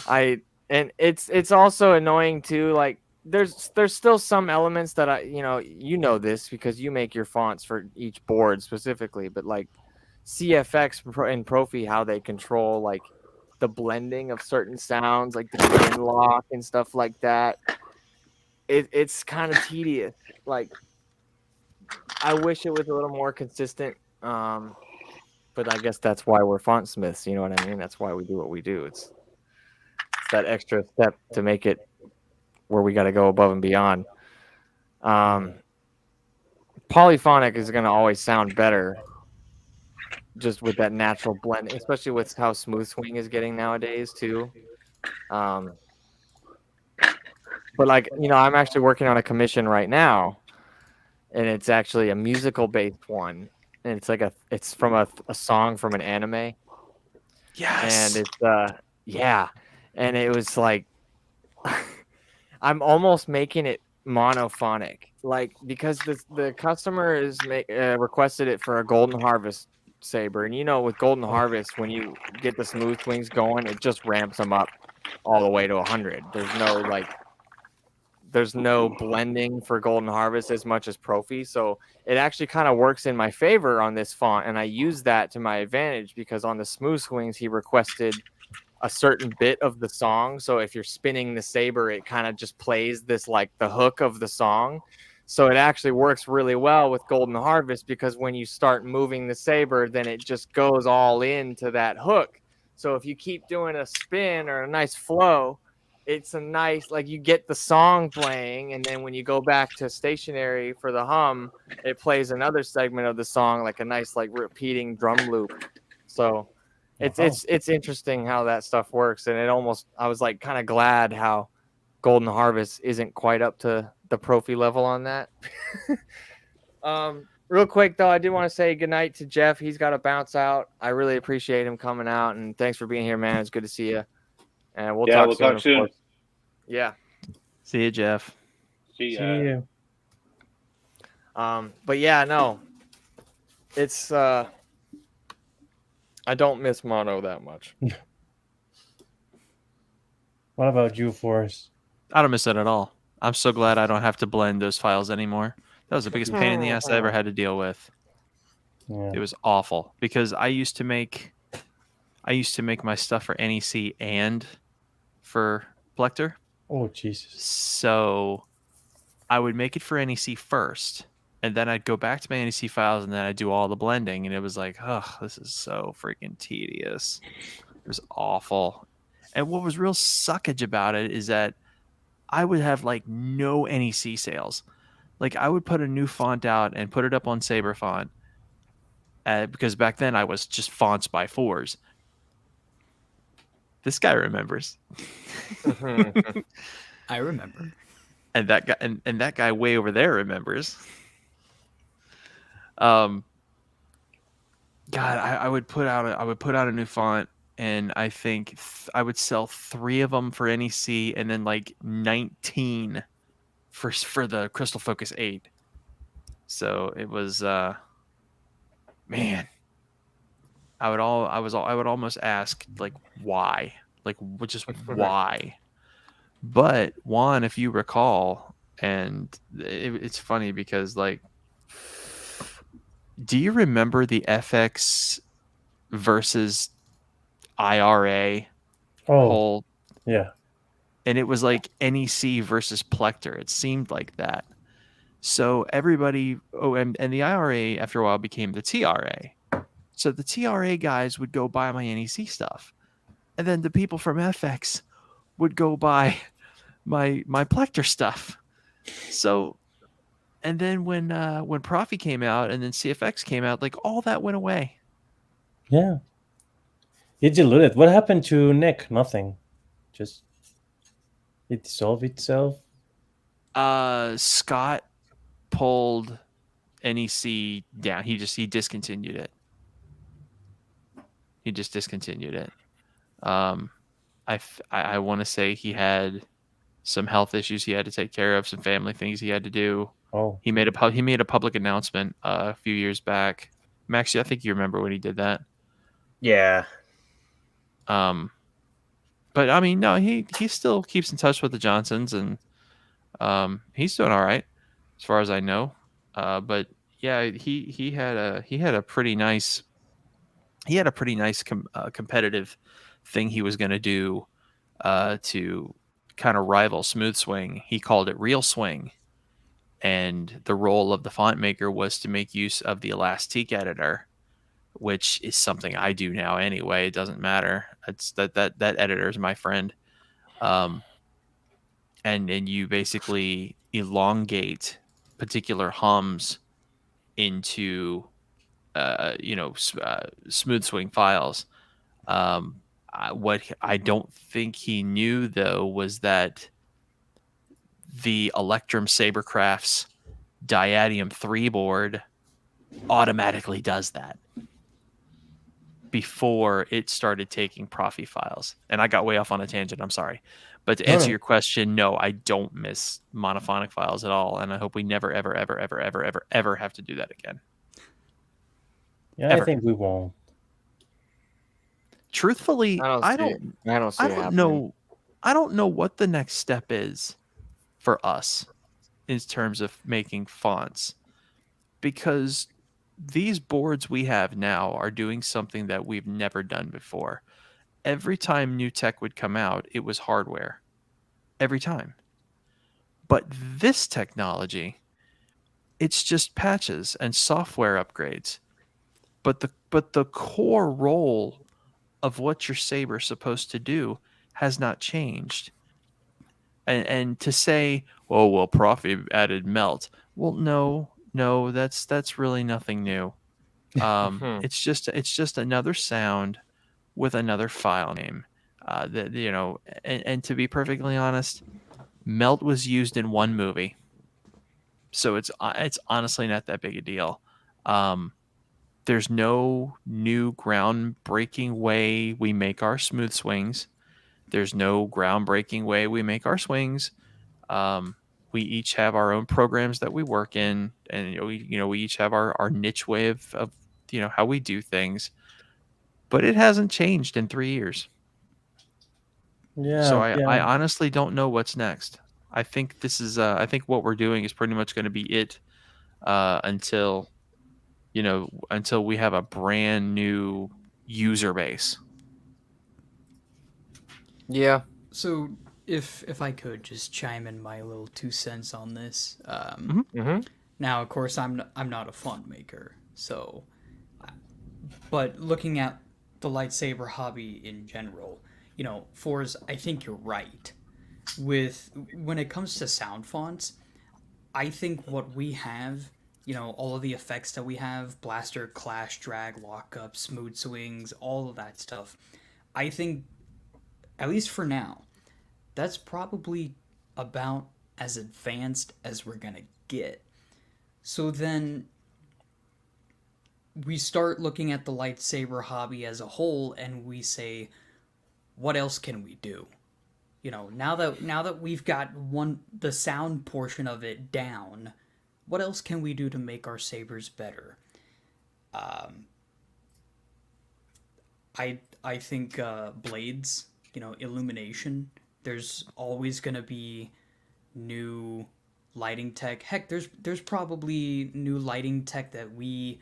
And it's also annoying too. Like there's still some elements that I this because you make your fonts for each board specifically, but like CFX and Profi, how they control like the blending of certain sounds, like the begin lock and stuff like that. It's kind of tedious. Like I wish it was a little more consistent. But I guess that's why we're font smiths. You know what I mean? That's why we do what we do. It's that extra step to make it where we got to go above and beyond. Polyphonic is going to always sound better just with that natural blend, especially with how smooth swing is getting nowadays too. But like, I'm actually working on a commission right now, and it's actually a musical based one. And it's from a song from an anime. Yes. And it's and it was like I'm almost making it monophonic, like because the customer is requested it for a Golden Harvest saber, and with Golden Harvest, when you get the smooth swings going, it just ramps them up all the way to 100. There's no blending for Golden Harvest as much as Profi, so it actually kind of works in my favor on this font, and I use that to my advantage because on the smooth swings he requested a certain bit of the song. So if you're spinning the saber, it kind of just plays this like the hook of the song. So it actually works really well with Golden Harvest because when you start moving the saber, then it just goes all into that hook. So if you keep doing a spin or a nice flow, it's a nice, like you get the song playing, and then when you go back to stationary for the hum, it plays another segment of the song, like a nice like repeating drum loop. So it's interesting how that stuff works, and I was like kind of glad how Golden Harvest isn't quite up to the Profi level on that. Real quick though, I do want to say goodnight to Jeff. He's got to bounce out. I really appreciate him coming out, and thanks for being here, man. It's good to see you. And we'll talk soon. Yeah. See you, Jeff. See ya. See you. But yeah, no, it's I don't miss mono that much. What about you, Forrest? I don't miss it at all. I'm so glad I don't have to blend those files anymore. That was the biggest pain in the ass I ever had to deal with. Yeah. It was awful because I used to make my stuff for NEC and for Plector. Oh Jesus. So I would make it for NEC first, and then I'd go back to my NEC files, and then I'd do all the blending, and it was like, oh, this is so freaking tedious. It was awful. And what was real suckage about it is that I would have like no NEC sales. Like I would put a new font out and put it up on Saber Font, because back then I was just fonts by fours. This guy remembers. I remember. And that guy and that guy way over there remembers. God, I would put out a new font, and I think I would sell 3 of them for NEC, and then like 19 for the Crystal Focus 8. So it was man. I would almost ask like why, like just why. But Juan, if you recall, and it's funny because like, do you remember the FX versus IRA whole? Yeah. And it was like NEC versus Plector. It seemed like that. So everybody, and the IRA after a while became the TRA. So the TRA guys would go buy my NEC stuff, and then the people from FX would go buy my Plector stuff. So, and then when Profi came out, and then CFX came out, like all that went away. Yeah. It diluted. What happened to Nick? Nothing. Just it dissolved itself. Scott pulled NEC down. He discontinued it. He just discontinued it. I want to say he had some health issues he had to take care of, some family things he had to do. Oh. He made a public announcement a few years back. Max, I think you remember when he did that. Yeah. But I mean, no, he still keeps in touch with the Johnsons, and he's doing all right as far as I know. But yeah, he had a pretty nice competitive thing he was going to do to kind of rival Smooth Swing. He called it Real Swing, and the role of the font maker was to make use of the Elastic editor, which is something I do now anyway. It doesn't matter. It's that editor is my friend. And you basically elongate particular hums into Smooth Swing files. What I don't think he knew though was that the Electrum Sabercraft's Diadium 3 board automatically does that before it started taking Profi files. And I got way off on a tangent. I'm sorry. But to answer your question, no, I don't miss monophonic files at all. And I hope we never, ever, ever, ever, ever, ever, ever have to do that again. Yeah, Ever. I think we won't. Truthfully, I don't know what the next step is for us in terms of making fonts, because these boards we have now are doing something that we've never done before. Every time new tech would come out, it was hardware. Every time. But this technology, it's just patches and software upgrades. But the core role of what your Saber is supposed to do has not changed. And to say, oh well, Profi added melt. Well, no, that's really nothing new. It's just another sound with another file name. And to be perfectly honest, melt was used in one movie, so it's honestly not that big a deal. There's no new groundbreaking way we make our smooth swings. There's no groundbreaking way we make our swings. we each have our own programs that we work in, and we each have our niche way of how we do things. But it hasn't changed in 3 years. So Yeah, I yeah. honestly don't know what's next. I think this is I think what we're doing is pretty much going to be it until until we have a brand new user base. Yeah. So if I could just chime in my little 2 cents on this. Now, of course, I'm not a font maker, so but looking at the lightsaber hobby in general, Forz, I think you're right. With when it comes to sound fonts, I think what we have, all of the effects that we have, blaster, clash, drag, lockup, smooth swings, all of that stuff, I think, at least for now, that's probably about as advanced as we're gonna get. So then we start looking at the lightsaber hobby as a whole and we say, what else can we do? Now that we've got the sound portion of it down, what else can we do to make our sabers better? I think blades, illumination. There's always gonna be new lighting tech. Heck, there's probably new lighting tech that we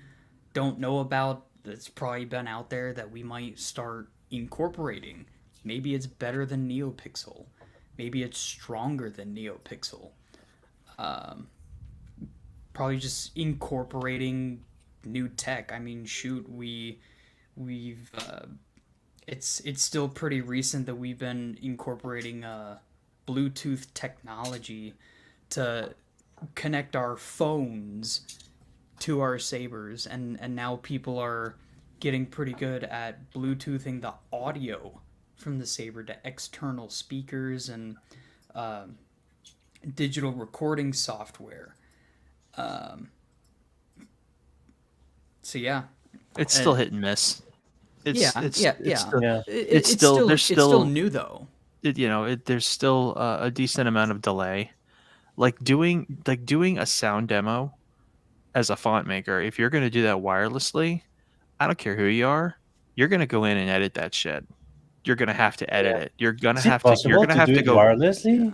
don't know about that's probably been out there that we might start incorporating. Maybe it's better than NeoPixel. Maybe it's stronger than NeoPixel. Probably just incorporating new tech. I mean, shoot, we've it's still pretty recent that we've been incorporating Bluetooth technology to connect our phones to our sabers, and now people are getting pretty good at Bluetoothing the audio from the saber to external speakers and digital recording software. So yeah, it's still hit and miss. It's still new though. There's still a decent amount of delay. Like doing a sound demo as a font maker, if you're going to do that wirelessly, I don't care who you are, you're going to go in and edit that shit. You're going to have to edit it. You're going to Is it have to. You're possible going to have do to it go wirelessly?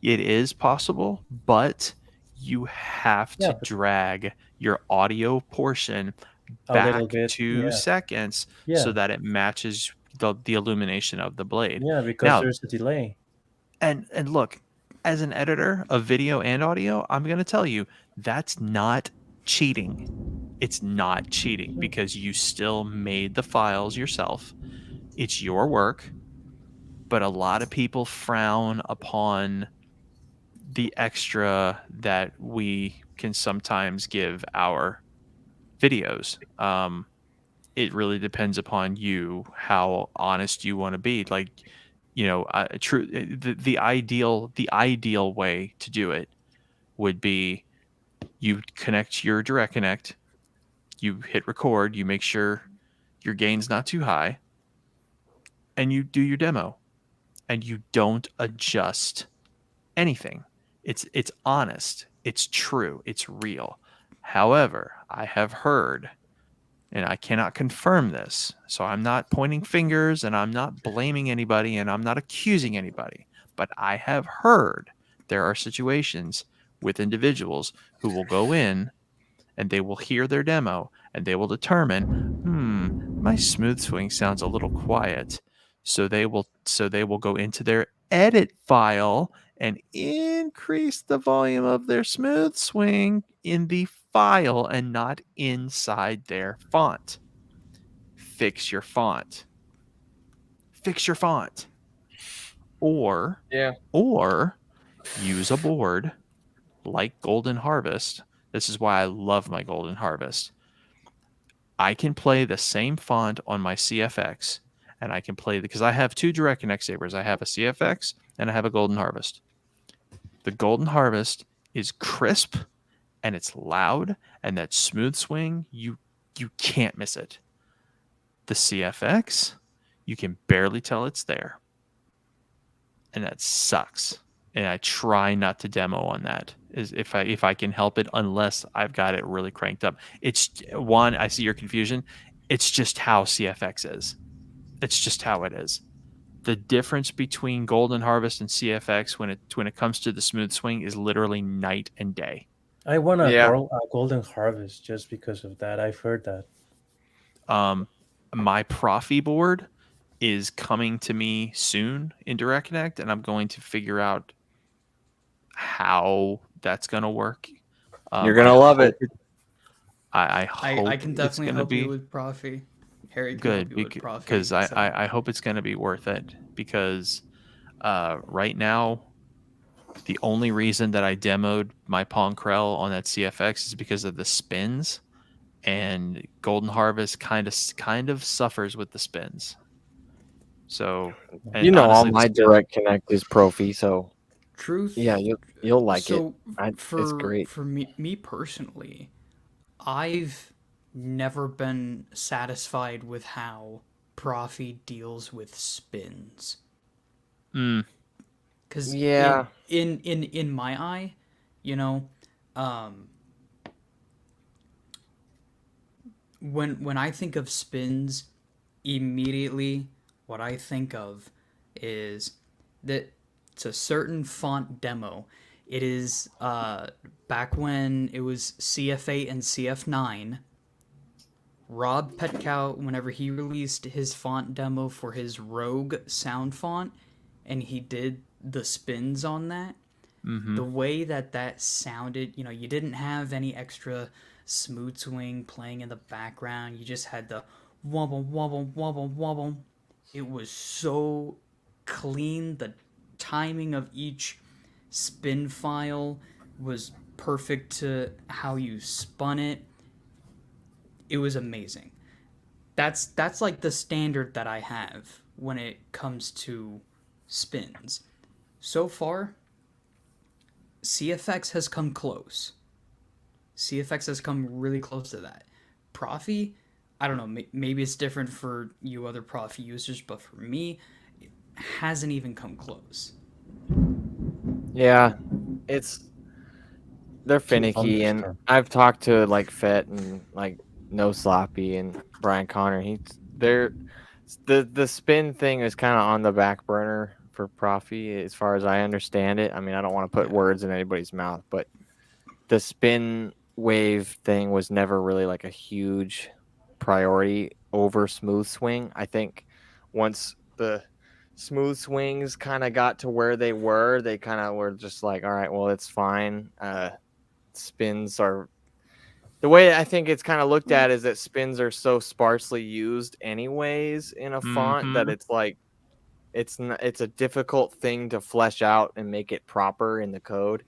It is possible, but you have to drag your audio portion A back little bit, 2 yeah. seconds Yeah. so that it matches the illumination of the blade. Yeah, because Now, there's a delay. and look, as an editor of video and audio, I'm going to tell you that's not cheating. It's not cheating because you still made the files yourself. It's your work, but a lot of people frown upon the extra that we can sometimes give our videos. It really depends upon you, how honest you want to be. Like, the ideal way to do it would be you connect your direct connect, you hit record, you make sure your gain's not too high, and you do your demo, and you don't adjust anything. It's honest, it's true, it's real. However, I have heard, and I cannot confirm this, so I'm not pointing fingers and I'm not blaming anybody and I'm not accusing anybody, but I have heard there are situations with individuals who will go in and they will hear their demo and they will determine, my smooth swing sounds a little quiet. So they will go into their edit file and increase the volume of their smooth swing in the file and not inside their font. Fix your font. Fix your font. Or use a board like Golden Harvest. This is why I love my Golden Harvest. I can play the same font on my CFX, and I can play because I have 2 direct connect sabers. I have a CFX and I have a Golden Harvest. The Golden Harvest is crisp and it's loud, and that smooth swing, you can't miss it. The CFX, you can barely tell it's there. And that sucks. and I try not to demo on that is if I can help it, unless I've got it really cranked up. It's one, I see your confusion. It's just how CFX is. It's just how it is. The difference between Golden Harvest and CFX when it comes to the smooth swing is literally night and day. I want Yeah. a golden harvest just because of that. I've heard that. My Profi board is coming to me soon in Direct Connect, and I'm going to figure out how that's going to work. You're gonna love it. I hope I can it's definitely going to help you be with Profi. Harry can good help you with Profi. because So. I hope it's going to be worth it, because right now the only reason that I demoed my Pong Krell on that CFX is because of the spins, and Golden Harvest kind of suffers with the spins. So, and You know, all honestly, the my spin, direct connect is Profi, so Truth. yeah, you'll like it. So It's great. for me personally, I've never been satisfied with how Profi deals with spins. Because Yeah. in my eye, you know, when I think of spins, immediately what I think of is that it's a certain font demo. It is back when it was CF8 and CF9. Rob Petkow, whenever he released his font demo for his Rogue sound font, and he did the spins on that, the way that sounded, you know, you didn't have any extra smooth swing playing in the background. You just had the wobble, wobble, wobble, wobble. It was so clean. The timing of each spin file was perfect to how you spun it. It was amazing. That's like the standard that I have when it comes to spins. So far, CFX has come close. CFX has come really close to that. Profi, I don't know, maybe it's different for you other Profi users, but for me, it hasn't even come close. Yeah, they're To finicky, and understand. I've talked to like Fett and like No Sloppy and Brian Connor. They're the spin thing is kind of on the back burner for Profi, as far as I understand it. I mean, I don't want to put words in anybody's mouth, but the spin wave thing was never really like a huge priority over smooth swing. I think once the smooth swings kind of got to where they kind of were just like, all right, well, it's fine. Spins are the way I think it's kind of looked at is that spins are so sparsely used anyways in a font that it's like it's a difficult thing to flesh out and make it proper in the code.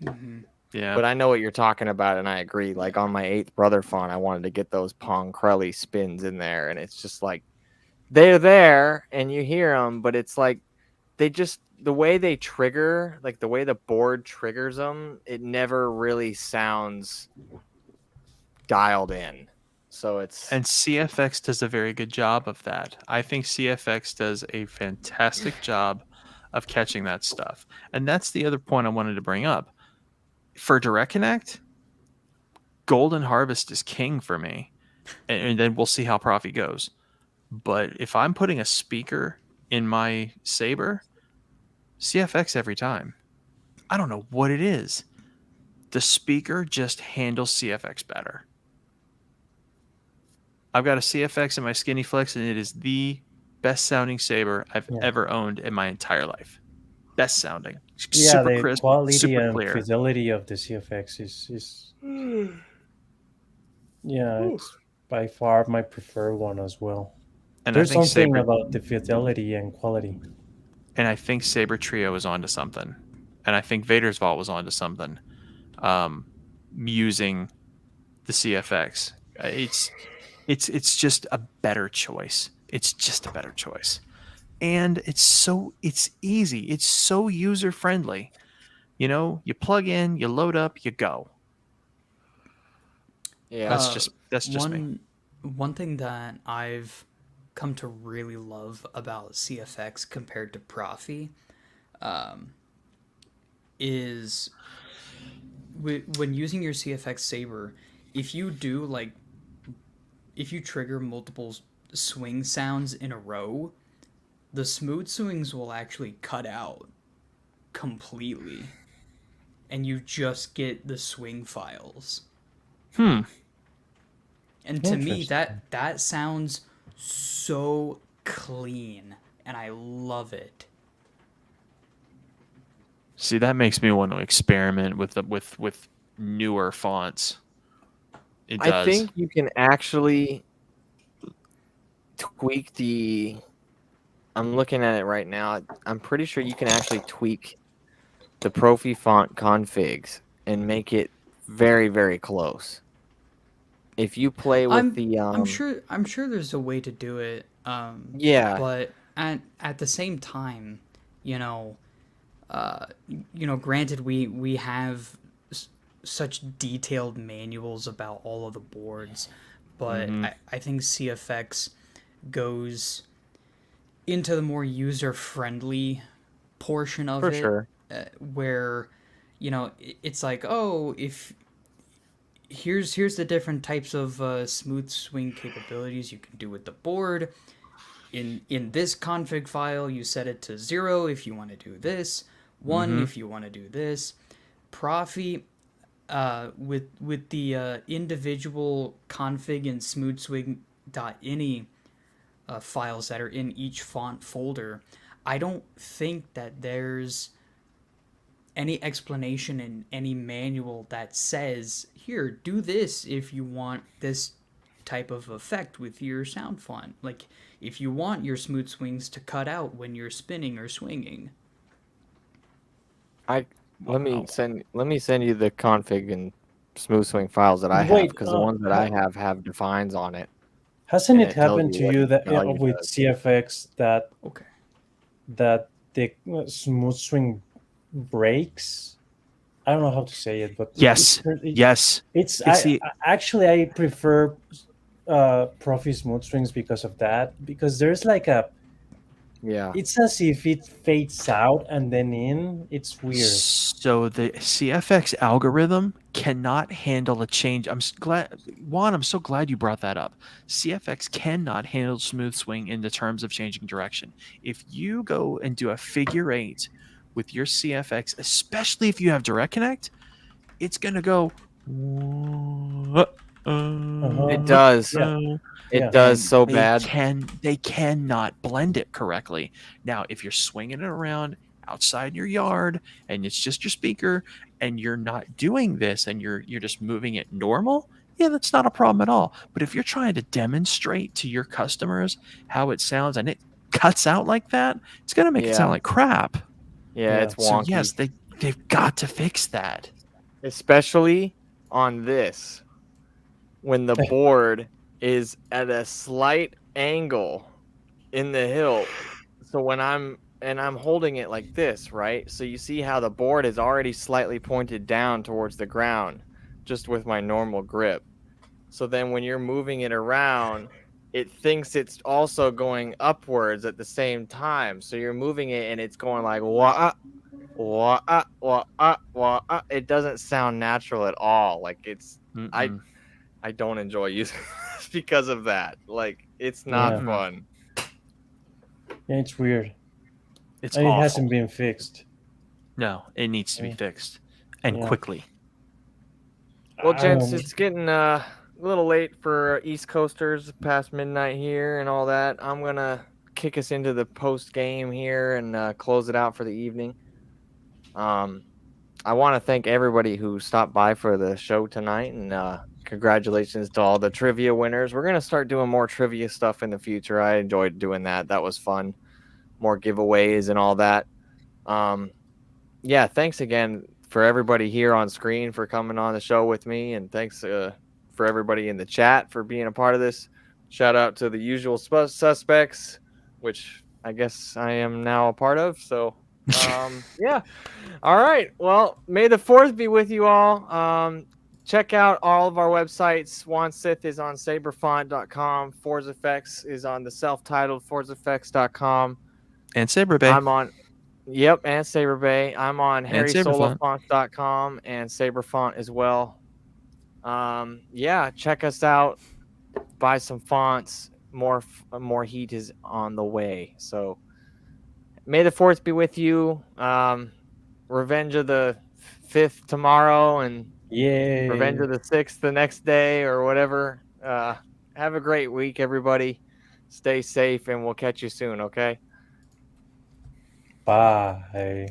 Yeah. But I know what you're talking about, and I agree. Like on my 8th brother font, I wanted to get those Pong Crelly spins in there, and it's just like they're there and you hear them, but it's like they just the way they trigger, like the way the board triggers them, it never really sounds dialed in. So it's And CFX does a very good job of that. I think CFX does a fantastic job of catching that stuff. And that's the other point I wanted to bring up. For Direct Connect, Golden Harvest is king for me. And then we'll see how Profi goes. But if I'm putting a speaker in my Saber, CFX every time. I don't know what it is. The speaker just handles CFX better. I've got a CFX in my Skinny Flex, and it is the best sounding Saber I've ever owned in my entire life. Best sounding. Yeah, Super the crisp, quality super and clear. fidelity of the CFX is yeah, it's by far my preferred one as well. And There's I think something Saber, about the fidelity and quality. and I think Saber Trio is onto something. And I think Vader's Vault was onto something. Using the CFX. It's just a better choice. It's just a better choice. And it's easy. It's so user friendly. You know, you plug in, you load up, you go. Yeah, that's just me. One thing that I've come to really love about CFX compared to Profi, is when using your CFX Saber, if you do like if you trigger multiple swing sounds in a row, the smooth swings will actually cut out completely, and you just get the swing files. Hmm. And to me, that sounds so clean, and I love it. See, that makes me want to experiment with with newer fonts. It does. I think you can actually tweak the. I'm looking at it right now. I'm pretty sure you can actually tweak the Profi font configs and make it very, very close. If you play with the, I'm sure there's a way to do it. Yeah. But at the same time, you know, granted we have such detailed manuals about all of the boards, but I think CFX goes into the more user-friendly portion of For it, sure. where, you know, it's like, oh, if here's the different types of smooth swing capabilities you can do with the board. In this config file, you set it to 0 if you want to do this, 1 if you want to do this. Profi, with the individual config and smoothswing.ini files that are in each font folder, I don't think that there's any explanation in any manual that says, here, do this if you want this type of effect with your sound font. Like, if you want your smooth swings to cut out when you're spinning or swinging. Let me send you the config and smooth swing files that I have, because the ones that I have defines on it. Hasn't and it happened tells to what you the that value with does. CFX that that the smooth swing breaks? I don't know how to say it, but Yes. Yes. It's You see- actually I prefer Profi smooth swings because of that, because there's like a it's as if it fades out and then in. It's weird. So the CFX algorithm cannot handle a change. I'm so glad you brought that up. CFX cannot handle smooth swing in the terms of changing direction. If you go and do a figure 8 with your CFX, especially if you have direct connect, it's gonna go. It does. It does so bad. They cannot blend it correctly. Now, if you're swinging it around outside your yard and it's just your speaker and you're not doing this and you're just moving it normal, yeah, that's not a problem at all. But if you're trying to demonstrate to your customers how it sounds and it cuts out like that, it's gonna make it sound like crap. Yeah, it's wonky. So yes, they've got to fix that. Especially on this, when the board is at a slight angle in the hill. So when I'm holding it like this, right? So you see how the board is already slightly pointed down towards the ground, just with my normal grip. So then when you're moving it around, it thinks it's also going upwards at the same time. So you're moving it and it's going like wah, wah, wah, wah. It doesn't sound natural at all. Like it's I don't enjoy using this because of that. Like, it's not fun. Yeah, it's weird. It's and awful. It hasn't been fixed. No, it needs to be fixed, and quickly. Well, gents, it's getting a little late for East Coasters past midnight here and all that. I'm going to kick us into the post game here and close it out for the evening. I want to thank everybody who stopped by for the show tonight, and congratulations to all the trivia winners. We're going to start doing more trivia stuff in the future. I enjoyed doing that. That was fun. More giveaways and all that. Yeah, thanks again for everybody here on screen for coming on the show with me, and thanks for everybody in the chat for being a part of this. Shout out to the usual suspects, which I guess I am now a part of. So, yeah. All right. Well, may the 4th be with you all. Check out all of our websites. Swan Sith is on saberfont.com. ForceFX is on the self-titled ForceFX.com. And Saber Bay. I'm on Yep, and Saber Bay. I'm on And Saberfont. harrysolafont.com and Saberfont as well. Yeah, check us out. Buy some fonts. More heat is on the way. So may the 4th be with you. Revenge of the 5th tomorrow and Revenge Yeah. of the 6th the next day or whatever. Have a great week, everybody. Stay safe, and we'll catch you soon, okay? Bye.